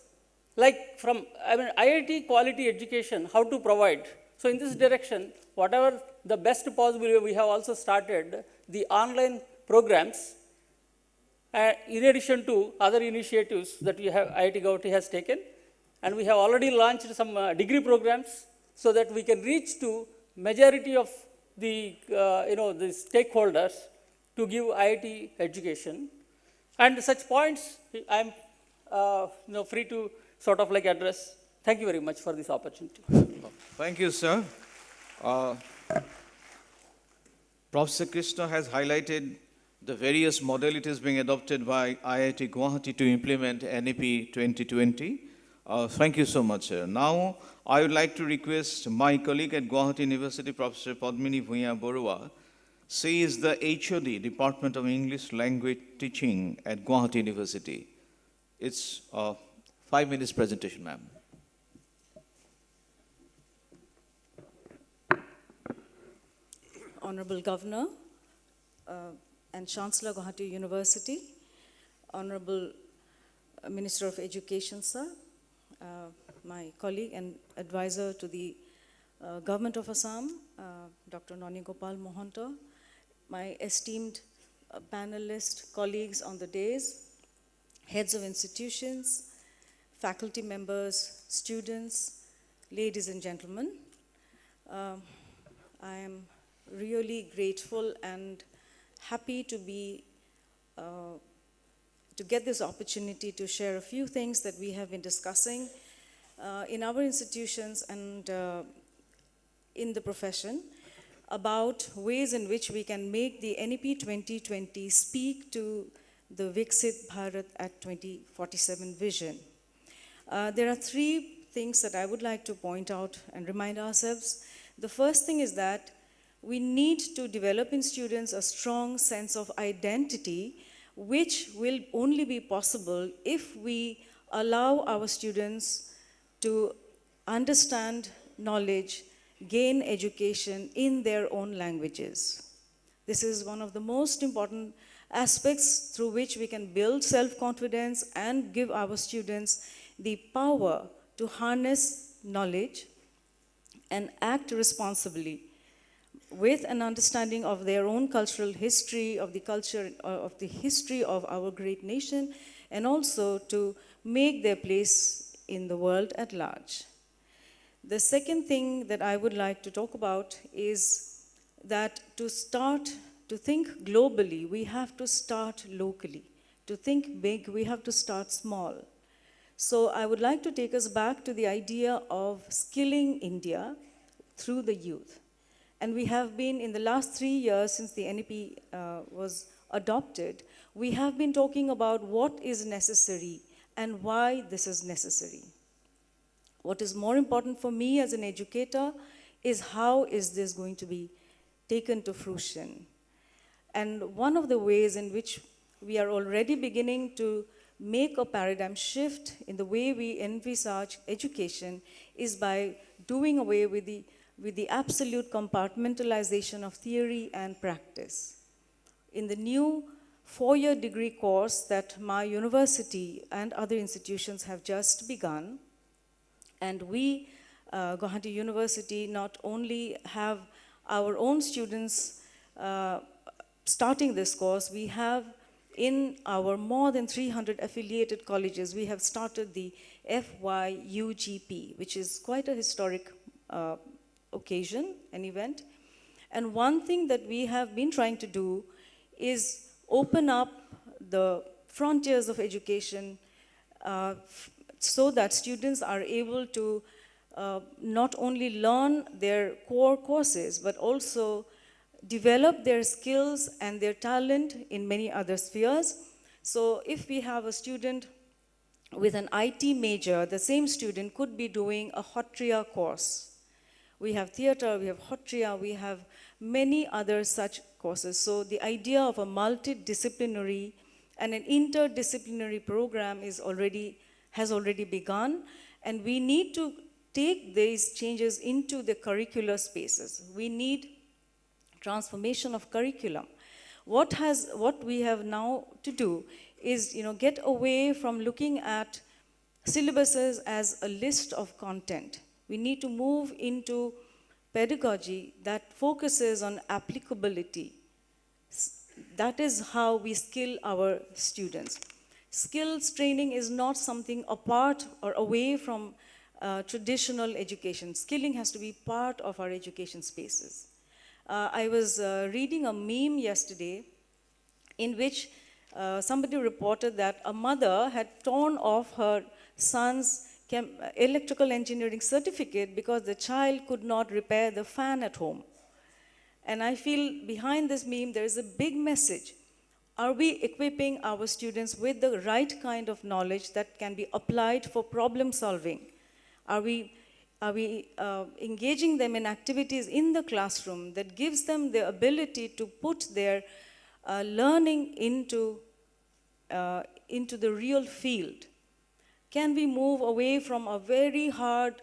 like IIT quality education, how to provide. So in this direction, whatever the best possible way, we have also started the online programs in addition to other initiatives that we have, IIT Guwahati has taken. And we have already launched some degree programs so that we can reach to majority of the, the stakeholders to give IIT education. And such points I am free to sort of like address. Thank you very much for this opportunity. Thank you, sir. Professor Krishna has highlighted the various modalities being adopted by IIT Guwahati to implement NEP 2020. Thank you so much, sir. Now, I would like to request my colleague at Guwahati University, Professor Padmini Bhuiya Borua. She is the HOD, Department of English Language Teaching at Guwahati University. It's a 5 minutes presentation, ma'am. Honorable Governor and Chancellor Guwahati University, Honorable Minister of Education, sir, my colleague and advisor to the Government of Assam, Dr. Nani Gopal Mohanta, my esteemed panelist colleagues on the dais, heads of institutions, faculty members, students, ladies and gentlemen. I am really grateful and happy to be to get this opportunity to share a few things that we have been discussing in our institutions and in the profession about ways in which we can make the NEP 2020 speak to the Viksit Bharat at 2047 vision. There are three things that I would like to point out and remind ourselves. The first thing is that we need to develop in students a strong sense of identity, which will only be possible if we allow our students to understand knowledge, gain education in their own languages. This is one of the most important aspects through which we can build self-confidence and give our students the power to harness knowledge and act responsibly with an understanding of their own cultural history, of the culture, of the history of our great nation, and also to make their place in the world at large. The second thing that I would like to talk about is that to start to think globally, we have to start locally. To think big, we have to start small. So I would like to take us back to the idea of skilling India through the youth. And we have been, in the last 3 years since the NEP was adopted, we have been talking about what is necessary and why this is necessary. What is more important for me as an educator is how is this going to be taken to fruition. And one of the ways in which we are already beginning to make a paradigm shift in the way we envisage education is by doing away with the absolute compartmentalization of theory and practice. In the new 4-year degree course that my university and other institutions have just begun, And we, Guwahati University, not only have our own students starting this course, we have in our more than 300 affiliated colleges, we have started the FYUGP, which is quite a historic occasion, an event. And one thing that we have been trying to do is open up the frontiers of education so that students are able to not only learn their core courses, but also develop their skills and their talent in many other spheres. So if we have a student with an IT major, the same student could be doing a Hotria course. We have theater, we have Hotria, we have many other such courses. So the idea of a multidisciplinary and an interdisciplinary program has already begun, and we need to take these changes into the curricular spaces. We need transformation of curriculum. What we have now to do is, get away from looking at syllabuses as a list of content. We need to move into pedagogy that focuses on applicability. That is how we skill our students. Skills training is not something apart or away from traditional education. Skilling has to be part of our education spaces. I was reading a meme yesterday in which somebody reported that a mother had torn off her son's electrical engineering certificate because the child could not repair the fan at home. And I feel behind this meme there is a big message. Are we equipping our students with the right kind of knowledge that can be applied for problem solving? Are we engaging them in activities in the classroom that gives them the ability to put their learning into the real field? Can we move away from a very hard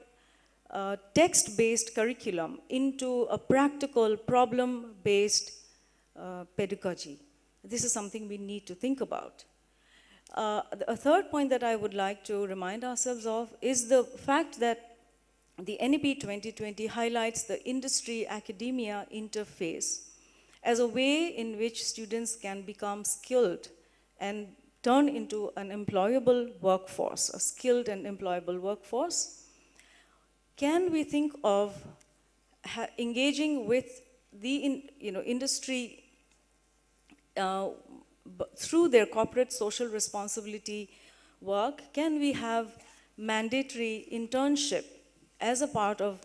text-based curriculum into a practical problem-based pedagogy? This is something we need to think about. A third point that I would like to remind ourselves of is the fact that the NEP 2020 highlights the industry-academia interface as a way in which students can become skilled and turn into an employable workforce, a skilled and employable workforce. Can we think of engaging with the industry through their corporate social responsibility work? Can we have mandatory internship as a part of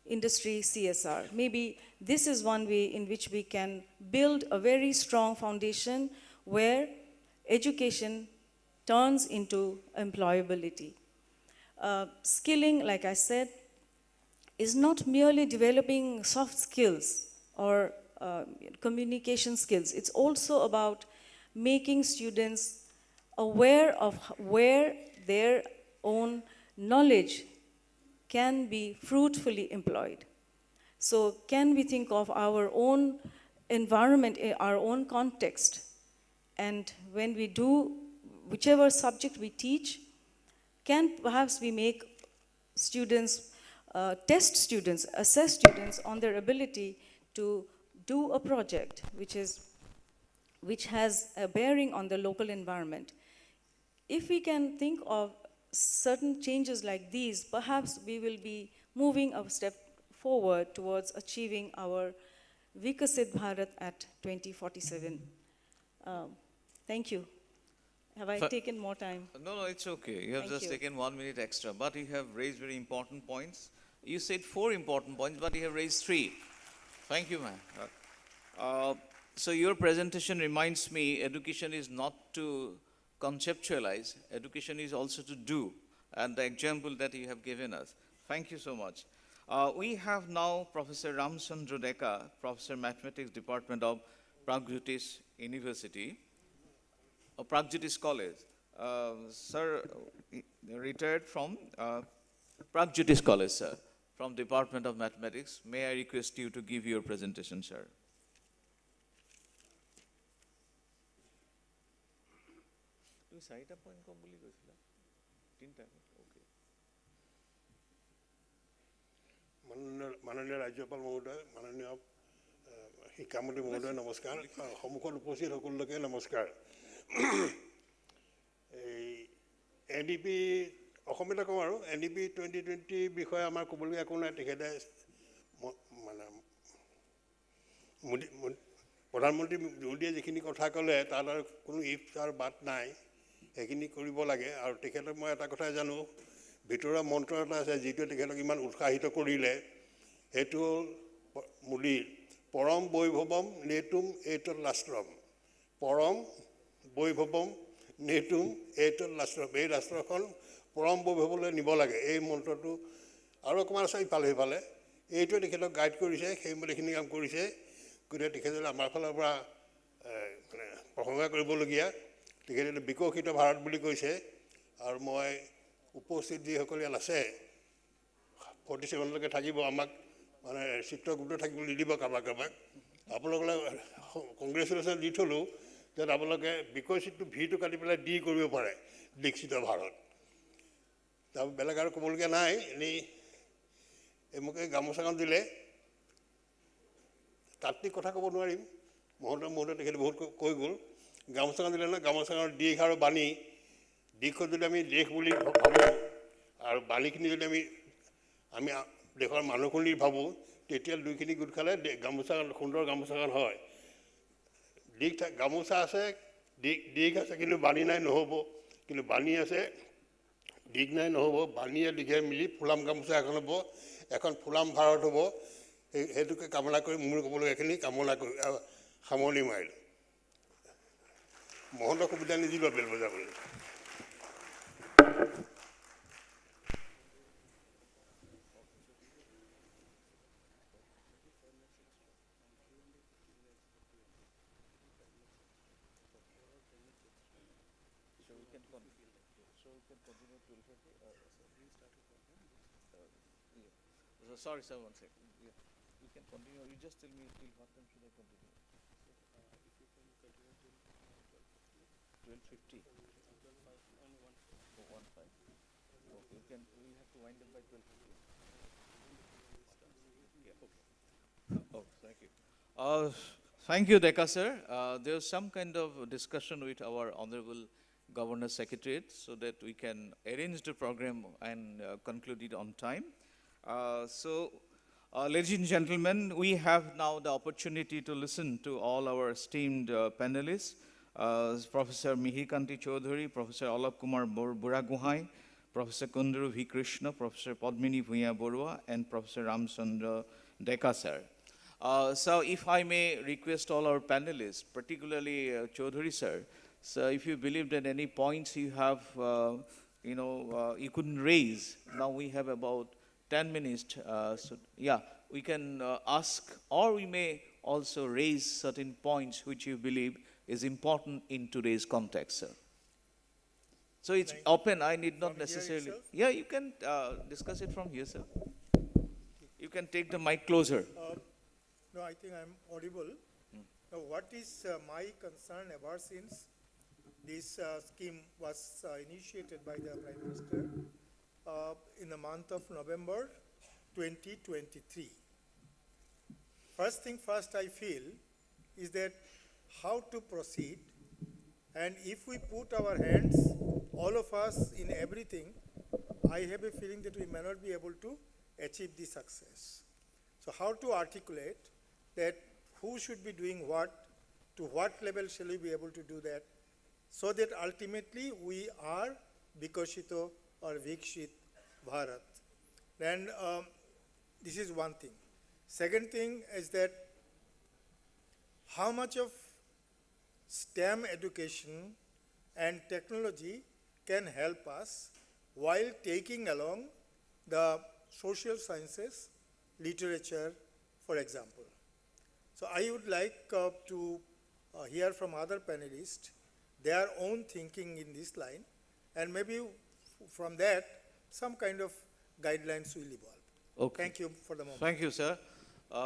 industry CSR? Maybe this is one way in which we can build a very strong foundation where education turns into employability. Skilling, like I said, is not merely developing soft skills or communication skills. It's also about making students aware of where their own knowledge can be fruitfully employed. So can we think of our own environment, our own context, and when we do whichever subject we teach, can perhaps we make students, test students, assess students on their ability to do a project which has a bearing on the local environment. If we can think of certain changes like these, perhaps we will be moving a step forward towards achieving our Viksit Bharat at 2047. Thank you. Have I taken more time? No, it's okay. You have just taken 1 minute extra, but you have raised very important points. You said 4 important points, but you have raised 3. Thank you, ma'am. So your presentation reminds me, education is not to conceptualize, education is also to do, and the example that you have given us. Thank you so much. We have now Professor Ramchandra Deka, Professor Mathematics Department of Pragjyotish University, Pragjyotish College. Sir, retired from Pragjyotish College, sir, from Department of Mathematics. May I request you to give your presentation, sir? মাননীয় ৰাজ্যপাল মহোদয়, মাননীয় শিক্ষামন্ত্ৰী মহোদয় নমস্কাৰ, সন্মুখত উপস্থিত সকলোকে নমস্কাৰ। এই NDP অসমীয়াতে কওঁ আৰু NDP 2020 বিষয়ে আমাৰ ক'বলগীয়া একো নাই। তেখেতে মানে প্ৰধানমন্ত্ৰী মোদীয়ে যিখিনি কথা ক'লে তাত আৰু কোনো ইফ তাৰ বাট নাই, সেইখিনি কৰিব লাগে। আৰু তেখেতক মই এটা কথাই জানো, ভিতৰুৱা মন্ত্ৰ এটা আছে যিটোৱে তেখেতক ইমান উৎসাহিত কৰিলে, সেইটো হ'ল মোদীৰ পৰম বৈভৱম নেতুম এইতৎ ৰাষ্ট্ৰম, পৰম বৈভৱম নেতুম এইতৎ ৰাষ্ট্ৰম। এই ৰাষ্ট্ৰখন পৰম বৈভৱলৈ নিব লাগে, এই মন্ত্ৰটো আৰু অকণমান আছে ইফালে সিফালে, এইটোৱে তেখেতক গাইড কৰিছে, সেইমতে এইখিনি কাম কৰিছে। গতিকে তেখেতে আমাৰ ফালৰ পৰা মানে প্ৰশংসা কৰিবলগীয়া। তেখেতে বিকশিত ভাৰত বুলি কৈছে, আৰু মই উপস্থিত যিসকল ইয়াত আছে 47লৈকে থাকিব, আমাক মানে চিত্ৰগুপ্ত থাকিবলৈ নিদিব কাৰোবাক কাৰোবাক। আপোনালোকে কংগ্ৰেচুলেশ্যন দি থ'লোঁ যে আপোনালোকে বিকশিতটো ভিটো কাটি পেলাই ডি কৰিব পাৰে, বিকশিত ভাৰত। তাৰ বেলেগ আৰু ক'বলগীয়া নাই। এনেই মোক এই গামোচাখন দিলে, তাত্বিক কথা ক'ব নোৱাৰিম, মহোদয় তেখেতে বহুত কৈ গ'ল। গামোচাখন দিলে নহয়, গামোচাখনৰ দিশ আৰু বাণী, দিশত যদি আমি দেশ বুলি ভাবোঁ আৰু বাণীখিনি যদি আমি দেশৰ মানুহখিনি ভাবোঁ, তেতিয়া দুইখিনি গোট খালে গামোচা সুন্দৰ গামোচাখন হয়। দিশ গামোচা আছে, দিশ আছে, কিন্তু বাণী নাই নহ'ব। কিন্তু বাণী আছে, দিশ নাই নহ'ব। বাণীয়ে দিশে মিলি ফুলাম গামোচা এখন হ'ব, এখন ফুলাম ভাৰত হ'ব। সেইটোকে কামনা কৰি মোৰ ক'বলগীয়াখিনি কামনা কৰি সামৰণি মাৰিলোঁ। মহন্তক সুবিধা নিদিলোঁ বেল বজাবলৈ। Sorry, sir, one second. Yeah. You can continue. You just tell me till what time should I continue? If you can continue till 12:50. 12:15. Okay, we have to wind up by 12:50. Yeah, okay. Oh, thank you. Thank you, Deka sir. There was some kind of discussion with our Honorable Governor Secretariat so that we can arrange the program and conclude it on time. Ladies and gentlemen, we have now the opportunity to listen to all our esteemed panelists, Professor Mihikanti Chaudhary, Professor Alok Kumar Buraguhai, Professor Kunduru V. Krishna, Professor Padmini Bhuya Borua, and Professor Ramchandra Deka sir. So if I may request all our panelists, particularly Chaudhary sir, so if you believe that any points you have, you couldn't raise, now we have about 10 minutes, so yeah, we can ask, or we may also raise certain points which you believe is important in today's context, sir. So it's open, I need not necessarily, yeah, you can discuss it from here, sir. You can take the mic closer. No, I think I'm audible. Now, what is my concern ever since this scheme was initiated by the Prime Minister in the month of November 2023. First thing first I feel is that how to proceed, and if we put our hands, all of us, in everything, I have a feeling that we may not be able to achieve the success. So how to articulate that, who should be doing what, to what level shall we be able to do that, so that ultimately we are Bikoshito or Viksit Bharat. And this is one thing. Second thing is that how much of STEM education and technology can help us while taking along the social sciences, literature, for example. So I would like to hear from other panelists their own thinking in this line, and maybe from that some kind of guidelines will evolve. Okay. Thank you for the moment. Thank you, sir.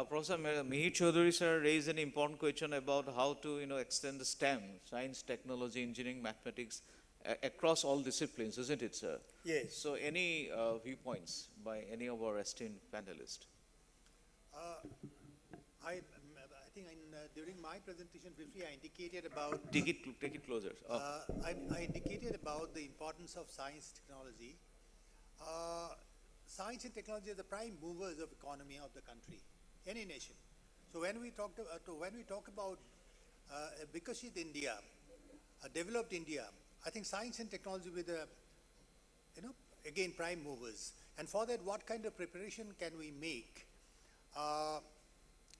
Professor Mihir Chaudhary, sir, raised an important question about how to, extend the STEM, science, technology, engineering, mathematics, across all disciplines, isn't it, sir? Yes. So any viewpoints by any of our esteemed panelists? I think during my presentation briefly I indicated about... Take it closer. Oh. I indicated about the importance of science technology. Science and technology are the prime movers of economy of the country, any nation. So when we talk about Viksit India, developed India, I think science and technology with the, again prime movers. And for that, what kind of preparation can we make?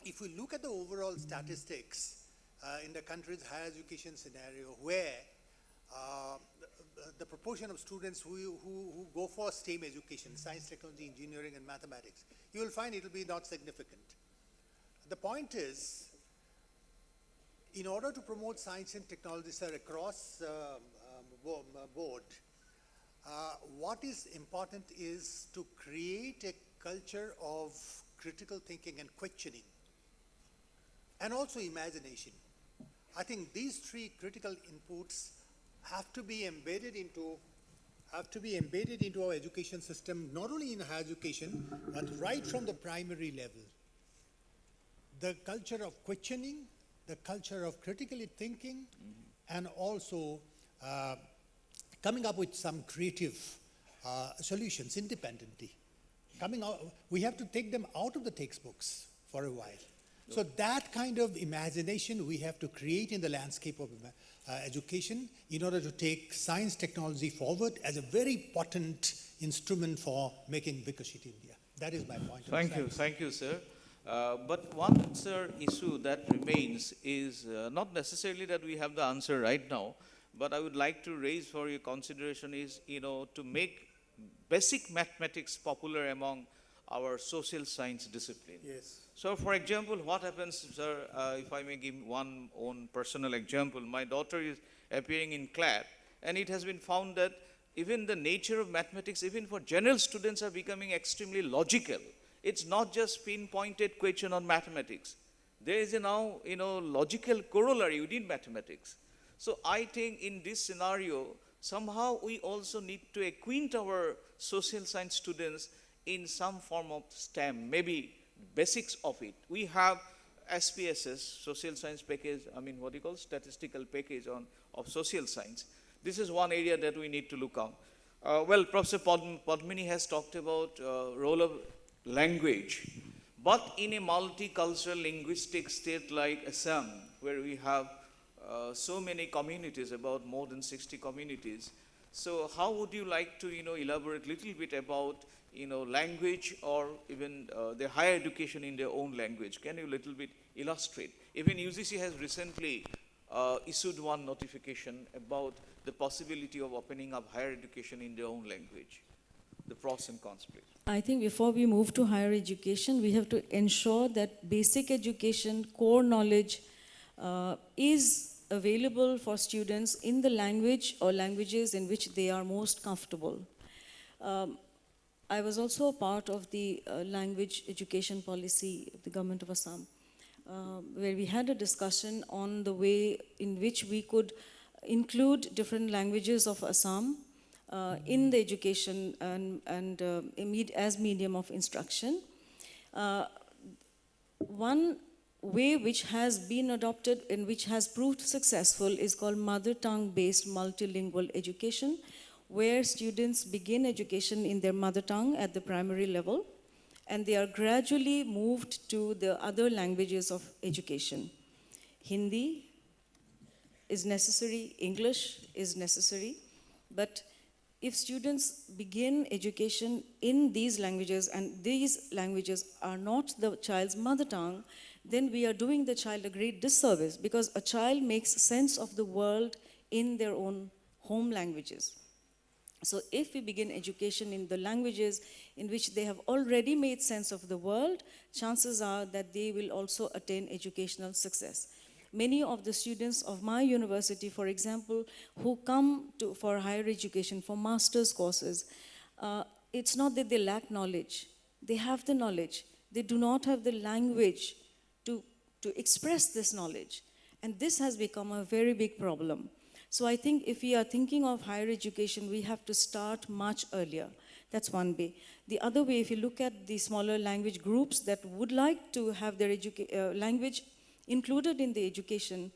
If we look at the overall statistics in the country's higher education scenario, where the proportion of students who go for STEM education, science, technology, engineering, and mathematics, you will find it will be not significant. The point is, in order to promote science and technology, sir, across board, what is important is to create a culture of critical thinking and questioning, and also imagination. I think these three critical inputs have to be embedded into our education system, not only in higher education, but right from the primary level. The culture of questioning, the culture of critically thinking, and also coming up with some creative solutions independently. We have to take them out of the textbooks for a while. So that kind of imagination we have to create in the landscape of education in order to take science technology forward as a very potent instrument for making Viksit India. That is my point. Thank you, sir. But one, sir, issue that remains is not necessarily that we have the answer right now, but I would like to raise for your consideration is, to make basic mathematics popular among our social science discipline. Yes. So, for example, what happens, sir, if I may give one own personal example, my daughter is appearing in CLAT, and it has been found that even the nature of mathematics, even for general students, are becoming extremely logical. It's not just pinpointed question on mathematics. There is a now, logical corollary within mathematics. So I think in this scenario, somehow we also need to acquaint our social science students in some form of STEM, maybe basics of it. We have SPSS, social science package, statistical package of social science. This is one area that we need to look on. Well, Professor Padmini has talked about role of language, but in a multicultural linguistic state like Assam, where we have so many communities, about more than 60 communities. So how would you like to, elaborate a little bit about, language or even their higher education in their own language? Can you a little bit illustrate? Even UGC has recently issued one notification about the possibility of opening up higher education in their own language. The pros and cons, please. I think before we move to higher education, we have to ensure that basic education, core knowledge is available for students in the language or languages in which they are most comfortable. I was also a part of the language education policy of the government of Assam, where we had a discussion on the way in which we could include different languages of Assam in the education and as medium of instruction. One way which has been adopted and which has proved successful is called mother tongue based multilingual education, where students begin education in their mother tongue at the primary level, and they are gradually moved to the other languages of education. Hindi is necessary, English is necessary, but if students begin education in these languages and these languages are not the child's mother tongue, then we are doing the child a great disservice, because a child makes sense of the world in their own home languages. So if we begin education in the languages in which they have already made sense of the world, chances are that they will also attain educational success. Many of the students of my university, for example, who come for higher education, for master's courses, it's not that they lack knowledge. They have the knowledge. They do not have the language to express this knowledge. And this has become a very big problem. So I think if we are thinking of higher education, we have to start much earlier. That's one way. The other way, if you look at the smaller language groups that would like to have their language included in the education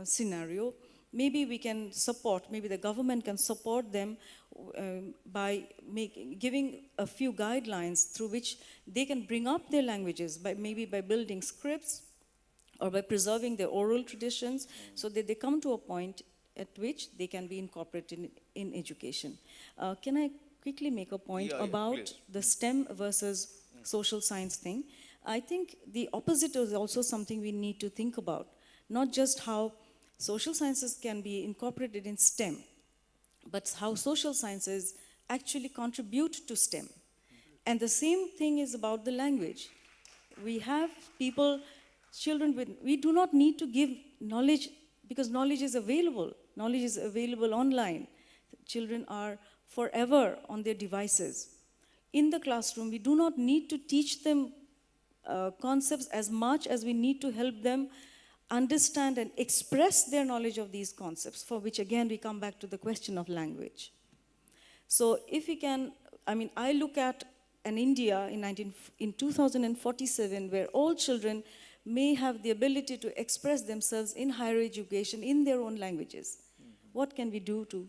scenario, maybe we can support, maybe the government can support them by giving a few guidelines through which they can bring up their languages, maybe by building scripts or by preserving their oral traditions, so that they come to a point at which they can be incorporated in education. Can I quickly make a point about the STEM versus social science thing? I think the opposite is also something we need to think about, not just how social sciences can be incorporated in STEM, but how social sciences actually contribute to STEM. And the same thing is about the language. We have people, children we do not need to give knowledge, because knowledge is available. Knowledge is available online. Children are forever on their devices. In the classroom, we do not need to teach them concepts as much as we need to help them understand and express their knowledge of these concepts, for which again we come back to the question of language. So if we can, I mean, I look at an India in 2047 where all children may have the ability to express themselves in higher education in their own languages. What can we do to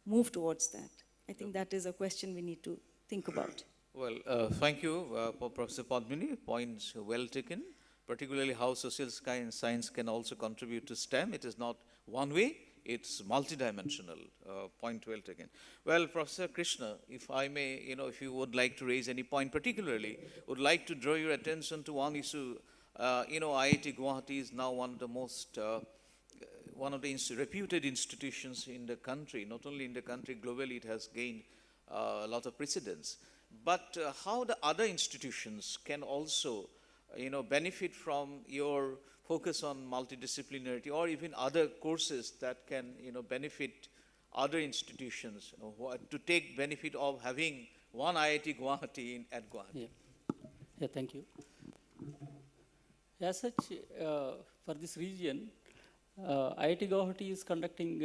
move towards that? I think that is a question we need to think about. Well, thank you, Professor Padmini. Points well taken, particularly how social science can also contribute to STEM. It is not one way, it's multidimensional. Point well taken. Well, Professor Krishna, if I may, if you would like to raise any point particularly, would like to draw your attention to one issue. IIT Guwahati is now one of the most reputed institutions in the country. Not only in the country, globally it has gained a lot of precedence. But how the other institutions can also, benefit from your focus on multidisciplinarity, or even other courses that can, benefit other institutions to take benefit of having one IIT Guwahati at Guwahati? Yeah, thank you. As such, for this region, IIT Guwahati is conducting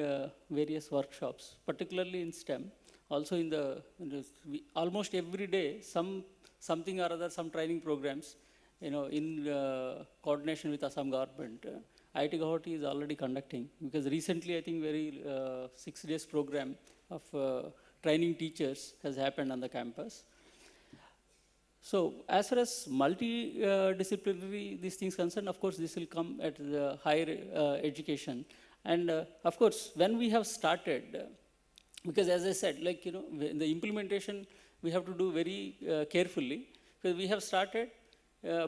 various workshops, particularly in STEM. Also almost every day, something or other, some training programs, in coordination with Assam government. IIT Guwahati is already conducting, because recently I think 6 days program of training teachers has happened on the campus. So as far as multidisciplinary these things concerned, of course, this will come at the higher education. And of course, when we have started, because as I said, the implementation we have to do very carefully, because we have started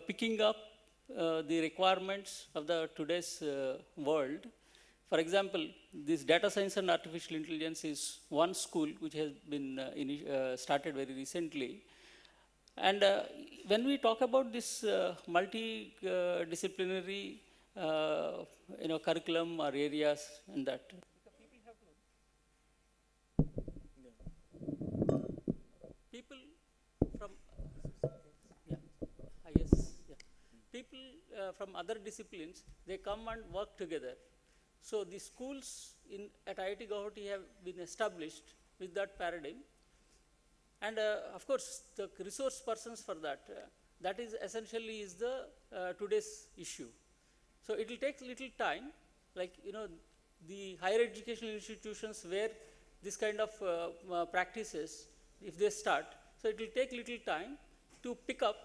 picking up the requirements of the today's world. For example, this data science and artificial intelligence is one school which has been started very recently. And when we talk about this multidisciplinary curriculum or areas and that, people from other disciplines, they come and work together. So the schools at IIT Guwahati have been established with that paradigm. And of course, the resource persons for that is essentially is the today's issue. So it will take little time, the higher educational institutions where this kind of practices, if they start, so it will take little time to pick up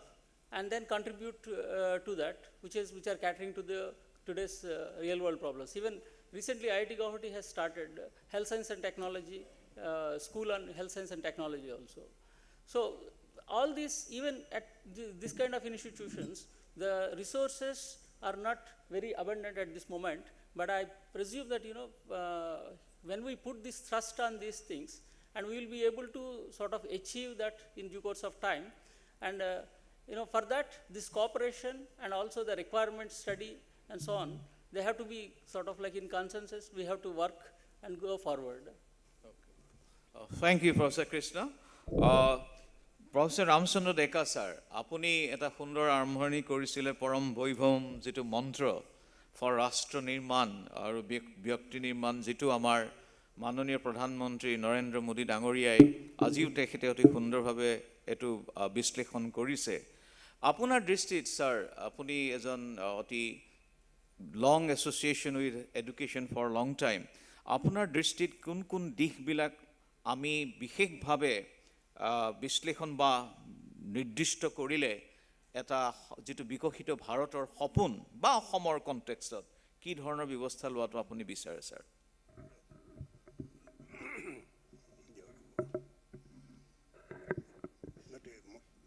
and then contribute to that, which are catering to the today's real world problems. Even recently, IIT Guwahati has started health science and technology, school on health science and technology also. So all these, even at this kind of institutions, the resources are not very abundant at this moment, but I presume that, when we put this thrust on these things, and we will be able to sort of achieve that in due course of time. And for that, this cooperation and also the requirement study and so on, they have to be sort of in consensus. We have to work and go forward. Okay. Thank you, Professor Krishna. Professor Ramchandra Deka sir, apuni eta sundor arambhoni korisile param boibhom jitu mantra for rashtra nirman aru byakti nirman jitu amar মাননীয় প্ৰধানমন্ত্ৰী নৰেন্দ্ৰ মোদী ডাঙৰীয়াই আজিও তেখেতে অতি সুন্দৰভাৱে এইটো বিশ্লেষণ কৰিছে আপোনাৰ দৃষ্টিত স্যাৰ আপুনি এজন অতি long association with education for long time আপোনাৰ দৃষ্টিত কোন কোন দিশবিলাক আমি বিশেষভাৱে বিশ্লেষণ বা নিৰ্দিষ্ট কৰিলে এটা যেটো বিকশিত ভাৰতৰ সপোন বা অসমৰ কনটেক্সটত কি ধৰণৰ ব্যৱস্থা লোৱাটো আপুনি বিচাৰে স্যাৰ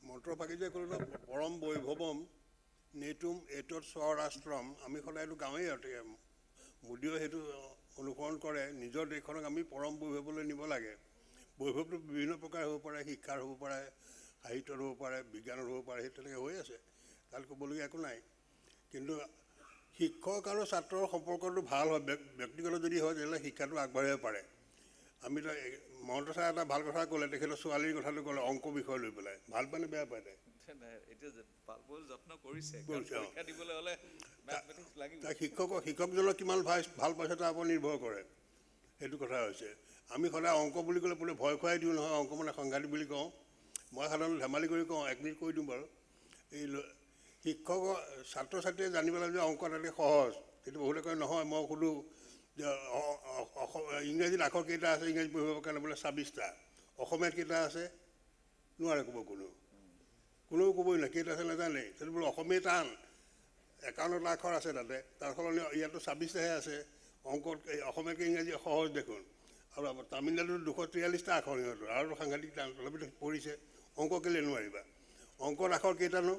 মন্ত্ৰভাগী যে কৰিলে পৰম বৈভৱম নেতুম এতৎ স্বৰাষ্ট্ৰম আমি সদায়তো গাঁৱেই মোদীয়ে সেইটো অনুসৰণ কৰে নিজৰ দেশখনক আমি পৰম বৈভৱলৈ নিব লাগে বৈভৱটো বিভিন্ন প্ৰকাৰ হ'ব পাৰে শিক্ষাৰ হ'ব পাৰে সাহিত্যৰ হ'ব পাৰে বিজ্ঞানৰ হ'ব পাৰে সেই তেনেকৈ হৈ আছে তাত ক'বলগীয়া একো নাই কিন্তু শিক্ষক আৰু ছাত্ৰৰ সম্পৰ্কটো ভাল হয় ব্যক্তিগত যদি হয় তেতিয়াহ'লে শিক্ষাটো আগবাঢ়িব পাৰে আমি মহন্ত ছাৰে এটা ভাল কথা ক'লে তেখেতৰ ছোৱালীৰ কথাটো ক'লে অংক বিষয় লৈ পেলাই ভাল পায়নে বেয়া পায় শিক্ষকজনৰ কিমান ভাল পাইছে তাৰ ওপৰত নিৰ্ভৰ কৰে সেইটো কথা হৈছে আমি সদায় অংক বুলি ক'লে বোলে ভয় খুৱাই দিওঁ নহয় অংক মানে সাংঘাতিক বুলি কওঁ মই সাধাৰণতে ধেমালি কৰি কওঁ 1 মিনিট কৈ দিওঁ বাৰু এই শিক্ষক ছাত্ৰ ছাত্ৰীয়ে জানিব লাগে যে অংক আটাইতকৈ সহজ কিন্তু বহুতে কয় নহয় মই সুধোঁ যে ইংৰাজীত আখৰ কেইটা আছে ইংৰাজী পঢ়িবৰ কাৰণে বোলে 26টা অসমীয়াত কেইটা আছে নোৱাৰে ক'ব কোনেও ক'বই নাই কেইটা আছে নাজানে সেইটো বোলে অসমীয়া টান 51টা আখৰ আছে তাতে তাৰ সলনি ইয়াতো 26টাহে আছে অংকত অসমীয়াতকৈ ইংৰাজী সহজ দেখোন আৰু তামিলনাডুত 243টা আখৰ সিহঁতৰ আৰু সাংঘাতিক টান তথাপিতো পঢ়িছে অংক কেলৈ নোৱাৰিবা অংকত আখৰ কেইটানো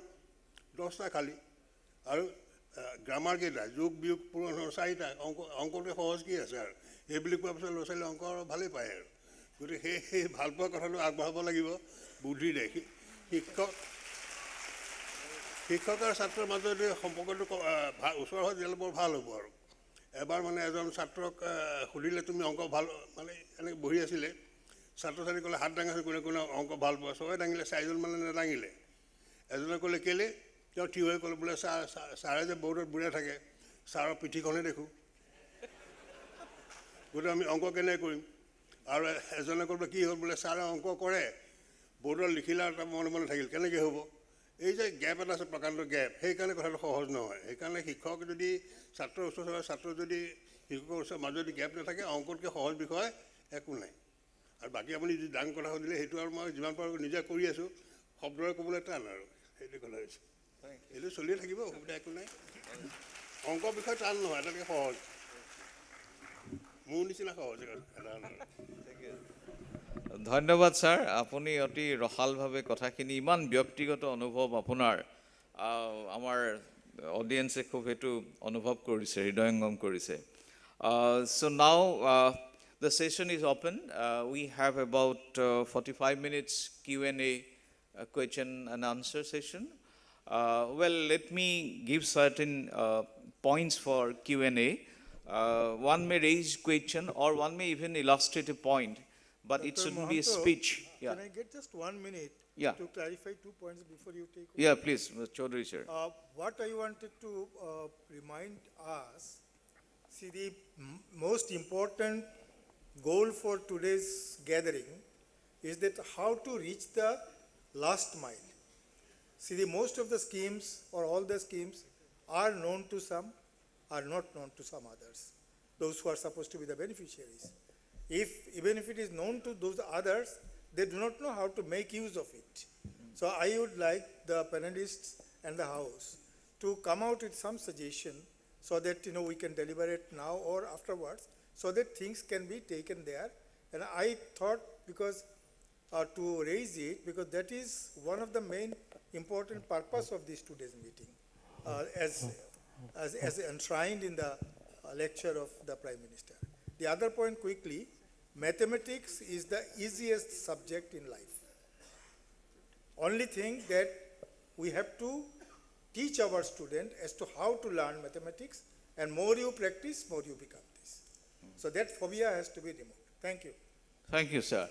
10টা খালি আৰু গ্ৰামাৰ কেইটা যোগ বিয়োগ পূৰণ 4টা অংকটোৱে সহজ কি আছে আৰু এই বুলি কোৱাৰ পিছত ল'ৰা ছোৱালী অংক ভালেই পায় আৰু গতিকে সেই ভাল পোৱা কথাটো আগবঢ়াব লাগিব বুদ্ধিৰে শিক্ষক আৰু ছাত্ৰৰ মাজত সম্পৰ্কটো ওচৰ হয় তেতিয়াহ'লে বৰ ভাল হ'ব আৰু এবাৰ মানে এজন ছাত্ৰক সুধিলে তুমি অংক ভাল মানে এনেকৈ বহি আছিলে ছাত্ৰ ছাত্ৰী ক'লে হাত দাঙাইছে কোনে কোনে অংক ভাল পোৱা চবে দাঙিলে 4জন মানে নেদাঙিলে এজনে ক'লে কেলে তেওঁ থিয় হৈ ক'লে বোলে ছাৰে যে বৰ্ডত বুঢ়া থাকে ছাৰৰ পিঠিখনহে দেখোঁ গতিকে আমি অংক কেনেকৈ কৰিম আৰু এজনে ক'লে কি হ'ল বোলে ছাৰে অংক কৰে বৰ্ডত লিখিলে আৰু তাৰ মনে মনে থাকিল কেনেকৈ হ'ব এই যে গেপ এটা আছে প্ৰকাণ্ড গেপ সেইকাৰণে কথাটো সহজ নহয় সেইকাৰণে শিক্ষক যদি ছাত্ৰৰ ওচৰত হয় ছাত্ৰ যদি শিক্ষকৰ ওচৰত মাজত যদি গেপ নাথাকে অংকতকৈ সহজ বিষয় একো নাই আৰু বাকী আপুনি যি ডাঙৰ কথা সুধিলে সেইটো আৰু মই যিমান পাৰোঁ নিজে কৰি আছোঁ শব্দৰে ক'বলৈ টান আৰু সেইটো কথা হৈছে এইটো চলিয়ে থাকিব অসুবিধা একো নাই অংক বিষয় টান নহয় এটাতকৈ সহজ মোৰ নিচিনা সহজ ধন্যবাদ ছাৰ আপুনি অতি ৰসালভাৱে কথাখিনি ইমান ব্যক্তিগত অনুভৱ আপোনাৰ আমাৰ অডিয়েন্সে খুব সেইটো অনুভৱ কৰিছে হৃদয়ংগম কৰিছে so now the session is open we have about 45 minutes Q&A question and answer session well let me give certain points for Q&A one may raise question or one may even illustrate a point but Dr. it shouldn't Mohanto, be a speech. Yeah. Can I get just 1 minute to clarify 2 points before you take over? Yeah, please, Chaudhary sir. What I wanted to remind us, see the most important goal for today's gathering is that how to reach the last mile. See, the most of the schemes or all the schemes are known to some, are not known to some others, those who are supposed to be the beneficiaries. Even if it is known to those others, they do not know how to make use of it. So I would like the panelists and the House to come out with some suggestion so that we can deliberate now or afterwards, so that things can be taken there. And I thought because to raise it, because that is one of the main important purpose of this today's meeting, as enshrined in the lecture of the Prime Minister. The other point quickly, mathematics is the easiest subject in life. Only thing that we have to teach our student as to how to learn mathematics, and more you practice, more you become this. So that phobia has to be removed. Thank you. Thank you, sir.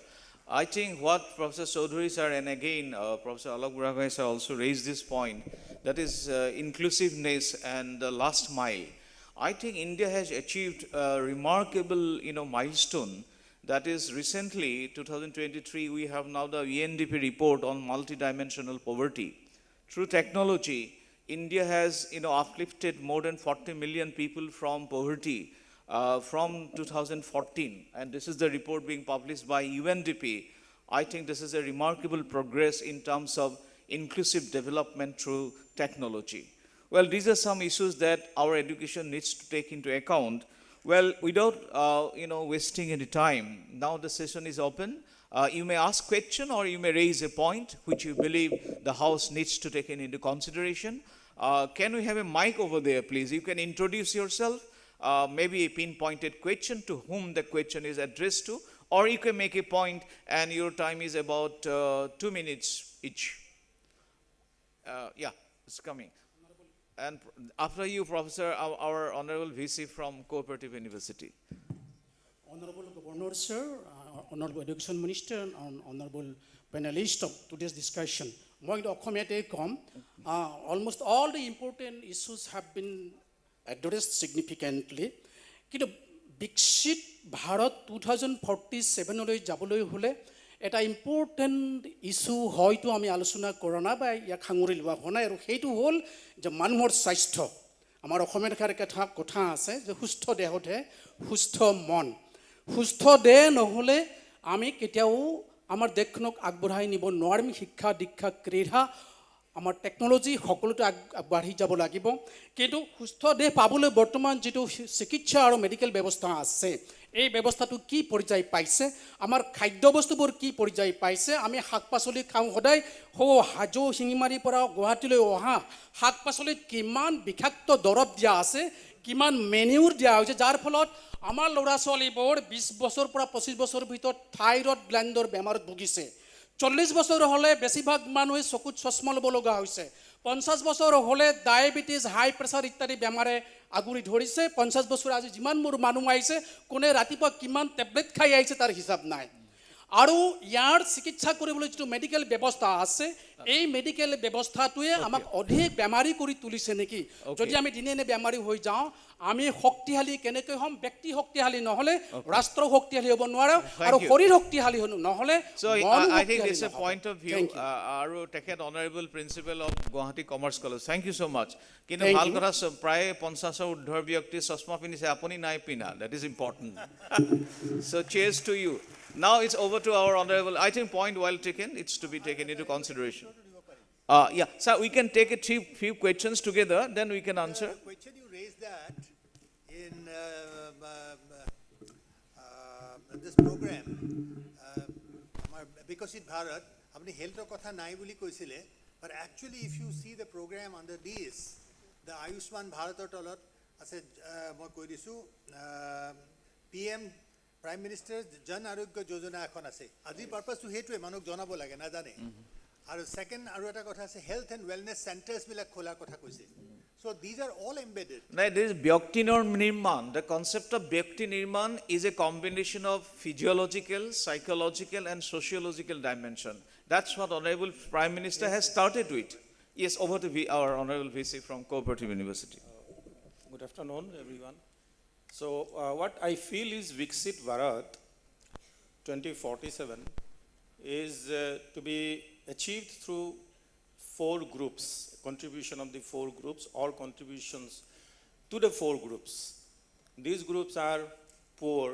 I think what Professor Chaudhary sir and again Professor Alok Buragai sir also raised this point, that is inclusiveness and the last mile. I think India has achieved a remarkable, milestone. That is, recently, 2023, we have now the UNDP report on multidimensional poverty. Through technology, India has, uplifted more than 40 million people from poverty from 2014. And this is the report being published by UNDP. I think this is a remarkable progress in terms of inclusive development through technology. Well, these are some issues that our education needs to take into account. Well, without wasting any time, now the session is open. You may ask question or you may raise a point which you believe the House needs to take into consideration. Can we have a mic over there, please? You can introduce yourself, maybe a pinpointed question to whom the question is addressed to, or you can make a point and your time is about 2 minutes each. Yeah, it's coming. And after you, Professor, our Honorable VC from Cooperative University. Honorable Governor, sir, Honorable Education Minister, and Honorable panelists of today's discussion. Almost all the important issues have been addressed significantly. Viksit Bharat 2047 যাবলৈ হলে এটা important issue হয়তো আমি আলোচনা কৰা না বা ইয়াক সাঙুৰি লোৱা হোৱা নাই আৰু সেইটো হ'ল যে মানুহৰ স্বাস্থ্য আমাৰ অসমীয়া ভাষাৰ কথা আছে যে সুস্থ দেহতে সুস্থ মন সুস্থ দেহ নহলে আমি কেতিয়াও আমাৰ দেশখনক আগবঢ়াই নিব নোৱাৰিম শিক্ষা দীক্ষা ক্ৰীড়া আমাৰ টেকনলজি সকলোতে আগবাঢ়ি যাব লাগিব কিন্তু সুস্থ দেহ পাবলৈ বৰ্তমান যেটো চিকিৎসা আৰু মেডিকেল ব্যৱস্থা আছে এই ব্যৱস্থাটো কি পৰ্যায় পাইছে আমাৰ খাদ্য বস্তুবোৰ কি পৰ্যায় পাইছে আমি শাক-পাচলি খাওঁ সদায় হাজো শিঙিমাৰি পৰা গুৱাহাটীলৈ অহা শাক-পাচলিত কিমান বিষাক্ত দৰৱ দিয়া আছে কিমান মেনিউৰ দিয়া হৈছে যাৰ ফলত আমাৰ ল'ৰা-ছোৱালীবোৰ 20 বছৰ পৰা 25 বছৰ ভিতৰত থাইৰয়ড গ্ল্যাণ্ডৰ বেমাৰত ভুগিছে 40 বছৰ হলে বেছিভাগ মানুহে চকুত চশমা ল'ব লগা হৈছে 50 বছৰ হলে ডায়াবেটিস হাই প্ৰেছাৰ ইত্যাদি বেমাৰে আগুৰি ধৰিছে 50 বছৰ আজি যিমান মোৰ মানুহ আহিছে কোনে ৰাতিপুৱা কিমান টেবলেট খাই আহিছে তাৰ হিচাপ নাই আৰু ইয়াৰ চিকিৎসা কৰিবলৈ যেটো মেডিকেল ব্যৱস্থা আছে এই মেডিকেল ব্যৱস্থাটোৱে আমাক অধিক বেমাৰী কৰি তুলিছে নেকি যদি আমি দিনে দিনে বেমাৰী হৈ যাওঁ আমি শক্তিশালী কেনেকৈ হম ব্যক্তি শক্তিশালী নহলে ৰাষ্ট্ৰ শক্তিশালী হ'ব নোৱাৰে আৰু শৰীৰ শক্তিশালী নহলে So I think it's a point of view আৰু তেখেত honorable principal of Guwahati Commerce College thank you so much কিন্তু ভাল কথা প্ৰায় 50 ৰ উৰ্ধৰ ব্যক্তি চশমা পিন্ধিছে আপুনি নাই পিনা that is important so cheers to you now it's over to our honorable I think point well taken it's to be taken into consideration yeah so we can take a few questions together then we can answer the question you raised that in this program Viksit Bharat apni health er kotha nai boli koisile but actually if you see the program under this the Ayushman Bharat er tolat ase moi koi disu PM Prime Minister Jan Arogya Yojana ekhon ase aji purpose to hetue manok janabo lage na jane aru second aru eta kotha ase health and wellness centers bilak khola kotha koise so these are all embedded now this Byakti Nirman the concept of Byakti Nirman is a combination of physiological psychological and sociological dimension that's what honorable Prime Minister has started with yes over to our honorable VC from Cooperative University good afternoon everyone so what I feel is Viksit Bharat 2047 is to be achieved through 4 groups, contribution of the 4 groups, all contributions to the 4 groups. These groups are poor,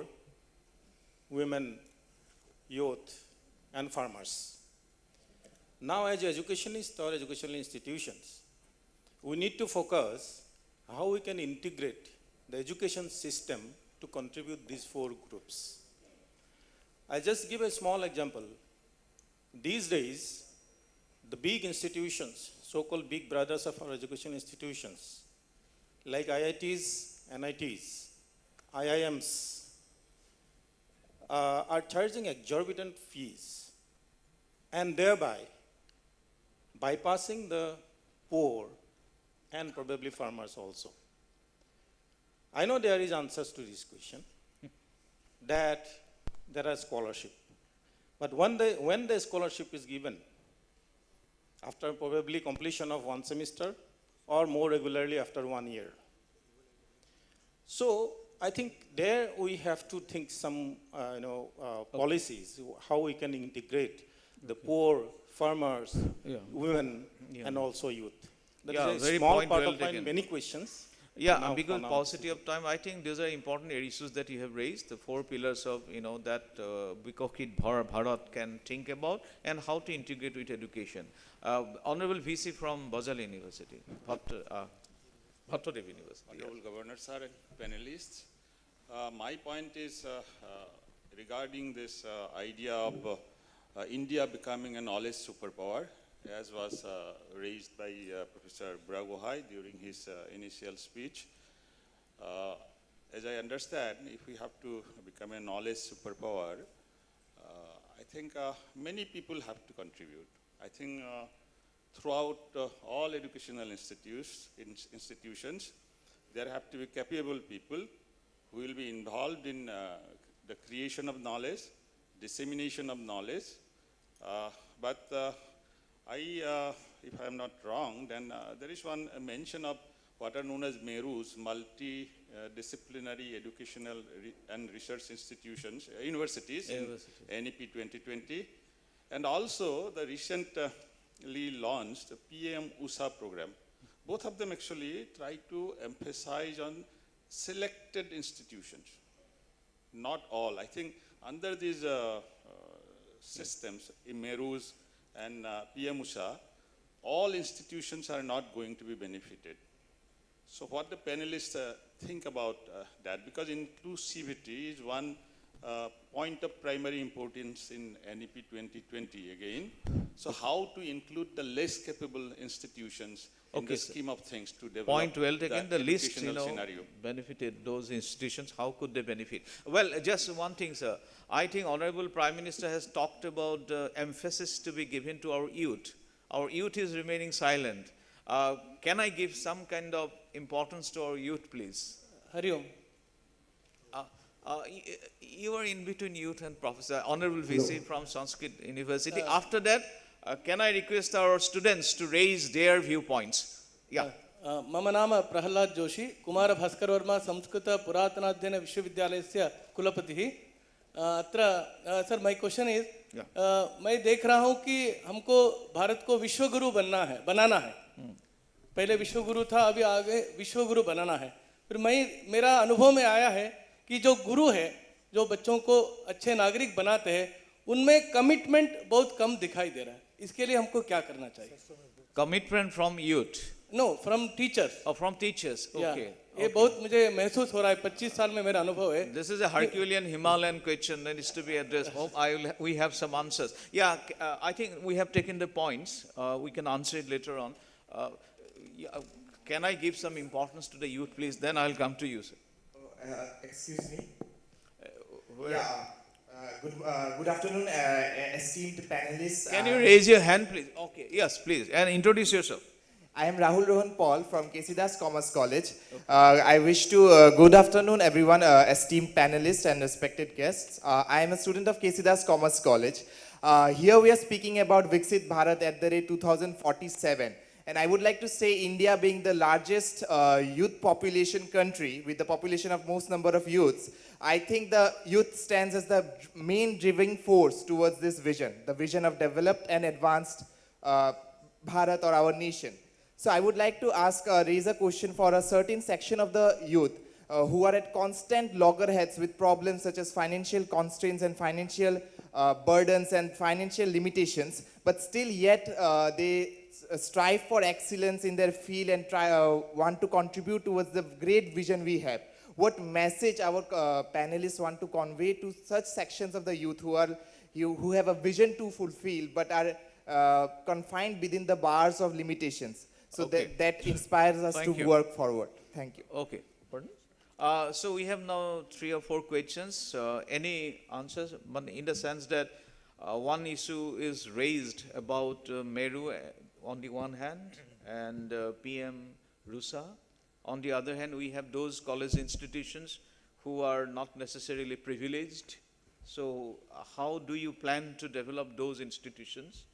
women, youth, and farmers. Now as educationists or educational institutions, we need to focus how we can integrate the education system to contribute these 4 groups. I'll just give a small example. These days, the big institutions, so-called big brothers of our education institutions, like IITs, NITs, IIMs, are charging exorbitant fees and thereby bypassing the poor and probably farmers also. I know there is answers to this question, that there are scholarship. But when the scholarship is given, after probably completion of 1 semester or more regularly after 1 year, So I think there we have to think some, policies, how we can integrate the poor, farmers, women, and also youth. That Yeah, is a very small point part well of my taken. many questions. Yeah, Now, because for now, paucity of time, I think these are important issues that you have raised, the 4 pillars of, that Viksit Bharat can think about, and how to integrate with education. Honorable VC from Basel University, Bhattodev University. Honorable Governor Sir and panelists, my point is regarding this idea of India becoming a knowledge superpower, as was raised by Professor Bragohai during his initial speech. As I understand, if we have to become a knowledge superpower, I think many people have to contribute. I think throughout all educational institutions, there have to be capable people who will be involved in the creation of knowledge, dissemination of knowledge. If I am not wrong, then there is one mention of what are known as MERUs, multidisciplinary educational and research institutions, universities, in NEP 2020, and also the recently launched PM USA program. Both of them actually try to emphasize on selected institutions, not all. I think under these systems, MERUs and PM USA, all institutions are not going to be benefited. So what the panelists think about that, because inclusivity is one point of primary importance in NEP 2020 again. So how to include the less capable institutions in the scheme of things to develop Point well taken. The least, scenario. benefited those institutions. How could they benefit? Well, just one thing, sir. I think Honorable Prime Minister has talked about emphasis to be given to our youth. Our youth is remaining silent. Can I give some kind of importance to our youth, please? Hari Om. You are in between youth and Professor, Honorable VC from Sanskrit University. After that, can I request our students to raise their viewpoints? Yeah. मम नाम प्रहलाद जोशी कुमार भास्कर वर्मा संस्कृत पुरातनाध्ययन विश्वविद्यालयस्य कुलपतिः अत्र sir my question is मैं देख रहा हूँ कि हमको भारत को विश्वगुरु बनाना है पहले विश्वगुरु था अभी आगे विश्वगुरु बनाना है फिर मेरा अनुभव में आया है कि जो गुरु है जो बच्चों को अच्छे नागरिक बनाते हैं उनमें कमिटमेंट बहुत कम दिखाई दे रहा है इसके लिए हमको क्या करना चाहिए commitment from youth know from teachers from teachers okay ये बहुत मुझे महसूस हो रहा है 25 साल में मेरा अनुभव है This is a Herculean Himalayan question that is to be addressed. Hope we have some answers. Yeah, I think we have taken the points. We can answer it later on. Can I give some importance to the youth, please? Then I'll come to you, sir. Excuse me. Good afternoon, esteemed panelists. Can you raise your hand, please? Okay, yes, please. And introduce yourself. I am Rahul Rohan Paul from KC Commerce College. I wish to good afternoon everyone, esteemed panelists and respected guests. I am a student of KC Commerce College. Here we are speaking about Viksit Bharat at the rate 2047. And I would like to say India being the largest youth population country with the population of most number of youths, I think the youth stands as the main driving force towards this vision, the vision of developed and advanced Bharat or our nation. So I would like to raise a question for a certain section of the youth who are at constant loggerheads with problems such as financial constraints and financial burdens and financial limitations, but still yet they strive for excellence in their field and want to contribute towards the great vision we have. What message our panelists want to convey to such sections of the youth who have a vision to fulfill but are confined within the bars of limitations? So that inspires us to work forward. Thank you. Okay. Pardon? So we have now 3 or 4 questions. Any answers? But in the sense that one issue is raised about Meru on the one hand and PM Rusa. On the other hand, we have those college institutions who are not necessarily privileged. So how do you plan to develop those institutions?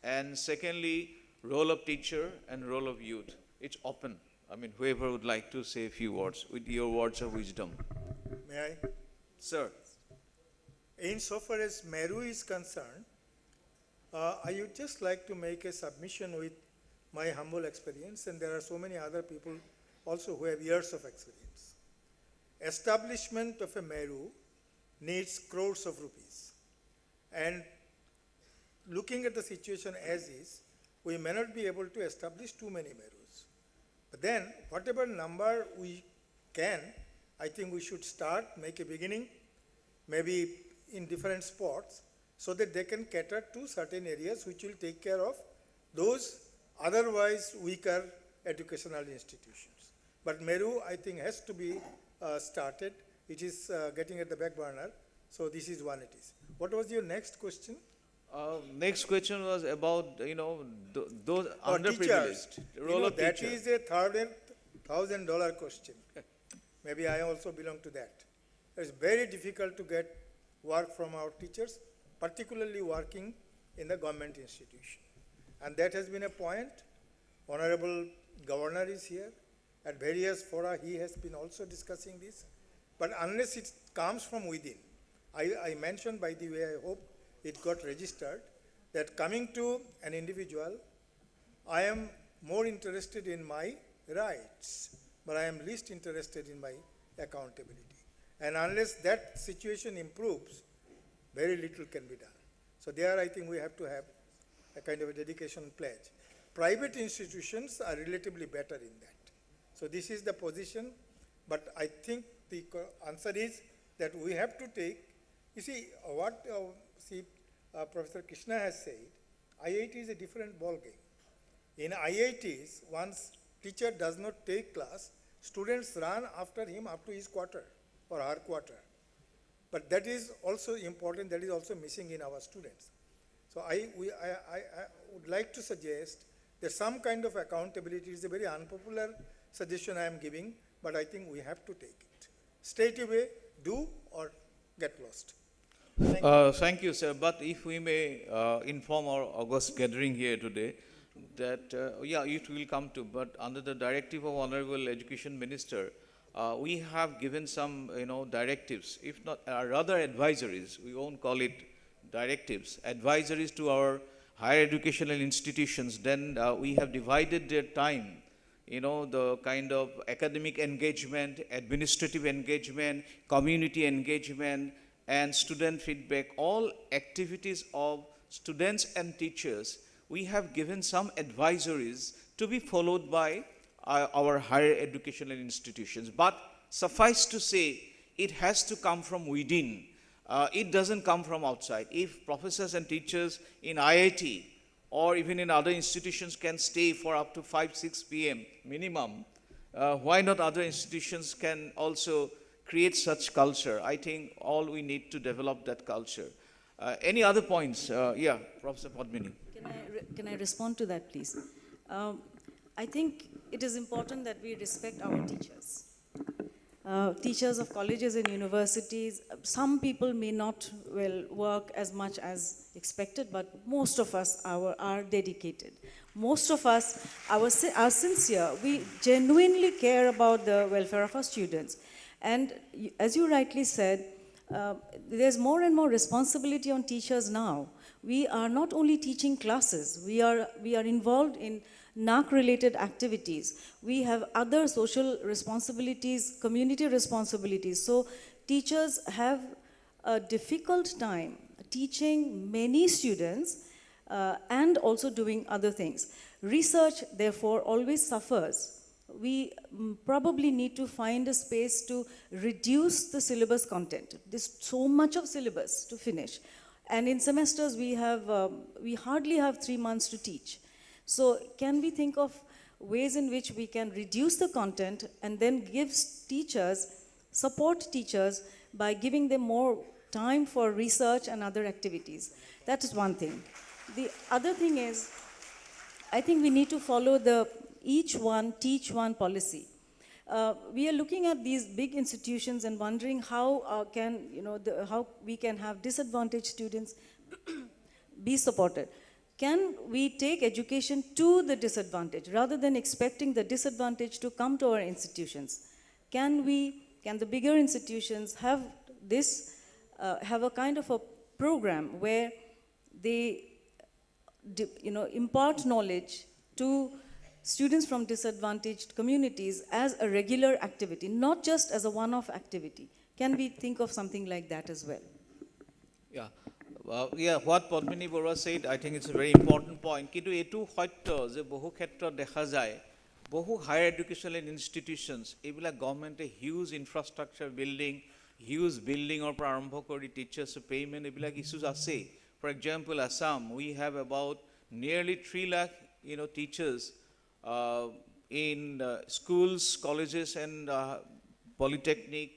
And secondly, role of teacher and role of youth. It's open. I mean, whoever would like to say a few words with your words of wisdom. May I? Sir. Insofar as Meru is concerned, I would just like to make a submission with my humble experience, and there are so many other people also who have years of experience. Establishment of a Meru needs crores of rupees. And looking at the situation as is, we may not be able to establish too many Merus. But then, whatever number we can, I think we should start, make a beginning, maybe in different spots, so that they can cater to certain areas which will take care of those otherwise weaker educational institutions. But Meru, I think, has to be started. It is getting at the back burner, so this is one it is. What was your next question? Next question was about, those underprivileged. Teachers. Role of that teacher. is a $1,000 question. Maybe I also belong to that. It's very difficult to get work from our teachers, particularly working in the government institution. And that has been a point. Honorable Governor is here. At various fora, he has been also discussing this. But unless it comes from within, I mentioned, by the way, I hope it got registered, that coming to an individual, I am more interested in my rights, but I am least interested in my accountability. And unless that situation improves, very little can be done. So there, I think we have to have a kind of a dedication pledge. Private institutions are relatively better in that. So this is the position, but I think the answer is that we have to take, you see, what Professor Krishna has said, IIT is a different ballgame. In IITs, once teacher does not take class, students run after him up to his quarter or her quarter. But that is also important, that is also missing in our students. So I would like to suggest that some kind of accountability is a very unpopular suggestion I am giving, but I think we have to take it. Straight away, do or get lost. Thank you, sir. But if we may inform our August gathering here today, that, it will come to, but under the directive of Honorable Education Minister, we have given some, directives, if not, rather advisories, we won't call it directives, advisories to our higher educational institutions. Then we have divided their time, the kind of academic engagement, administrative engagement, community engagement, and student feedback, all activities of students and teachers. We have given some advisories to be followed by our higher educational institutions. But suffice to say, it has to come from within. It doesn't come from outside. If professors and teachers in IIT or even in other institutions can stay for up to 5-6 p.m. minimum, why not other institutions can also create such culture? I think all we need to develop that culture. Any other points? Professor Padmini. Can I respond to that, please? I think it is important that we respect our teachers. Teachers of colleges and universities, some people may not work as much as expected, but most of us are dedicated. Most of us are sincere. We genuinely care about the welfare of our students. And as you rightly said, there's more and more responsibility on teachers now. We are not only teaching classes, we are involved in NAC-related activities. We have other social responsibilities, community responsibilities. So teachers have a difficult time teaching many students and also doing other things. Research, therefore, always suffers. We probably need to find a space to reduce the syllabus content. There's so much of syllabus to finish. And in semesters, we hardly have 3 months to teach. So can we think of ways in which we can reduce the content and then support teachers by giving them more time for research and other activities? That is one thing. The other thing is, I think we need to follow the each one, teach one policy. We are looking at these big institutions and wondering how how we can have disadvantaged students be supported. can we take education to the disadvantaged rather than expecting the disadvantaged to come to our institutions? Can the bigger institutions have this, have a kind of a program where they, impart knowledge to students from disadvantaged communities as a regular activity, not just as a one-off activity? Can we think of something like that as well? Yeah. What Padmini Bora said, I think it's a very important point. Kintu etu hoyto je bohu khetrot dekha jay, bohu higher educational institutions, ebila government a huge infrastructure building, huge building or prarambho kori teachers payment, ebila issues ase. For example, Assam, we have about nearly 3 lakh, teachers in schools, colleges, and polytechnic.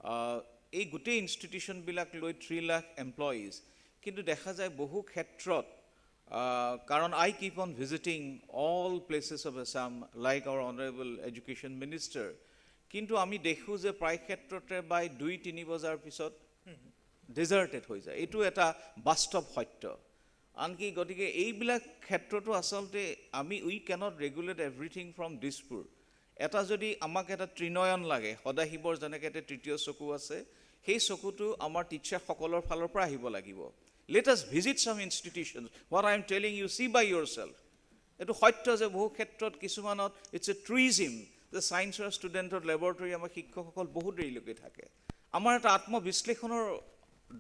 A good institution bilak loi 3 lakh employees. Kintu dekha jay bohu khetrot, karon I keep on visiting all places of Assam, like our Honorable Education Minister. Kintu ami dekhu je pray khetrote by 2-3 bajar pisot deserted hoi jay. Etu eta bastob hoyto. Anki gotike eibilak khetroto asalte ami we cannot regulate everything from Dispur. Eta jodi amak eta trinoyon lage, hodahibor janeke eta tritiyo soku ase, hei sokutu amar teacher sokolor falor pra ahibo lagibo. Let us visit some institutions. What I am telling you, see by yourself. Etu hoyto je bohu khetrot kisumanot, it's a truism. The science student or laboratory amar shikkokokol bohu deri loke thake. Amar eta atma বিশ্লেষণৰ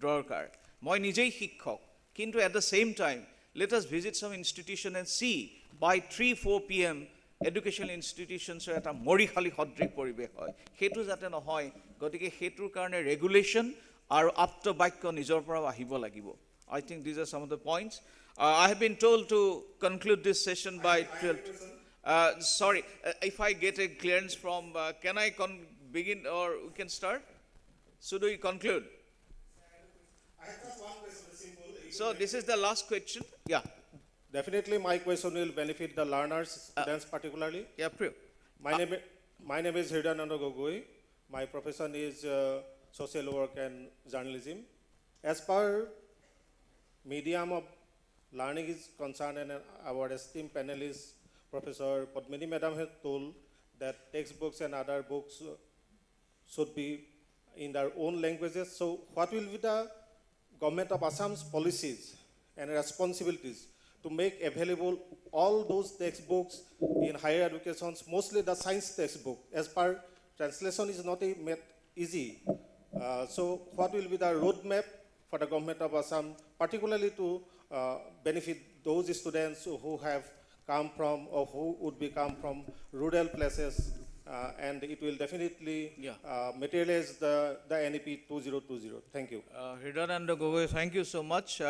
দৰকাৰ. মই নিজেই শিক্ষক. Kintu at the same time, let us visit some institution and see by 3-4 p.m. educational institutions are at a morikhali hodri poribesh hoy. Hetu jate nohoy, gotike hetur karone regulation aru apto bakyo nijor pora ahibo lagibo. I think these are some of the points. I have been told to conclude this session by 12. Sorry, if I get a clearance from, can I begin or we can start? Should we conclude? I have just one question, simple. So this is the last question. Yeah. Definitely my question will benefit the learners, students particularly. Yeah, true. My name is Hridayananda Gogoi. My profession is social work and journalism. As per medium of learning is concerned, and our esteemed panelist, Professor Padmini Madam has told that textbooks and other books should be in their own languages. So what will be the Government of Assam's policies and responsibilities to make available all those textbooks in higher education, mostly the science textbook? As per translation is not easy. So what will be the roadmap for the Government of Assam, particularly to benefit those students who have come from or who would be come from rural places, and it will definitely materialize the NEP 2020. Thank you. Hridayananda Gogoi, thank you so much.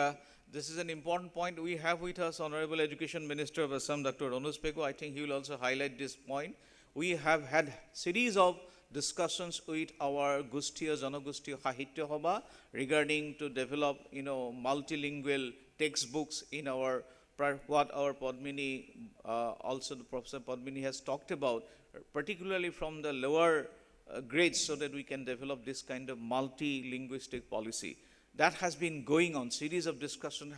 This is an important point. We have with us Honorable Education Minister of Assam, Dr. Ronos Pego. I think he will also highlight this point. We have had series of discussions with our Gustiya, Janagustiya Sahitya Sabha regarding to develop, multilingual textbooks in our, what our Padmini, also the Professor Padmini has talked about, particularly from the lower grades, so that we can develop this kind of multi-linguistic policy. That has been going on. Series of discussion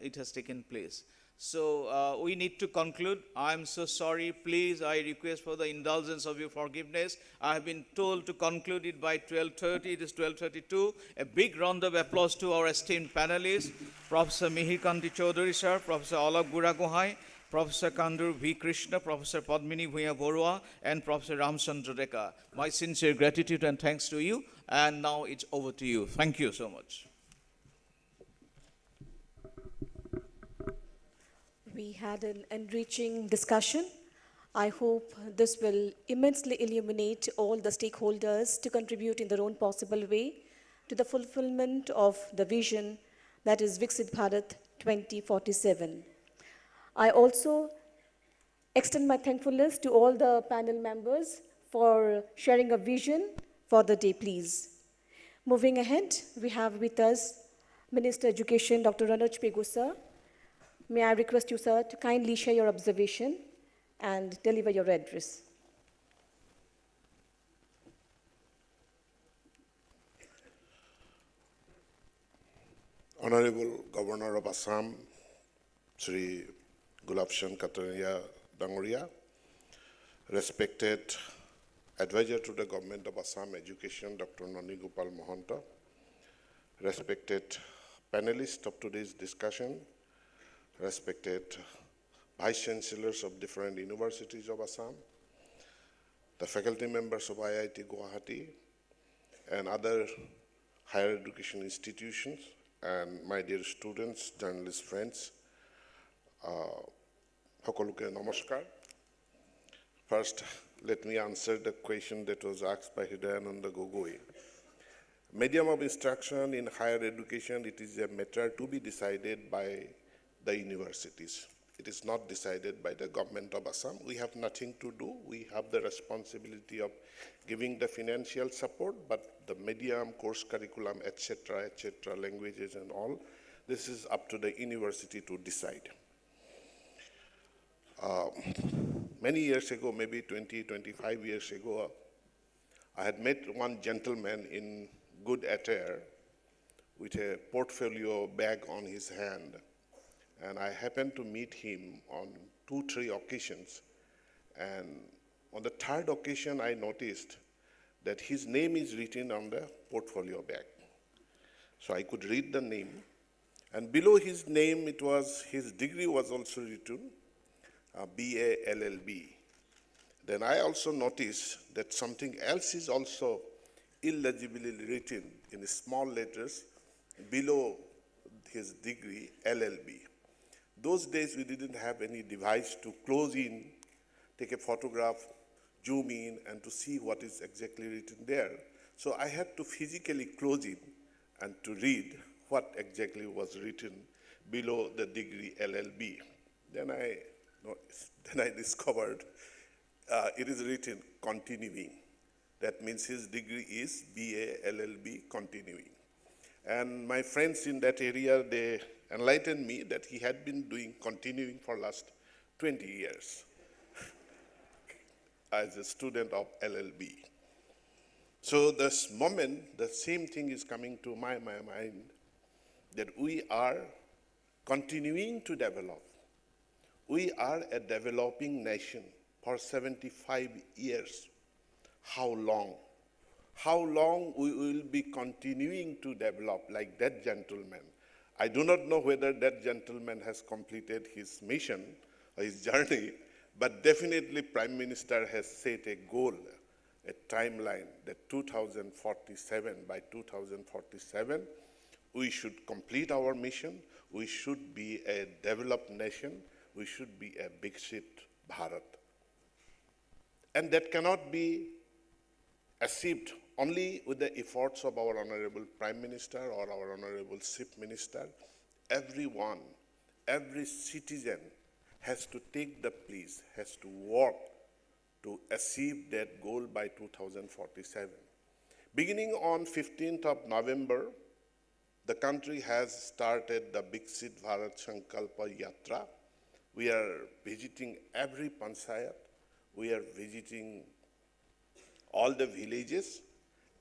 it has taken place. So we need to conclude. I am so sorry. Please, I request for the indulgence of your forgiveness. I have been told to conclude it by 12:30. It is 12:32. A big round of applause to our esteemed panelists, Professor Mihir Kanti Chaudhary sir, Professor Alok Buragohai, Professor Kandur V. Krishna, Professor Padmini Bhuya Borua, and Professor Ramchandra Deka. My sincere gratitude and thanks to you. And now it's over to you. Thank you so much. We had an enriching discussion. I hope this will immensely illuminate all the stakeholders to contribute in their own possible way to the fulfillment of the vision that is Viksit Bharat 2047. I also extend my thankfulness to all the panel members for sharing a vision for the day, please. Moving ahead, we have with us Minister Education, Dr. Ronos Pego, sir. May I request you, sir, to kindly share your observation and deliver your address. Honorable Governor of Assam, Shri Gulabchan Kataria Dangoria, respected advisor to the government of Assam Education, Dr. Nani Gopal Mohanta, respected panelists of today's discussion, respected vice chancellors of different universities of Assam, the faculty members of IIT Guwahati, and other higher education institutions, and my dear students, journalist friends, সকলোকে নমস্কাৰ. First, let me answer the question that was asked by Hridayananda Gogoi. Medium of instruction in higher education, it is a matter to be decided by the universities. It is not decided by the government of Assam. We have nothing to do. We have the responsibility of giving the financial support, but the medium, course curriculum, etc., languages and all, this is up to the university to decide. Many years ago, maybe 20, 25 years ago, I had met one gentleman in good attire with a portfolio bag on his hand. And I happened to meet him on 2-3 occasions. And on the third occasion, I noticed that his name is written on the portfolio bag. So I could read the name. And below his name, his degree was also written, BA LLB. Then I also noticed that something else is also illegibly written in small letters below his degree, LLB. Those days we didn't have any device to close in, take a photograph, zoom in, and to see what is exactly written there. So I had to physically close it and to read what exactly was written below the degree LLB. Then I discovered it is written continuing. That means his degree is BA LLB continuing. And my friends in that area, they enlightened me that he had been doing continuing for last 20 years as a student of LLB. So this moment, the same thing is coming to my mind, that we are continuing to develop. We are a developing nation for 75 years. How long? How long we will be continuing to develop like that gentleman? I do not know whether that gentleman has completed his mission or his journey, but definitely Prime Minister has set a goal, a timeline that by 2047, we should complete our mission. We should be a developed nation. We should be a Viksit Bharat. And that cannot be achieved only with the efforts of our Honorable Prime Minister or our Honorable Chief Minister. Everyone, every citizen has to take the place, has to work to achieve that goal by 2047. Beginning on 15th of November, the country has started the Viksit Bharat Sankalpa Yatra. We are visiting every panchayat. We are visiting all the villages,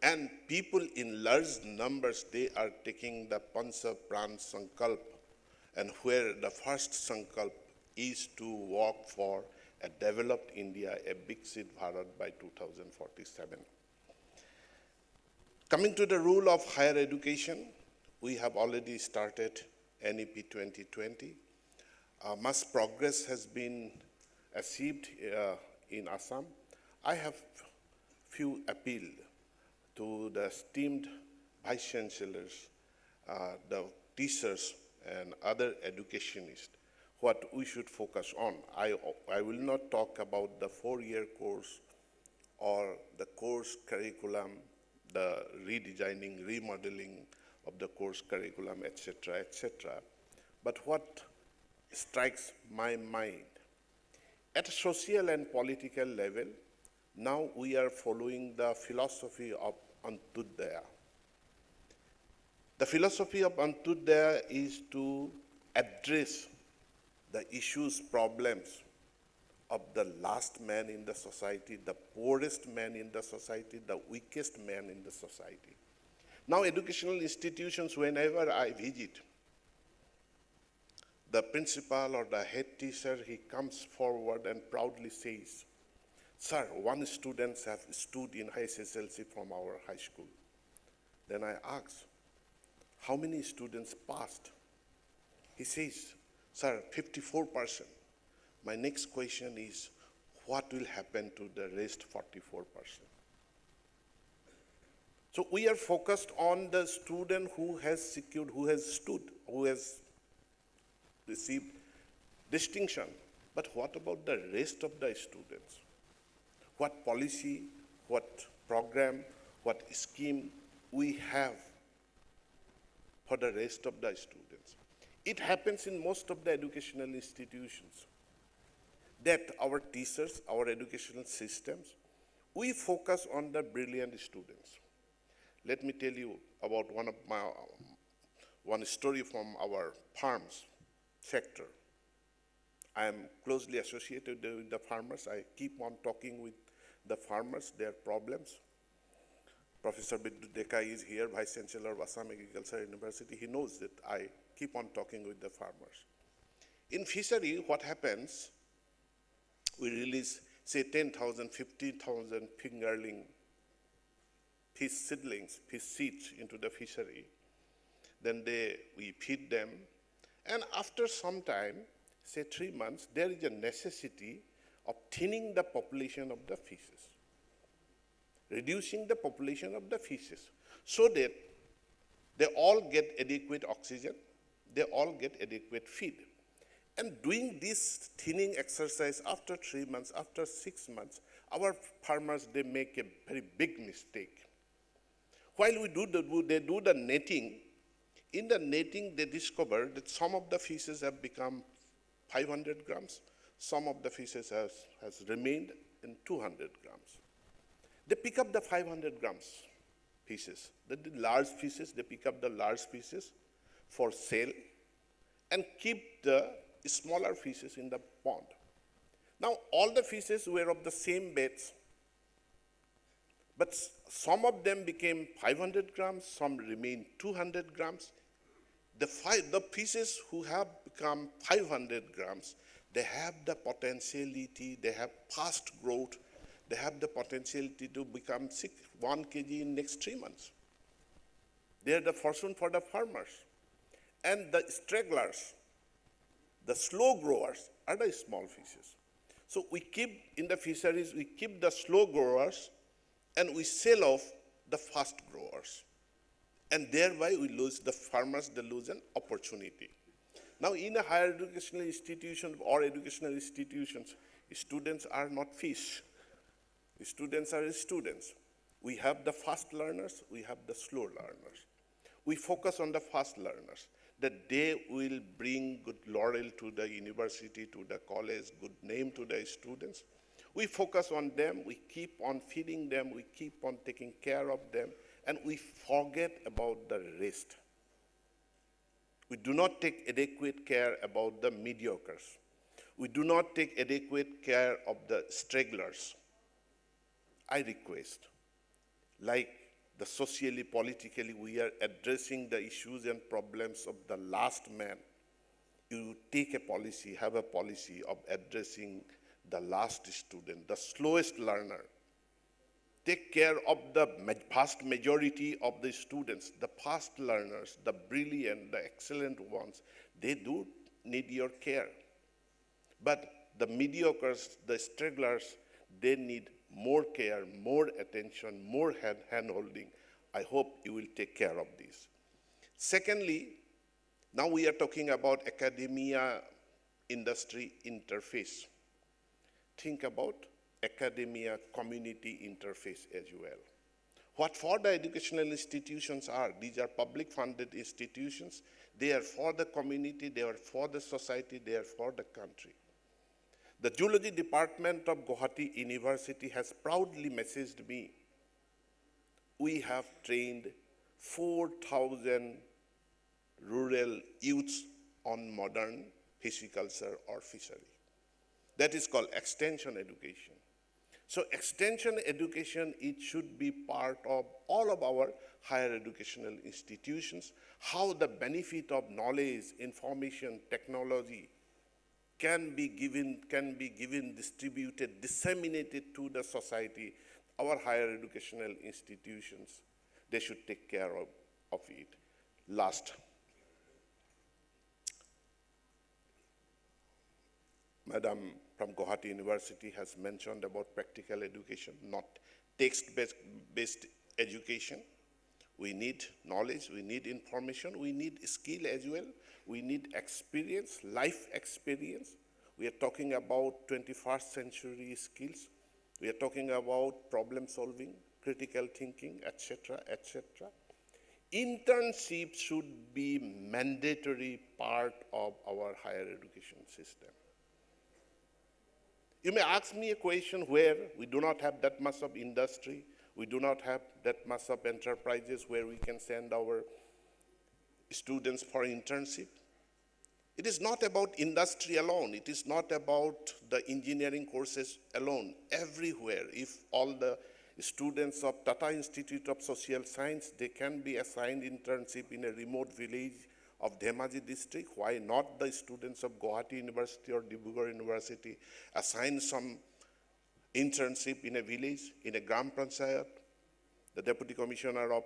and people in large numbers, they are taking the Pancha Pran Sankalp, and where the first Sankalp is to work for a developed India, a Viksit Bharat by 2047. Coming to the role of higher education, we have already started NEP 2020. Much progress has been achieved in Assam. I have few appeal to the esteemed vice chancellors, the teachers, and other educationists, what we should focus on. I will not talk about the 4-year course or the course curriculum, the redesigning, remodeling of the course curriculum, etc., But what strikes my mind, at a social and political level, now we are following the philosophy of Antyodaya. The philosophy of Antyodaya is to address the issues, problems of the last man in the society, the poorest man in the society, the weakest man in the society. Now, educational institutions, whenever I visit, the principal or the head teacher, he comes forward and proudly says, "Sir, one student has stood in high SSLC from our high school." Then I ask, "How many students passed?" He says, "Sir, 54%. My next question is, what will happen to the rest 44%? So we are focused on the student who has secured, who has stood, who has received distinction. But what about the rest of the students? What policy, what program, what scheme we have for the rest of the students? It happens in most of the educational institutions that our teachers, our educational systems, we focus on the brilliant students. Let me tell you about one story from our farms sector. I am closely associated with the farmers. I keep on talking with the farmers, their problems. Professor Biddu Deka is here, Vice Chancellor of Assam Agricultural University. He knows that I keep on talking with the farmers. In fishery, what happens, we release, say, 10,000, 15,000 fingerling fish seedlings, fish seeds into the fishery. Then we feed them. And after some time, say 3 months, there is a necessity of thinning the population of the fishes, reducing the population of the fishes, so that they all get adequate oxygen, they all get adequate feed. And doing this thinning exercise after 3 months, after 6 months, our farmers, they make a very big mistake. While they do the netting, in the netting they discover that some of the fishes have become 500 grams, some of the fishes has remained in 200 grams. They pick up the 500 grams fishes, the large fishes, they pick up the large fishes for sale and keep the smaller fishes in the pond. Now, all the fishes were of the same batch, but some of them became 500 grams, some remained 200 grams. The fishes who have become 500 grams, they have the potentiality, they have fast growth, they have the potentiality to become 1 kg in next 3 months. They are the fortune for the farmers. And the stragglers, the slow growers, are the small fishes. So we keep, in the fisheries, we keep the slow growers and we sell off the fast growers. And thereby we lose, the farmers, they lose an opportunity. Now in a higher educational institution or educational institutions, students are not fish. Students are students. We have the fast learners, we have the slow learners. We focus on the fast learners, that they will bring good laurel to the university, to the college, good name to the students. We focus on them, we keep on feeding them, we keep on taking care of them, and we forget about the rest. We do not take adequate care about the mediocres. We do not take adequate care of the stragglers. I request, like the socially, politically, we are addressing the issues and problems of the last man. You take a policy, have a policy of addressing the last student, the slowest learner. Take care of the vast majority of the students, the fast learners, the brilliant, the excellent ones. They do need your care. But the mediocres, the stragglers, they need more care, more attention, more hand-holding. I hope you will take care of this. Secondly, now we are talking about academia-industry interface. Think about academia-community interface as well. What for the educational institutions are, these are public-funded institutions. They are for the community, they are for the society, they are for the country. The Zoology Department of Guwahati University has proudly messaged me, we have trained 4,000 rural youths on modern pisciculture or fishery. That is called extension education. So extension education, it should be part of all of our higher educational institutions, how the benefit of knowledge, information, technology can be given, distributed, disseminated to the society. Our higher educational institutions, they should take care of it. Last, Madam from Guwahati University has mentioned about practical education, not text-based education. We need knowledge, we need information, we need skill as well, we need experience, life experience. We are talking about 21st century skills. We are talking about problem solving, critical thinking, etc., etc. Internship should be mandatory part of our higher education system. You may ask me a question where we do not have that much of industry, we do not have that much of enterprises where we can send our students for internship. It is not about industry alone. It is not about the engineering courses alone. Everywhere, if all the students of Tata Institute of Social Science, they can be assigned internship in a remote village of Dhemaji district, why not the students of Guwahati University or Dibrugarh University assign some internship in a village, in a Gram Panchayat? The Deputy Commissioner of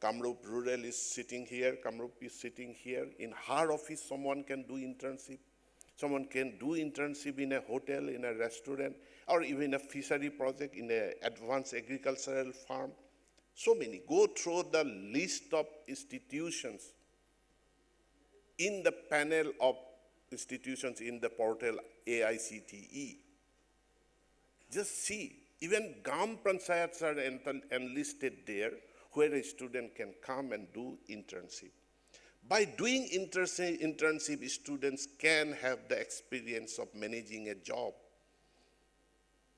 Kamrup Rural is sitting here, Kamrup is sitting here. In her office, someone can do internship. Someone can do internship in a hotel, in a restaurant, or even a fishery project in an advanced agricultural farm. So many. Go through the list of institutions in the panel of institutions in the portal AICTE. Just see, even Gram Panchayats are enlisted there, where a student can come and do internship. By doing internship, students can have the experience of managing a job,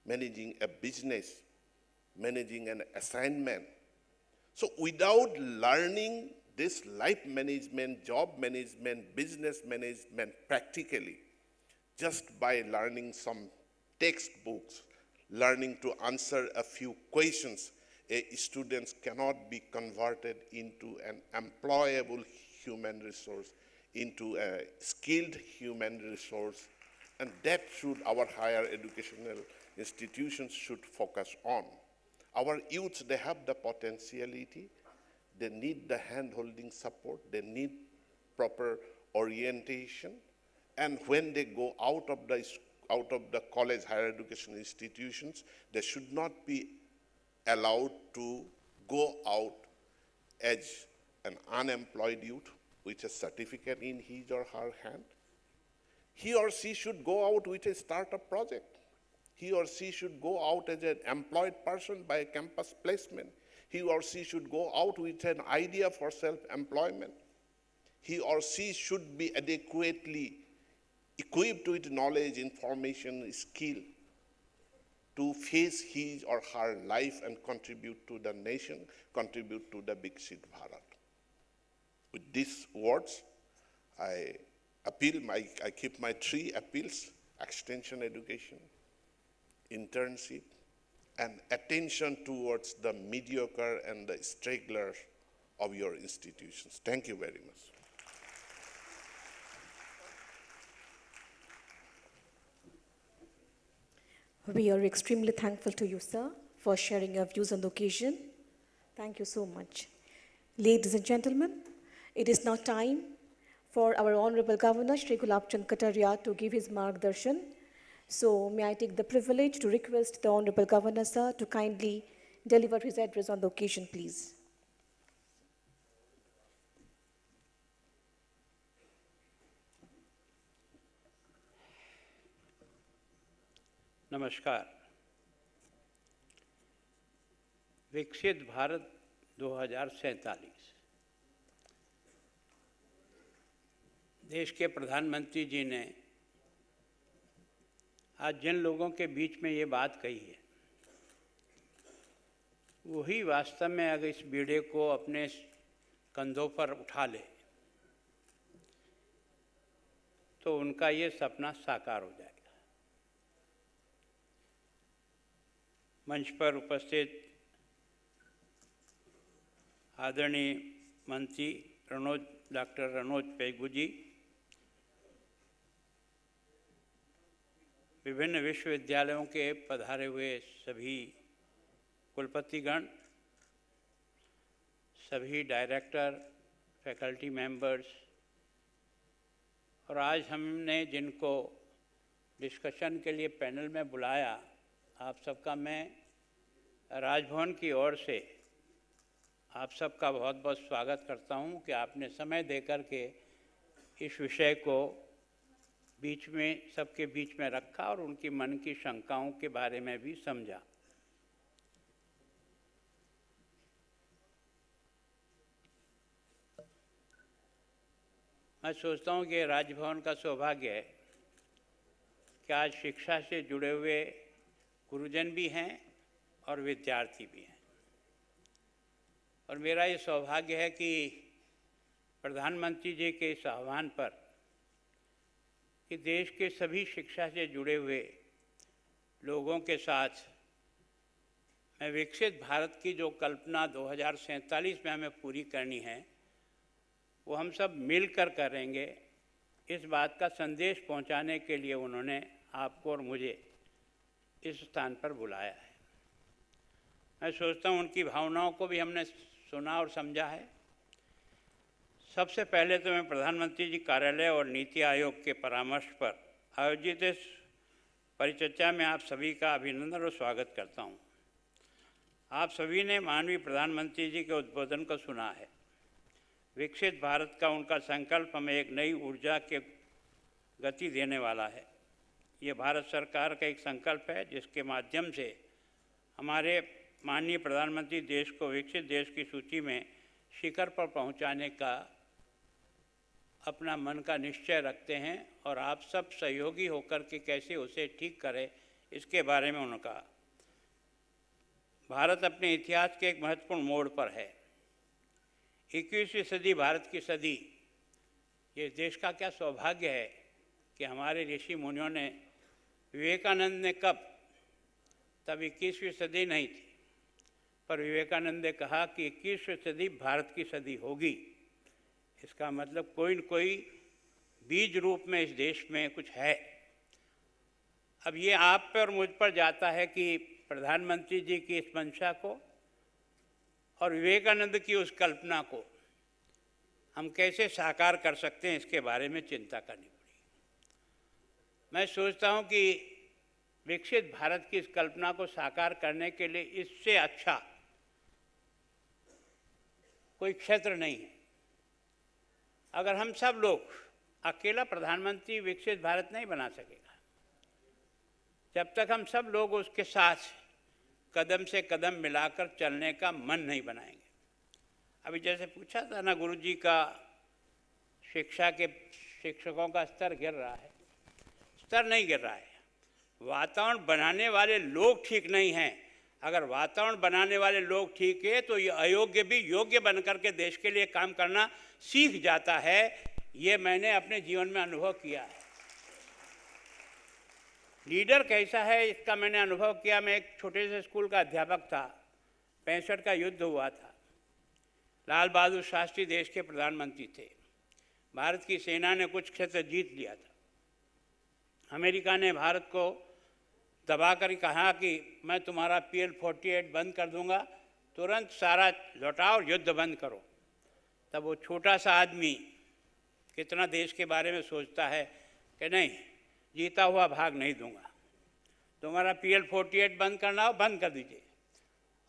managing a business, managing an assignment. So without learning this life management, job management, business management practically, just by learning some textbooks, learning to answer a few questions, students cannot be converted into an employable human resource, into a skilled human resource, and that should our higher educational institutions should focus on. Our youth, they have the potentiality, they need the hand-holding support, they need proper orientation, and when they go out of the college higher education institutions, they should not be allowed to go out as an unemployed youth with a certificate in his or her hand. He or she should go out with a startup project. He or she should go out as an employed person by a campus placement. He or she should go out with an idea for self-employment. He or she should be adequately equipped with knowledge, information, skill to face his or her life and contribute to the nation, contribute to the Viksit Bharat. With these words, I keep my three appeals: extension education, internship, and attention towards the mediocre and the stragglers of your institutions. Thank you very much. We are extremely thankful to you, sir, for sharing your views on the occasion. Thank you so much. Ladies and gentlemen, it is now time for our Honorable Governor, Shri Gulabchand Kataria, to give his margdarshan. So may I take the privilege to request the Honorable Governor, sir, to kindly deliver his address on the occasion, please. नमस्कार। विकसित भारत 2047 देश के प्रधानमंत्री जी ने आज जिन लोगों के बीच में ये बात कही है, वही वास्तव में अगर इस बीड़े को अपने कंधों पर उठा ले तो उनका ये सपना साकार हो जाएगा। मंच पर उपस्थित आदरणीय मंत्री डॉक्टर रणोज पेगू जी, विभिन्न विश्वविद्यालयों के पधारे हुए सभी कुलपतिगण, सभी डायरेक्टर, फैकल्टी मेंबर्स, और आज हमने जिनको डिस्कशन के लिए पैनल में बुलाया, आप सबका मैं राजभवन की ओर से आप सबका बहुत बहुत स्वागत करता हूं कि आपने समय देकर के इस विषय को बीच में सबके बीच में रखा और उनकी मन की शंकाओं के बारे में भी समझा। मैं सोचता हूँ कि राजभवन का सौभाग्य है कि आज शिक्षा से जुड़े हुए गुरुजन भी हैं और विद्यार्थी भी हैं, और मेरा ये सौभाग्य है कि प्रधानमंत्री जी के इस आह्वान पर कि देश के सभी शिक्षा से जुड़े हुए लोगों के साथ मैं विकसित भारत की जो कल्पना 2047 में हमें पूरी करनी है वो हम सब मिलकर करेंगे, इस बात का संदेश पहुंचाने के लिए उन्होंने आपको और मुझे इस स्थान पर बुलाया है। मैं सोचता हूँ उनकी भावनाओं को भी हमने सुना और समझा है। सबसे पहले तो मैं प्रधानमंत्री जी कार्यालय और नीति आयोग के परामर्श पर आयोजित इस परिचर्चा में आप सभी का अभिनंदन और स्वागत करता हूँ। आप सभी ने माननीय प्रधानमंत्री जी के उद्बोधन को सुना है। विकसित भारत का उनका संकल्प हमें एक नई ऊर्जा के गति देने वाला है। ये भारत सरकार का एक संकल्प है जिसके माध्यम से हमारे माननीय प्रधानमंत्री देश को विकसित देश की सूची में शिखर पर पहुंचाने का अपना मन का निश्चय रखते हैं, और आप सब सहयोगी होकर के कैसे उसे ठीक करें इसके बारे में उन्होंने कहा। भारत अपने इतिहास के एक महत्वपूर्ण मोड़ पर है। 21वीं सदी भारत की सदी, ये देश का क्या सौभाग्य है कि हमारे ऋषि मुनियों ने, विवेकानंद ने कब, तब 21वीं सदी नहीं थी, पर विवेकानंद ने कहा कि 21वीं सदी भारत की सदी होगी। इसका मतलब कोई न कोई बीज रूप में इस देश में कुछ है। अब ये आप पर और मुझ पर जाता है कि प्रधानमंत्री जी की इस मंशा को और विवेकानंद की उस कल्पना को हम कैसे साकार कर सकते हैं, इसके बारे में चिंता करनी पड़ी। मैं सोचता हूँ कि विकसित भारत की इस कल्पना को साकार करने के लिए इससे अच्छा कोई क्षेत्र नहीं है। अगर हम सब लोग, अकेला प्रधानमंत्री विकसित भारत नहीं बना सकेगा। जब तक हम सब लोग उसके साथ कदम से कदम मिलाकर चलने का मन नहीं बनाएंगे। अभी जैसे पूछा था ना, गुरुजी का शिक्षा के शिक्षकों का स्तर गिर रहा है। स्तर नहीं गिर रहा है, वातावरण बनाने वाले लोग ठीक नहीं हैं। अगर वातावरण बनाने वाले लोग ठीक है तो ये अयोग्य भी योग्य बनकर के देश के लिए काम करना सीख जाता है। ये मैंने अपने जीवन में अनुभव किया है। लीडर कैसा है इसका मैंने अनुभव किया। मैं एक छोटे से स्कूल का अध्यापक था। 65 का युद्ध हुआ था। लाल बहादुर शास्त्री देश के प्रधानमंत्री थे। भारत की सेना ने कुछ क्षेत्र जीत लिया था। अमेरिका ने भारत को दबा कर कहा कि मैं तुम्हारा PL-48 बंद कर दूंगा, तुरंत सारा लौटाओ और युद्ध बंद करो। तब वो छोटा सा आदमी कितना देश के बारे में सोचता है कि नहीं, जीता हुआ भाग नहीं दूंगा, तुम्हारा PL-48 बंद करना हो बंद कर दीजिए।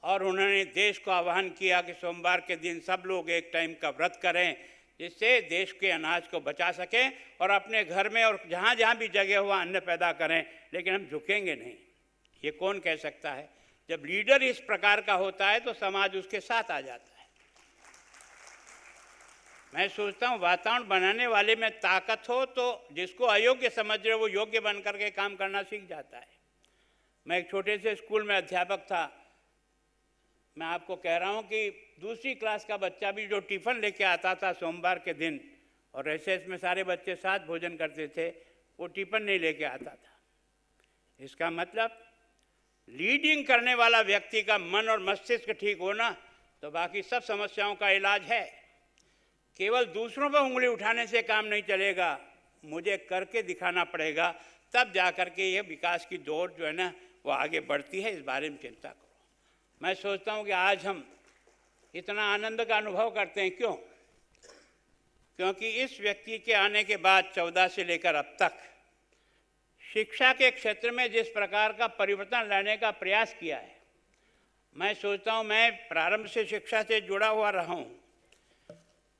और उन्होंने देश को आह्वान किया कि सोमवार के दिन सब लोग एक टाइम का व्रत करें, जिससे देश के अनाज को बचा सकें और अपने घर में और जहाँ जहाँ भी जगह हुआ अन्न पैदा करें। लेकिन हम झुकेंगे नहीं। ये कौन कह सकता है? जब लीडर इस प्रकार का होता है तो समाज उसके साथ आ जाता है। मैं सोचता हूँ वातावरण बनाने वाले में ताकत हो तो जिसको अयोग्य समझ रहे वो योग्य बन करके काम करना सीख जाता है। मैं एक छोटे से स्कूल में अध्यापक था। मैं आपको कह रहा हूँ कि दूसरी क्लास का बच्चा भी जो टिफ़िन लेके आता था सोमवार के दिन, और रिसेस में सारे बच्चे साथ भोजन करते थे, वो टिफ़िन नहीं लेके आता था। इसका मतलब लीडिंग करने वाला व्यक्ति का मन और मस्तिष्क ठीक होना तो बाकी सब समस्याओं का इलाज है। केवल दूसरों पर उंगली उठाने से काम नहीं चलेगा, मुझे करके दिखाना पड़ेगा, तब जा कर के ये विकास की दौड़ जो है ना वो आगे बढ़ती है। इस बारे में चिंता करो। मैं सोचता हूँ कि आज हम इतना आनंद का अनुभव करते हैं, क्यों? क्योंकि इस व्यक्ति के आने के बाद 14 से लेकर अब तक शिक्षा के क्षेत्र में जिस प्रकार का परिवर्तन लाने का प्रयास किया है, मैं सोचता हूँ, मैं प्रारंभ से शिक्षा से जुड़ा हुआ रहा हूँ।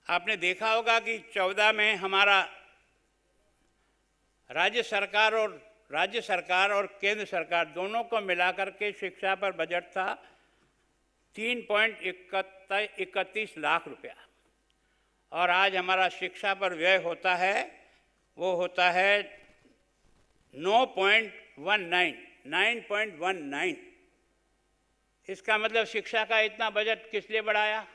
आपने देखा होगा कि 14 में हमारा राज्य सरकार और केंद्र सरकार दोनों को मिलाकर के शिक्षा पर बजट था 3.31 लाख रुपया, और आज हमारा शिक्षा पर व्यय होता है 9.19। इसका मतलब शिक्षा का इतना बजट किस लिए बढ़ाया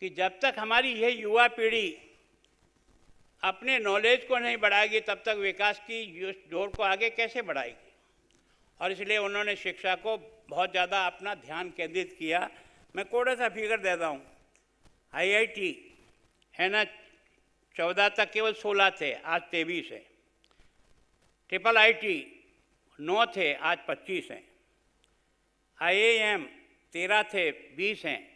कि जब तक हमारी यह युवा पीढ़ी अपने नॉलेज को नहीं बढ़ाएगी तब तक विकास की दौड़ को आगे कैसे बढ़ाएगी। और इसलिए उन्होंने शिक्षा को बहुत ज़्यादा अपना ध्यान केंद्रित किया। मैं थोड़ा सा फिगर देता हूँ। IIT है ना, 14 तक केवल 16 थे, आज 23 है। IIIT 9 थे, आज 25 हैं। IIM 13 थे, 20 हैं।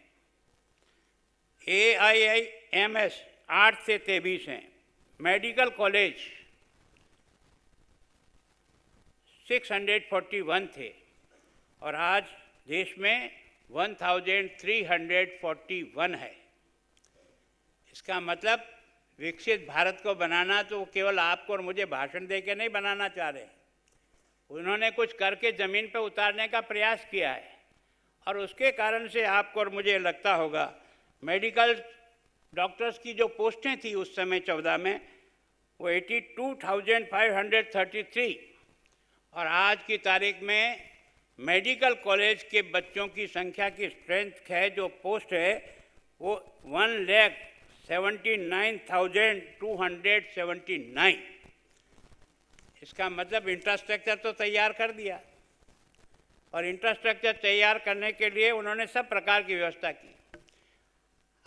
AIIMS 8 से 23 हैं। मेडिकल कॉलेज 641 थे और आज देश में 1341 है। इसका मतलब विकसित भारत को बनाना तो केवल आपको और मुझे भाषण दे के नहीं बनाना चाह रहे, उन्होंने कुछ करके ज़मीन पर उतारने का प्रयास किया है। और उसके कारण से आपको और मुझे लगता होगा मेडिकल डॉक्टर्स की जो पोस्टें थी उस समय 14 में वो 82,533, और आज की तारीख में मेडिकल कॉलेज के बच्चों की संख्या की स्ट्रेंथ है, जो पोस्ट है वो 1,79,279। इसका मतलब इंफ्रास्ट्रक्चर तो तैयार कर दिया, और इंफ्रास्ट्रक्चर तैयार करने के लिए उन्होंने सब प्रकार की व्यवस्था की।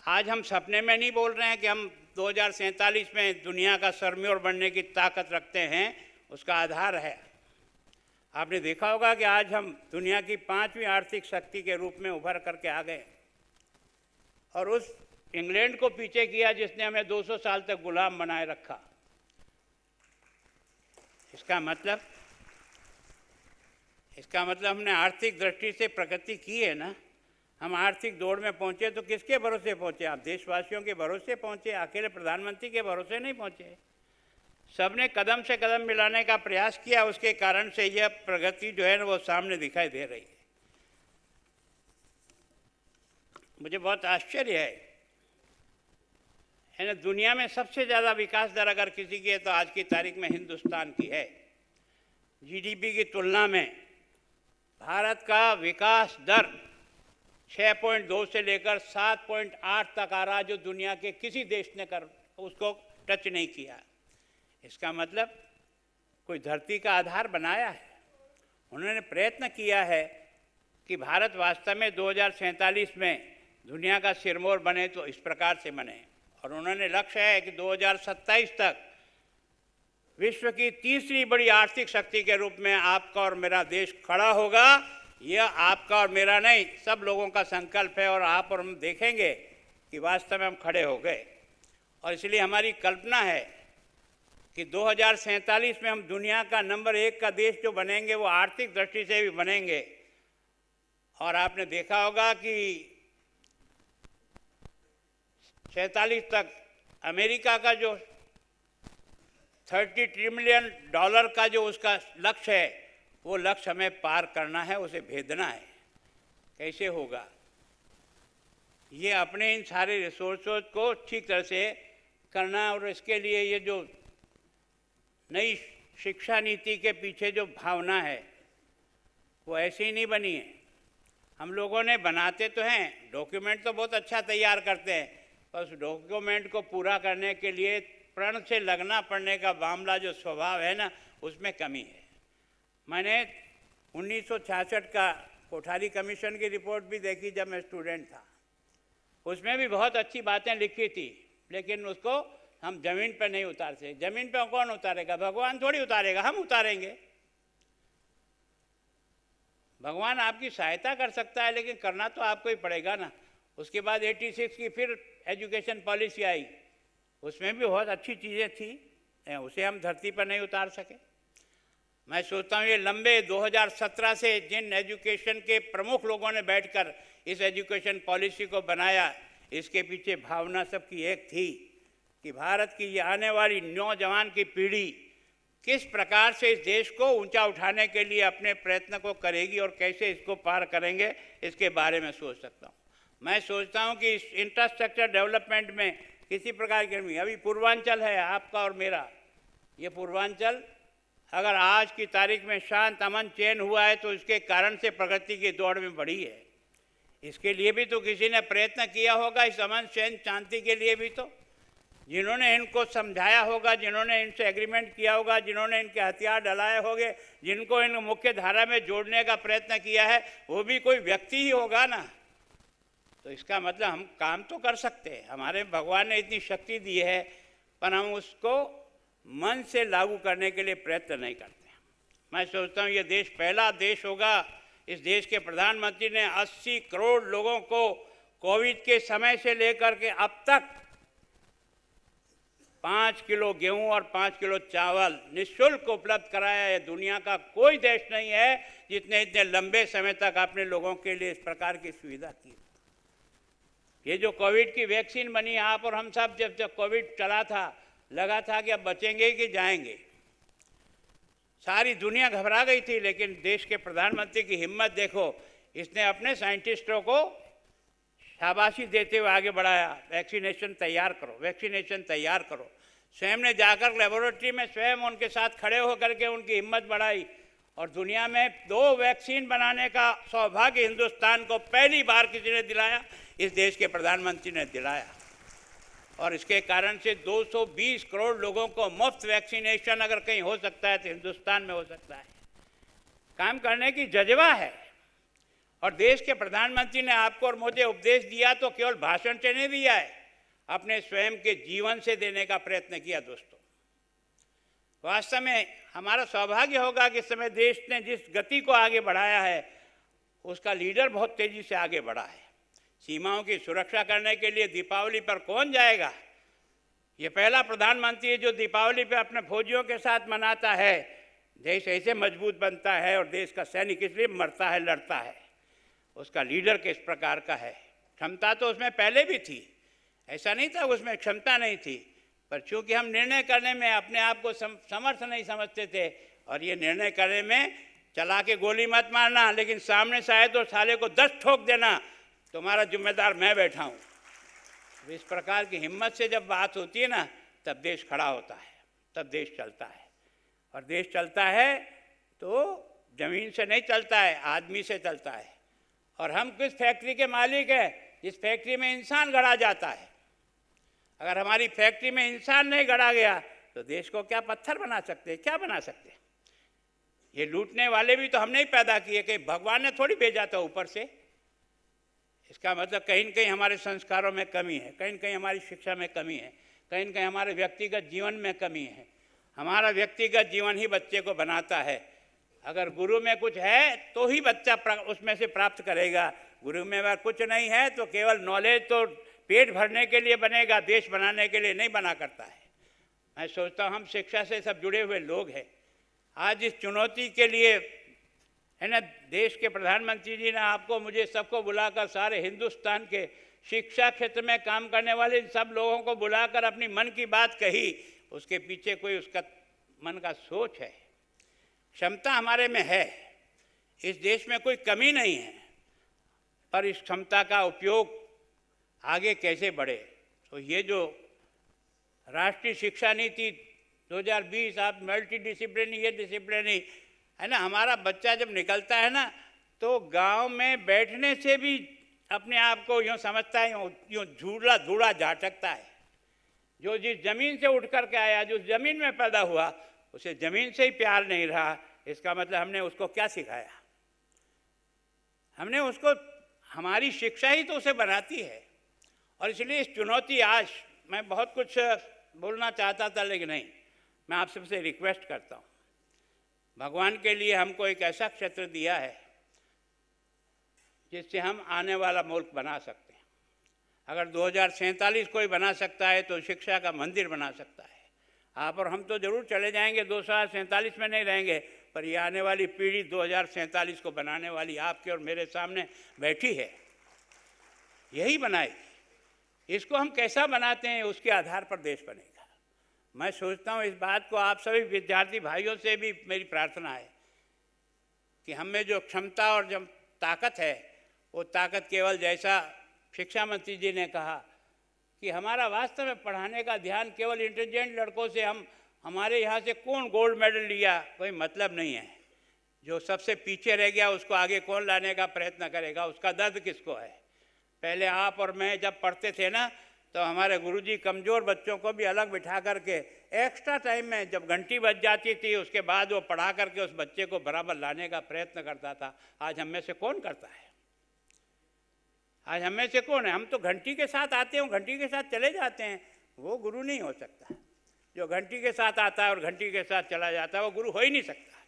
आज हम सपने में नहीं बोल रहे हैं कि हम 2047 में दुनिया का सरम्योर बनने की ताकत रखते हैं, उसका आधार है। आपने देखा होगा कि आज हम दुनिया की 5वीं आर्थिक शक्ति के रूप में उभर करके आ गए, और उस इंग्लैंड को पीछे किया जिसने हमें 200 साल तक गुलाम बनाए रखा। इसका मतलब हमने आर्थिक दृष्टि से प्रगति की है ना। हम आर्थिक दौड़ में पहुंचे तो किसके भरोसे पहुंचे? आप देशवासियों के भरोसे पहुंचे, अकेले प्रधानमंत्री के भरोसे नहीं पहुंचे। सबने कदम से कदम मिलाने का प्रयास किया, उसके कारण से यह प्रगति जो है ना वो सामने दिखाई दे रही है। मुझे बहुत आश्चर्य है ना, दुनिया में सबसे ज़्यादा विकास दर अगर किसी की है तो आज की तारीख में हिंदुस्तान की है। GDP की तुलना में भारत का विकास दर 6.2 से लेकर 7.8 तक आ रहा, जो दुनिया के किसी देश ने उसको टच नहीं किया। इसका मतलब कोई धरती का आधार बनाया है। उन्होंने प्रयत्न किया है कि भारत वास्तव में 2047 में दुनिया का सिरमौर बने तो इस प्रकार से बने, और उन्होंने लक्ष्य है कि 2027 तक विश्व की तीसरी बड़ी आर्थिक शक्ति के रूप में आपका और मेरा देश खड़ा होगा। यह आपका और मेरा नहीं, सब लोगों का संकल्प है, और आप और हम देखेंगे कि वास्तव में हम खड़े हो गए। और इसलिए हमारी कल्पना है कि 2047 में हम दुनिया का नंबर 1 का देश जो बनेंगे वो आर्थिक दृष्टि से भी बनेंगे। और आपने देखा होगा कि 47 तक अमेरिका का जो $30 ट्रिलियन का जो उसका लक्ष्य है, वो लक्ष्य हमें पार करना है, उसे भेदना है। कैसे होगा? ये अपने इन सारे रिसोर्सों को ठीक तरह से करना, और इसके लिए ये जो नई शिक्षा नीति के पीछे जो भावना है वो ऐसे ही नहीं बनी है। हम लोगों ने बनाते तो हैं, डॉक्यूमेंट तो बहुत अच्छा तैयार करते हैं, पर उस डॉक्यूमेंट को पूरा करने के लिए प्रण से लगना पड़ने का मामला जो स्वभाव है ना, उसमें कमी है। मैंने 1966 का कोठारी कमीशन की रिपोर्ट भी देखी जब मैं स्टूडेंट था, उसमें भी बहुत अच्छी बातें लिखी थी, लेकिन उसको हम जमीन पर नहीं उतार सके। जमीन पर कौन उतारेगा? भगवान थोड़ी उतारेगा, हम उतारेंगे। भगवान आपकी सहायता कर सकता है, लेकिन करना तो आपको ही पड़ेगा ना। उसके बाद 86 की फिर एजुकेशन पॉलिसी आई, उसमें भी बहुत अच्छी चीज़ें थी, उसे हम धरती पर नहीं उतार सके। मैं सोचता हूँ ये लंबे 2017 से जिन एजुकेशन के प्रमुख लोगों ने बैठकर इस एजुकेशन पॉलिसी को बनाया, इसके पीछे भावना सबकी एक थी कि भारत की ये आने वाली नौजवान की पीढ़ी किस प्रकार से इस देश को ऊंचा उठाने के लिए अपने प्रयत्न को करेगी और कैसे इसको पार करेंगे, इसके बारे में सोच सकता हूँ। मैं सोचता हूँ कि इस इंफ्रास्ट्रक्चर डेवलपमेंट में किसी प्रकार की कमी, अभी पूर्वांचल है आपका और मेरा, ये पूर्वांचल अगर आज की तारीख में शांत अमन चैन हुआ है तो इसके कारण से प्रगति की दौड़ में बढ़ी है। इसके लिए भी तो किसी ने प्रयत्न किया होगा, इस अमन चैन शांति के लिए भी तो जिन्होंने इनको समझाया होगा, जिन्होंने इनसे एग्रीमेंट किया होगा, जिन्होंने इनके हथियार डलाए होंगे, जिनको इन मुख्य धारा में जोड़ने का प्रयत्न किया है, वो भी कोई व्यक्ति ही होगा ना। तो इसका मतलब हम काम तो कर सकते हैं, हमारे भगवान ने इतनी शक्ति दी है, पर हम उसको मन से लागू करने के लिए प्रयत्न नहीं करते। मैं सोचता हूँ ये देश पहला देश होगा, इस देश के प्रधानमंत्री ने 80 करोड़ लोगों को कोविड के समय से लेकर के अब तक 5 किलो गेहूं और 5 किलो चावल निःशुल्क उपलब्ध कराया है। दुनिया का कोई देश नहीं है जिसने इतने लंबे समय तक अपने लोगों के लिए इस प्रकार की सुविधा की। ये जो कोविड की वैक्सीन बनी, आप और हम सब जब कोविड चला था, लगा था कि अब बचेंगे कि जाएंगे, सारी दुनिया घबरा गई थी, लेकिन देश के प्रधानमंत्री की हिम्मत देखो, इसने अपने साइंटिस्टों को शाबाशी देते हुए आगे बढ़ाया, वैक्सीनेशन तैयार करो, वैक्सीनेशन तैयार करो। स्वयं ने जाकर लेबोरेटरी में स्वयं उनके साथ खड़े होकर के उनकी हिम्मत बढ़ाई और दुनिया में 2 वैक्सीन बनाने का सौभाग्य हिंदुस्तान को पहली बार किसी ने दिलाया, इस देश के प्रधानमंत्री ने दिलाया। और इसके कारण से 220 करोड़ लोगों को मुफ्त वैक्सीनेशन अगर कहीं हो सकता है तो हिंदुस्तान में हो सकता है। काम करने की जज्बा है। और देश के प्रधानमंत्री ने आपको और मुझे उपदेश दिया तो केवल भाषण से नहीं दिया है, अपने स्वयं के जीवन से देने का प्रयत्न किया। दोस्तों, वास्तव में हमारा सौभाग्य होगा कि इस समय देश ने जिस गति को आगे बढ़ाया है, उसका लीडर बहुत तेजी से आगे बढ़ा है। सीमाओं की सुरक्षा करने के लिए दीपावली पर कौन जाएगा? ये पहला प्रधानमंत्री है जो दीपावली पर अपने फौजियों के साथ मनाता है। देश ऐसे मजबूत बनता है और देश का सैनिक इसलिए मरता है, लड़ता है। उसका लीडर किस प्रकार का है? क्षमता तो उसमें पहले भी थी, ऐसा नहीं था उसमें क्षमता नहीं थी, पर चूंकि हम निर्णय करने में अपने आप को समर्थ नहीं समझते थे, और ये निर्णय करने में चला के गोली मत मारना, लेकिन सामने से आए तो साले को 10 ठोक देना, तुम्हारा जिम्मेदार मैं बैठा हूँ। इस प्रकार की हिम्मत से जब बात होती है ना, तब देश खड़ा होता है, तब देश चलता है। और देश चलता है तो जमीन से नहीं चलता है, आदमी से चलता है। और हम किस फैक्ट्री के मालिक हैं? जिस फैक्ट्री में इंसान गढ़ा जाता है। अगर हमारी फैक्ट्री में इंसान नहीं गढ़ा गया तो देश को क्या पत्थर बना सकते हैं? क्या बना सकते हैं? ये लूटने वाले भी तो हमने ही पैदा किए, कहीं भगवान ने थोड़ी भेजा था ऊपर से। इसका मतलब कहीं न कहीं हमारे संस्कारों में कमी है, कहीं न कहीं हमारी शिक्षा में कमी है, कहीं न कहीं हमारे व्यक्तिगत जीवन में कमी है। हमारा व्यक्तिगत जीवन ही बच्चे को बनाता है। अगर गुरु में कुछ है तो ही बच्चा उसमें से प्राप्त करेगा। गुरु में अगर कुछ नहीं है तो केवल नॉलेज तो पेट भरने के लिए बनेगा, देश बनाने के लिए नहीं बना करता है। मैं सोचता हूँ हम शिक्षा से सब जुड़े हुए लोग हैं। आज इस चुनौती के लिए है ना, देश के प्रधानमंत्री जी ने आपको, मुझे, सबको बुलाकर, सारे हिंदुस्तान के शिक्षा क्षेत्र में काम करने वाले इन सब लोगों को बुलाकर अपनी मन की बात कही। उसके पीछे कोई उसका मन का सोच है। क्षमता हमारे में है, इस देश में कोई कमी नहीं है, पर इस क्षमता का उपयोग आगे कैसे बढ़े। तो ये जो राष्ट्रीय शिक्षा नीति 2020, आप मल्टी डिसिप्लिनी, ये डिसिप्लिनी है ना, हमारा बच्चा जब निकलता है ना तो गांव में बैठने से भी अपने आप को यूँ समझता है, यूँ झूला धूड़ा झाटकता है। जो जिस जमीन से उठ कर के आया, जो जमीन में पैदा हुआ, उसे जमीन से ही प्यार नहीं रहा, इसका मतलब हमने उसको क्या सिखाया? हमने उसको, हमारी शिक्षा ही तो उसे बनाती है। और इसलिए इस चुनौती, आज मैं बहुत कुछ बोलना चाहता था लेकिन नहीं, मैं आप सबसे रिक्वेस्ट करता हूँ, भगवान के लिए हमको एक ऐसा क्षेत्र दिया है जिससे हम आने वाला मुल्क बना सकते हैं। अगर 2047 कोई बना सकता है तो शिक्षा का मंदिर बना सकता है। आप और हम तो जरूर चले जाएंगे, 2047 में नहीं रहेंगे, पर ये आने वाली पीढ़ी 2047 को बनाने वाली आपके और मेरे सामने बैठी है, यही बनाएगी। इसको हम कैसा बनाते हैं उसके आधार पर देश बनेगा। मैं सोचता हूँ इस बात को आप सभी विद्यार्थी भाइयों से भी मेरी प्रार्थना है कि हम में जो क्षमता और जो ताकत है, वो ताकत केवल, जैसा शिक्षा मंत्री जी ने कहा कि हमारा वास्तव में पढ़ाने का ध्यान केवल इंटेलिजेंट लड़कों से, हमारे यहाँ से कौन गोल्ड मेडल लिया, कोई मतलब नहीं है। जो सबसे पीछे रह गया उसको आगे कौन लाने का प्रयत्न करेगा, उसका दर्द किसको है। पहले आप और मैं जब पढ़ते थे ना, तो हमारे गुरुजी कमज़ोर बच्चों को भी अलग बिठा करके एक्स्ट्रा टाइम में जब घंटी बज जाती थी उसके बाद वो पढ़ा करके उस बच्चे को बराबर लाने का प्रयत्न करता था। आज हम में से कौन करता है? आज हम में से कौन है? हम तो घंटी के साथ आते हैं, घंटी के साथ चले जाते हैं। वो गुरु नहीं हो सकता। जो घंटी के साथ आता है और घंटी के साथ चला जाता है वो गुरु हो ही नहीं सकता।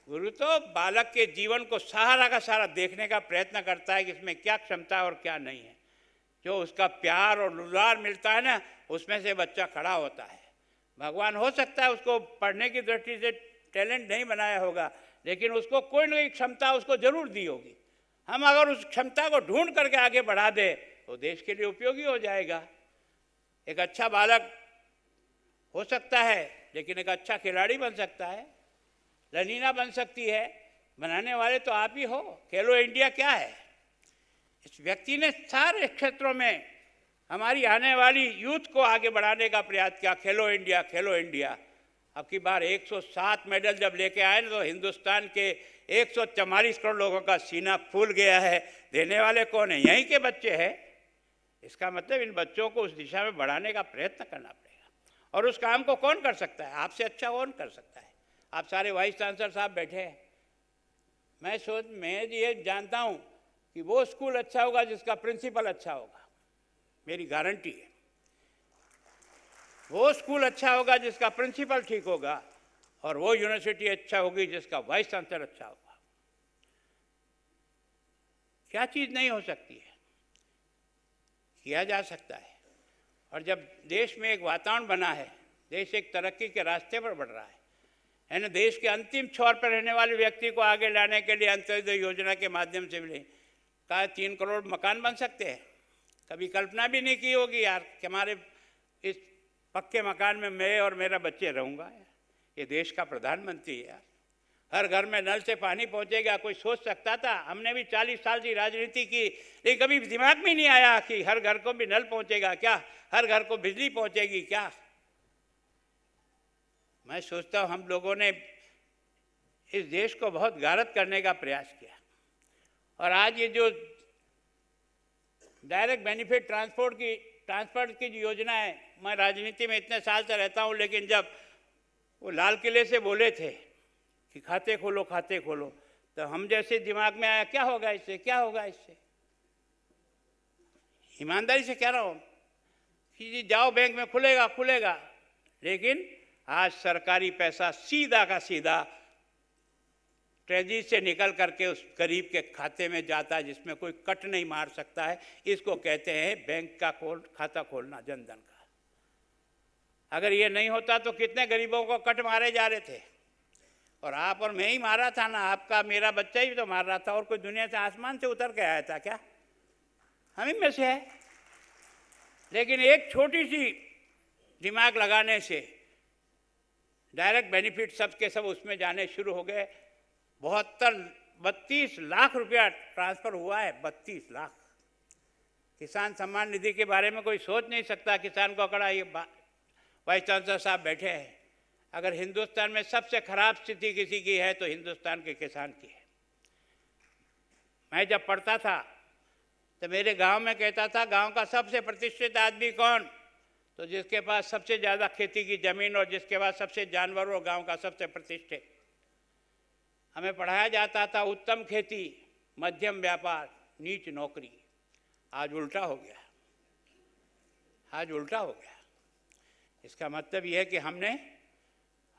गुरु तो बालक के जीवन को सारा का सारा देखने का प्रयत्न करता है कि इसमें क्या क्षमता है और क्या नहीं है। जो उसका प्यार और दुलार मिलता है ना, उसमें से बच्चा खड़ा होता है। भगवान हो सकता है उसको पढ़ने की दृष्टि से टैलेंट नहीं बनाया होगा, लेकिन उसको कोई ना कोई क्षमता उसको जरूर दी होगी। हम अगर उस क्षमता को ढूंढ करके आगे बढ़ा दे तो देश के लिए उपयोगी हो जाएगा। एक अच्छा बालक हो सकता है, लेकिन एक अच्छा खिलाड़ी बन सकता है, रनीना बन सकती है। बनाने वाले तो आप ही हो। खेलो इंडिया क्या है? इस व्यक्ति ने सारे क्षेत्रों में हमारी आने वाली यूथ को आगे बढ़ाने का प्रयास किया। खेलो इंडिया, खेलो इंडिया। अब की बार 107 मेडल जब लेके आए ना, तो हिंदुस्तान के 144 करोड़ लोगों का सीना फूल गया है। देने वाले कौन है? यहीं के बच्चे हैं। इसका मतलब इन बच्चों को उस दिशा में बढ़ाने का प्रयत्न करना पड़ेगा। और उस काम को कौन कर सकता है? आपसे अच्छा कौन कर सकता है? आप सारे वाइस चांसलर साहब बैठे हैं। मैं ये जानता हूँ कि वो स्कूल अच्छा होगा जिसका प्रिंसिपल अच्छा होगा, मेरी गारंटी है। वो स्कूल अच्छा होगा जिसका प्रिंसिपल ठीक होगा, और वो यूनिवर्सिटी अच्छा होगी जिसका वाइस चांसलर अच्छा होगा। क्या चीज़ नहीं हो सकती है? किया जा सकता है। और जब देश में एक वातावरण बना है, देश एक तरक्की के रास्ते पर बढ़ रहा है ना, देश के अंतिम छोर पर रहने वाले व्यक्ति को आगे लाने के लिए अंत्योदय योजना के माध्यम से भी कहा 3 करोड़ मकान बन सकते हैं। कभी कल्पना भी नहीं की होगी यार कि हमारे इस पक्के मकान में मैं और मेरा बच्चे रहूँगा। ये देश का प्रधानमंत्री है यार। हर घर में नल से पानी पहुँचेगा, कोई सोच सकता था? हमने भी 40 साल की राजनीति की, लेकिन कभी दिमाग में नहीं आया कि हर घर को भी नल पहुँचेगा क्या, हर घर को बिजली पहुँचेगी क्या। मैं सोचता हूँ हम लोगों ने इस देश को बहुत गारत करने का प्रयास किया। और आज ये जो डायरेक्ट बेनिफिट ट्रांसपोर्ट की जो योजना है, मैं राजनीति में इतने साल से रहता हूँ, लेकिन जब वो लाल किले से बोले थे कि खाते खोलो खाते खोलो, तो हम जैसे दिमाग में आया क्या होगा इससे, क्या होगा इससे। ईमानदारी से कह रहा हूँ कि जी जाओ बैंक में खुलेगा खुलेगा, लेकिन आज सरकारी पैसा सीधा का सीधा ट्रेजरी से निकल करके उस गरीब के खाते में जाता है, जिसमें कोई कट नहीं मार सकता है। इसको कहते हैं बैंक का खाता खोलना, जनधन का। अगर ये नहीं होता तो कितने गरीबों को कट मारे जा रहे थे। और आप और मैं ही मारा था ना, आपका मेरा बच्चा ही तो मार रहा था। और कोई दुनिया से आसमान से उतर के आया था क्या? हम ही में से है। लेकिन एक छोटी सी दिमाग लगाने से डायरेक्ट बेनिफिट सबके सब उसमें जाने शुरू हो गए। 32 लाख रुपया ट्रांसफ़र हुआ है, 32 लाख। किसान सम्मान निधि के बारे में कोई सोच नहीं सकता। किसान को अकड़ा, ये वाइस चांसलर साहब बैठे हैं। अगर हिंदुस्तान में सबसे खराब स्थिति किसी की है तो हिंदुस्तान के किसान की है। मैं जब पढ़ता था तो मेरे गांव में कहता था, गांव का सबसे प्रतिष्ठित आदमी कौन? तो जिसके पास सबसे ज़्यादा खेती की ज़मीन और जिसके पास सबसे जानवर हो, गांव का सबसे प्रतिष्ठित। हमें पढ़ाया जाता था उत्तम खेती, मध्यम व्यापार, नीच नौकरी। आज उल्टा हो गया, आज उल्टा हो गया। इसका मतलब यह है कि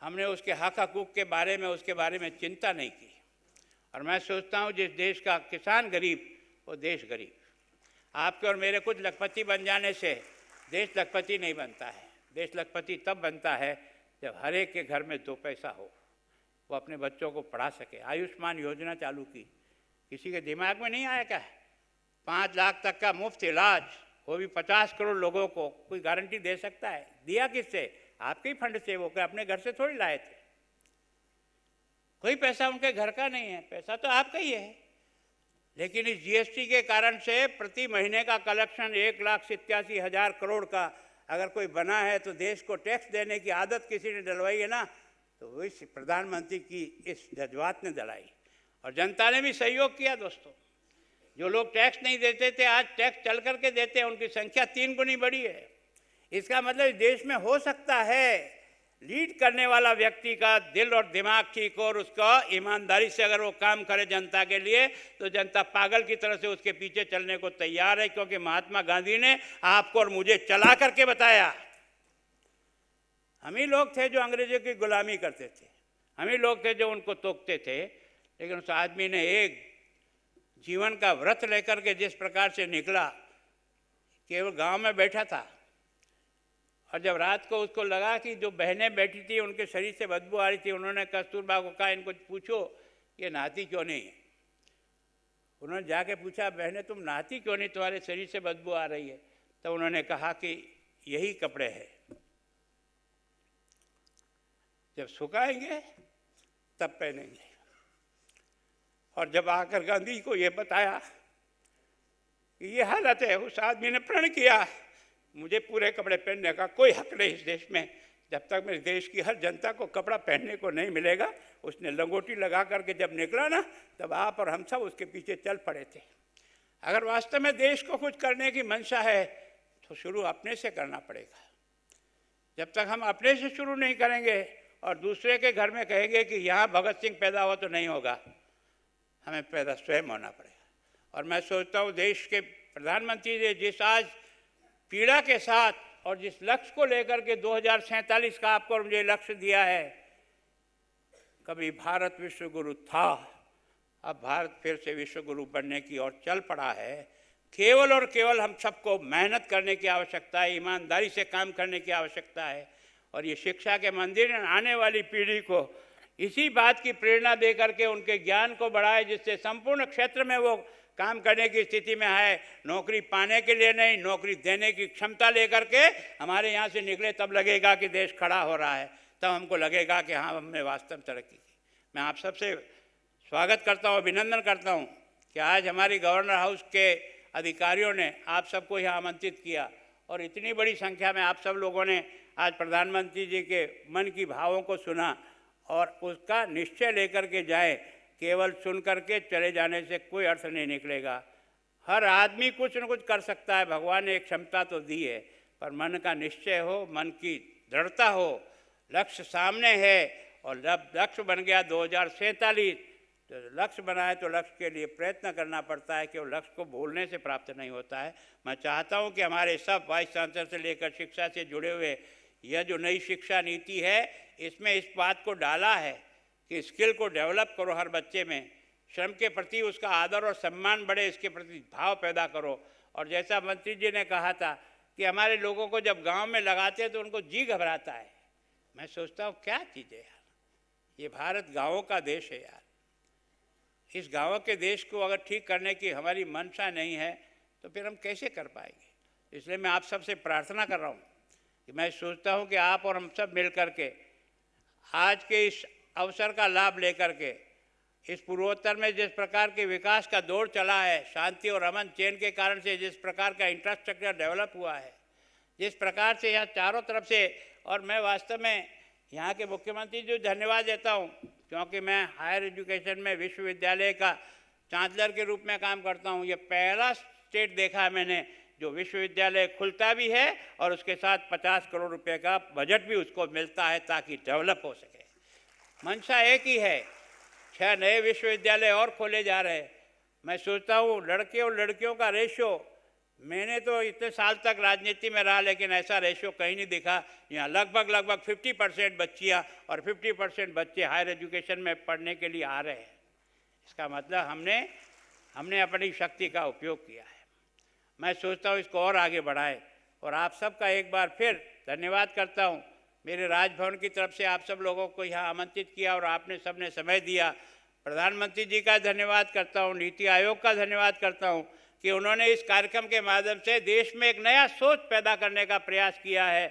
हमने उसके हक हकूक़ के बारे में, उसके बारे में चिंता नहीं की। और मैं सोचता हूँ जिस देश का किसान गरीब, वो देश गरीब। आपके और मेरे कुछ लखपति बन जाने से देश लखपति नहीं बनता है। देश लखपति तब बनता है जब हर एक के घर में 2 पैसा हो, वो अपने बच्चों को पढ़ा सके। आयुष्मान योजना चालू की, किसी के दिमाग में नहीं आया क्या? 5 लाख तक का मुफ्त इलाज, वो भी 50 करोड़ लोगों को। कोई गारंटी दे सकता है? दिया किससे? आपके ही फंड से। वो क्या अपने घर से थोड़ी लाए थे? कोई पैसा उनके घर का नहीं है, पैसा तो आपका ही है। लेकिन इस जीएसटी के कारण से प्रति महीने का कलेक्शन 1,87,000 करोड़ का अगर कोई बना है, तो देश को टैक्स देने की आदत किसी ने डलवाई है ना, तो वो इस प्रधानमंत्री की इस जज्बात ने डलाई। और जनता ने भी सहयोग किया दोस्तों। जो लोग टैक्स नहीं देते थे, आज टैक्स चल करके देते हैं, उनकी संख्या 3 गुनी बढ़ी है। इसका मतलब इस देश में हो सकता है लीड करने वाला व्यक्ति का दिल और दिमाग ठीक हो और उसका ईमानदारी से अगर वो काम करे जनता के लिए, तो जनता पागल की तरह से उसके पीछे चलने को तैयार है। क्योंकि महात्मा गांधी ने आपको और मुझे चला करके बताया। हम ही लोग थे जो अंग्रेजों की गुलामी करते थे, हम ही लोग थे जो उनको तोकते थे। लेकिन उस आदमी ने एक जीवन का व्रत लेकर के जिस प्रकार से निकला, केवल गांव में बैठा था, और जब रात को उसको लगा कि जो बहनें बैठी थी उनके शरीर से बदबू आ रही थी, उन्होंने कस्तूरबा को कहा, इनको पूछो ये नहाती क्यों नहीं है। उन्होंने जाके पूछा, बहनें तुम नहाती क्यों नहीं, तुम्हारे शरीर से बदबू आ रही है। तो उन्होंने कहा कि यही कपड़े हैं, जब सुखाएंगे तब पहनेंगे। और जब आकर गांधी को ये बताया कि ये हालत है, उस आदमी ने प्रण किया, मुझे पूरे कपड़े पहनने का कोई हक नहीं इस देश में, जब तक मेरे देश की हर जनता को कपड़ा पहनने को नहीं मिलेगा। उसने लंगोटी लगा करके जब निकला ना, तब आप और हम सब उसके पीछे चल पड़े थे। अगर वास्तव में देश को कुछ करने की मंशा है, तो शुरू अपने से करना पड़ेगा। जब तक हम अपने से शुरू नहीं करेंगे और दूसरे के घर में कहेंगे कि यहाँ भगत सिंह पैदा हुआ, तो नहीं होगा। हमें पैदा स्वयं होना पड़ेगा। और मैं सोचता हूँ देश के प्रधानमंत्री ने जिस आज पीड़ा के साथ और जिस लक्ष्य को लेकर के 2047 का आपको और मुझे लक्ष्य दिया है, कभी भारत विश्व गुरु था, अब भारत फिर से विश्व गुरु बनने की ओर चल पड़ा है। केवल और केवल हम सबको मेहनत करने की आवश्यकता है, ईमानदारी से काम करने की आवश्यकता है। और ये शिक्षा के मंदिर आने वाली पीढ़ी को इसी बात की प्रेरणा दे करके उनके ज्ञान को बढ़ाए, जिससे संपूर्ण क्षेत्र में वो काम करने की स्थिति में आए। नौकरी पाने के लिए नहीं, नौकरी देने की क्षमता लेकर के हमारे यहाँ से निकले, तब लगेगा कि देश खड़ा हो रहा है, तब हमको लगेगा कि हाँ हमने वास्तव में तरक्की की। मैं आप सबसे स्वागत करता हूँ, अभिनंदन करता हूँ कि आज हमारी गवर्नर हाउस के अधिकारियों ने आप सबको यहाँ आमंत्रित किया और इतनी बड़ी संख्या में आप सब लोगों ने आज प्रधानमंत्री जी के मन की भावों को सुना और उसका निश्चय लेकर के जाए। केवल सुन करके चले जाने से कोई अर्थ नहीं निकलेगा। हर आदमी कुछ न कुछ कर सकता है, भगवान ने एक क्षमता तो दी है, पर मन का निश्चय हो, मन की दृढ़ता हो, लक्ष्य सामने है। और जब लक्ष्य बन गया 2047, तो लक्ष्य बनाए तो लक्ष्य के लिए प्रयत्न करना पड़ता है, केवल लक्ष्य को भूलने से प्राप्त नहीं होता है। मैं चाहता हूँ कि हमारे सब वाइस चांसलर से लेकर शिक्षा से जुड़े हुए यह जो नई शिक्षा नीति है, इसमें इस बात को डाला है कि स्किल को डेवलप करो हर बच्चे में, श्रम के प्रति उसका आदर और सम्मान बढ़े, इसके प्रति भाव पैदा करो। और जैसा मंत्री जी ने कहा था कि हमारे लोगों को जब गांव में लगाते हैं तो उनको जी घबराता है। मैं सोचता हूँ क्या चीज़ है यार, ये भारत गाँवों का देश है यार। इस गाँव के देश को अगर ठीक करने की हमारी मंशा नहीं है तो फिर हम कैसे कर पाएंगे। इसलिए मैं आप सबसे प्रार्थना कर रहा हूँ कि मैं सोचता हूँ कि आप और हम सब मिल कर के आज के इस अवसर का लाभ लेकर के इस पूर्वोत्तर में जिस प्रकार के विकास का दौर चला है, शांति और अमन चैन के कारण से जिस प्रकार का इंफ्रास्ट्रक्चर डेवलप हुआ है, जिस प्रकार से यहाँ चारों तरफ से, और मैं वास्तव में यहाँ के मुख्यमंत्री जी धन्यवाद देता हूँ, क्योंकि मैं हायर एजुकेशन में विश्वविद्यालय का चांसलर के रूप में काम करता हूँ। ये पहला स्टेट देखा है मैंने जो विश्वविद्यालय खुलता भी है और उसके साथ 50 करोड़ रुपए का बजट भी उसको मिलता है ताकि डेवलप हो सके। मंशा एक ही है 6 नए विश्वविद्यालय और खोले जा रहे हैं। मैं सोचता हूँ लड़के और लड़कियों का रेशो, मैंने तो इतने साल तक राजनीति में रहा लेकिन ऐसा रेशो कहीं नहीं दिखा। यहाँ लगभग 50% बच्चियाँ और 50% बच्चे हायर एजुकेशन में पढ़ने के लिए आ रहे हैं। इसका मतलब हमने अपनी शक्ति का उपयोग किया है। मैं सोचता हूँ इसको और आगे बढ़ाएं और आप सबका एक बार फिर धन्यवाद करता हूँ। मेरे राजभवन की तरफ से आप सब लोगों को यहाँ आमंत्रित किया और आपने सबने समय दिया। प्रधानमंत्री जी का धन्यवाद करता हूँ, नीति आयोग का धन्यवाद करता हूँ कि उन्होंने इस कार्यक्रम के माध्यम से देश में एक नया सोच पैदा करने का प्रयास किया है।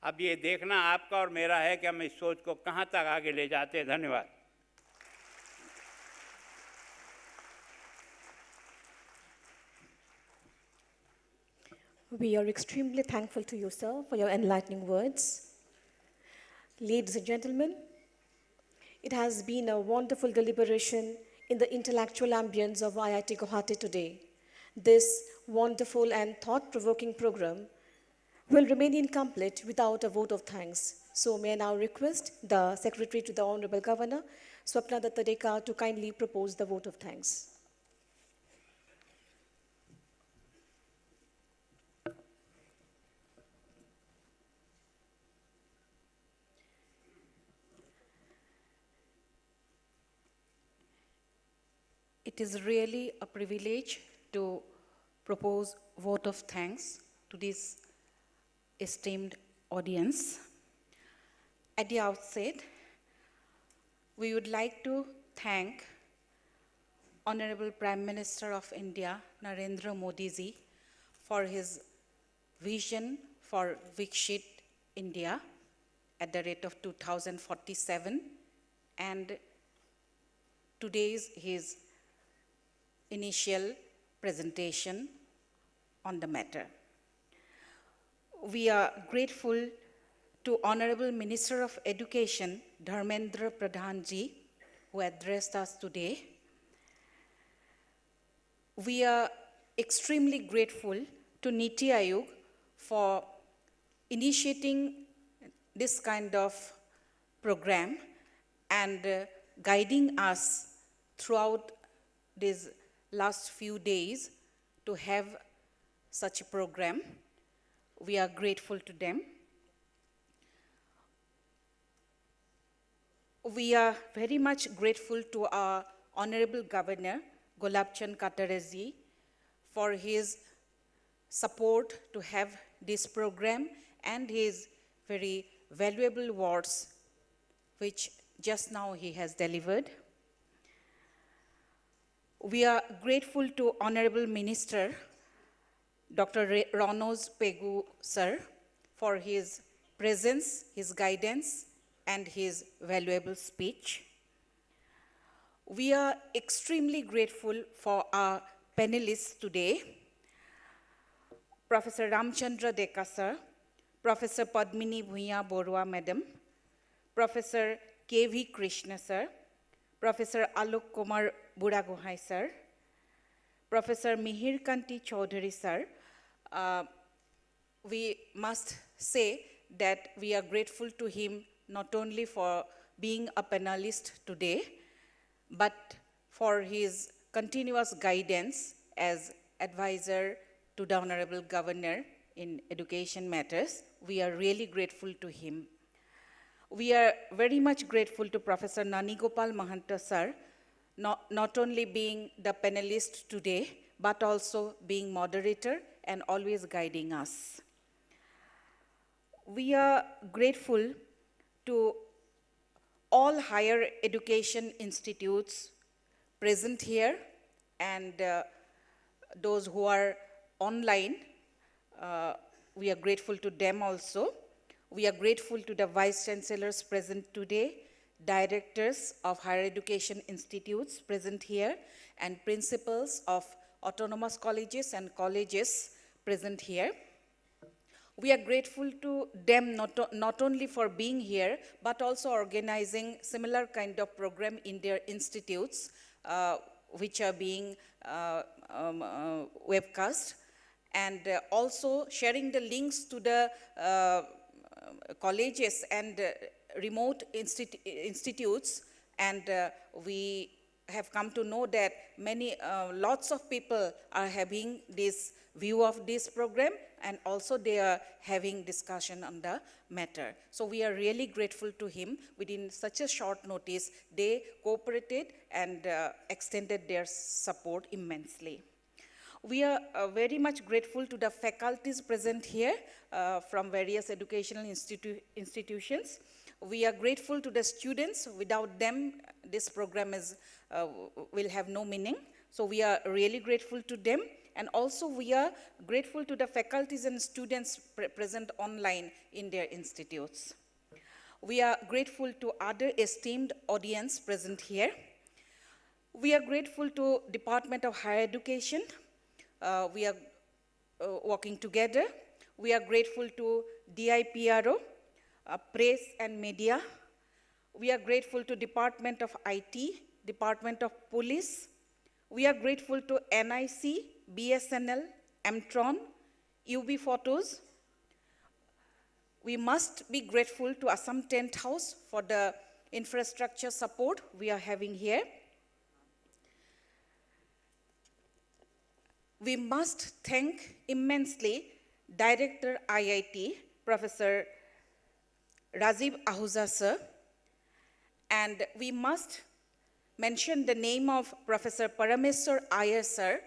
अब ये देखना आपका और मेरा है कि हम इस सोच को कहाँ तक आगे ले जाते हैं। धन्यवाद। We are extremely thankful to you, sir, for your enlightening words. Ladies and gentlemen, it has been a wonderful deliberation in the intellectual ambience of IIT Guwahati today. This wonderful and thought-provoking program will remain incomplete without a vote of thanks. So may I now request the Secretary to the Honorable Governor, Swapna Dattadeka, to kindly propose the vote of thanks. It is really a privilege to propose vote of thanks to this esteemed audience. At the outset, we would like to thank Honorable Prime Minister of India, Narendra Modi ji, for his vision for Viksit India at the rate of 2047 and today's his initial presentation on the matter. We are grateful to Honorable Minister of Education, Dharmendra Pradhan ji, who addressed us today. We are extremely grateful to Niti Aayog for initiating this kind of program and guiding us throughout these last few days to have such a program. We are grateful to them. We are very much grateful to our Honorable Governor, Gulab Chand Khattar, for his support to have this program and his very valuable words, which just now he has delivered. We are grateful to Honorable Minister, Dr. Ronoz Pegu, sir, for his presence, his guidance, and his valuable speech. We are extremely grateful for our panelists today, Professor Ramchandra Deka, sir, Professor Padmini Bhuiya Borua, madam, Professor K.V. Krishna, sir, Professor Alok Kumar Buragohai, sir, Professor Mihir Kanti Chaudhary, sir. We must say that we are grateful to him not only for being a panelist today, but for his continuous guidance as advisor to the Honorable Governor in education matters. We are really grateful to him. We are very much grateful to Professor Nani Gopal Mahanta, sir, not only being the panelist today, but also being moderator and always guiding us. We are grateful to all higher education institutes present here and those who are online. We are grateful to them also. We are grateful to the Vice Chancellors present today, directors of higher education institutes present here, and principals of autonomous colleges and colleges present here. We are grateful to them not only for being here, but also organizing similar kind of program in their institutes, which are being webcast, and also sharing the links to the colleges and remote institutes and we have come to know that lots of people are having this view of this program, and also they are having discussion on the matter. So we are really grateful to him. Within such a short notice, they cooperated and extended their support immensely. We are very much grateful to the faculties present here from various educational institutions. We are grateful to the students. Without them, this program will have no meaning. So we are really grateful to them. And also we are grateful to the faculties and students present online in their institutes. We are grateful to other esteemed audience present here. We are grateful to Department of Higher Education. We are working together. We are grateful to DIPRO, press and media. We are grateful to Department of IT, Department of Police. We are grateful to NIC, BSNL, Mtron, UB Photos. We must be grateful to Assam Tent House for the infrastructure support we are having here. We must thank immensely Director IIT, Professor Rajiv Ahuja sir, and we must mention the name of Professor Parameswar Iyer sir,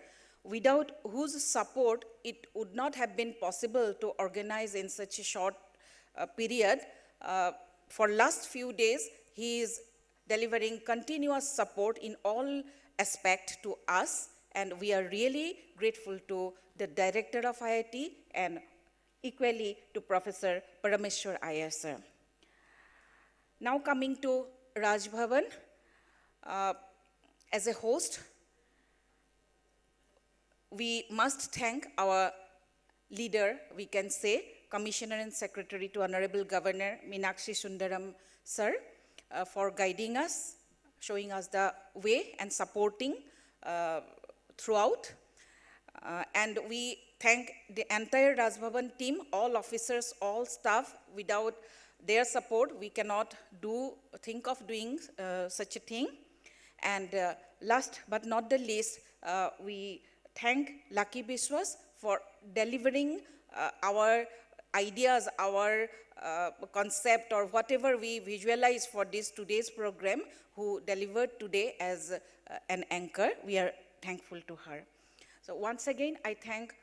without whose support it would not have been possible to organize in such a short period. For last few days, he is delivering continuous support in all aspects to us, and we are really grateful to the Director of IIT and equally to Professor Parameswar Iyer sir. Now coming to Raj Bhavan, as a host, we must thank our leader, we can say, Commissioner and Secretary to Honorable Governor Meenakshi Sundaram sir, for guiding us, showing us the way and supporting throughout. And we thank the entire Raj Bhavan team, all officers, all staff. Without their support, we cannot think of doing such a thing. And last but not the least, we thank Lucky Biswas for delivering our ideas, our concept, or whatever we visualize for today's program, who delivered today as an anchor. We are thankful to her. So once again, I thank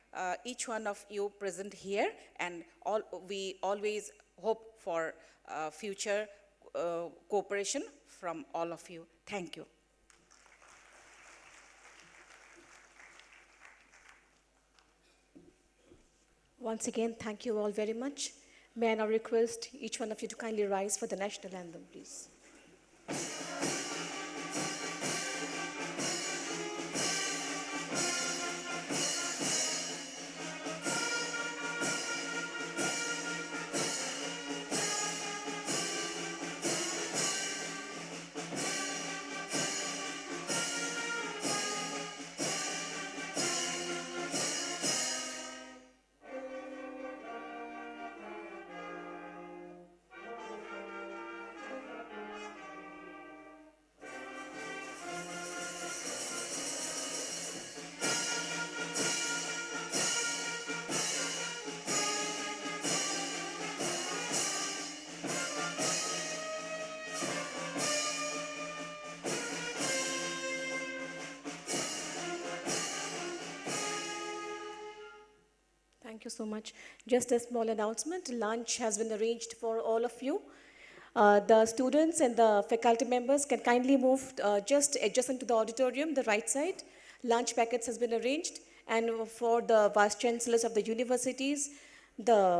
each one of you present here, and we always hope for future cooperation from all of you. Thank you. Once again, thank you all very much. May I now request each one of you to kindly rise for the national anthem, please. Thank you so much. Just a small announcement, lunch has been arranged for all of you. The students and the faculty members can kindly move just adjacent to the auditorium, the right side. Lunch packets has been arranged, and for the vice chancellors of the universities, the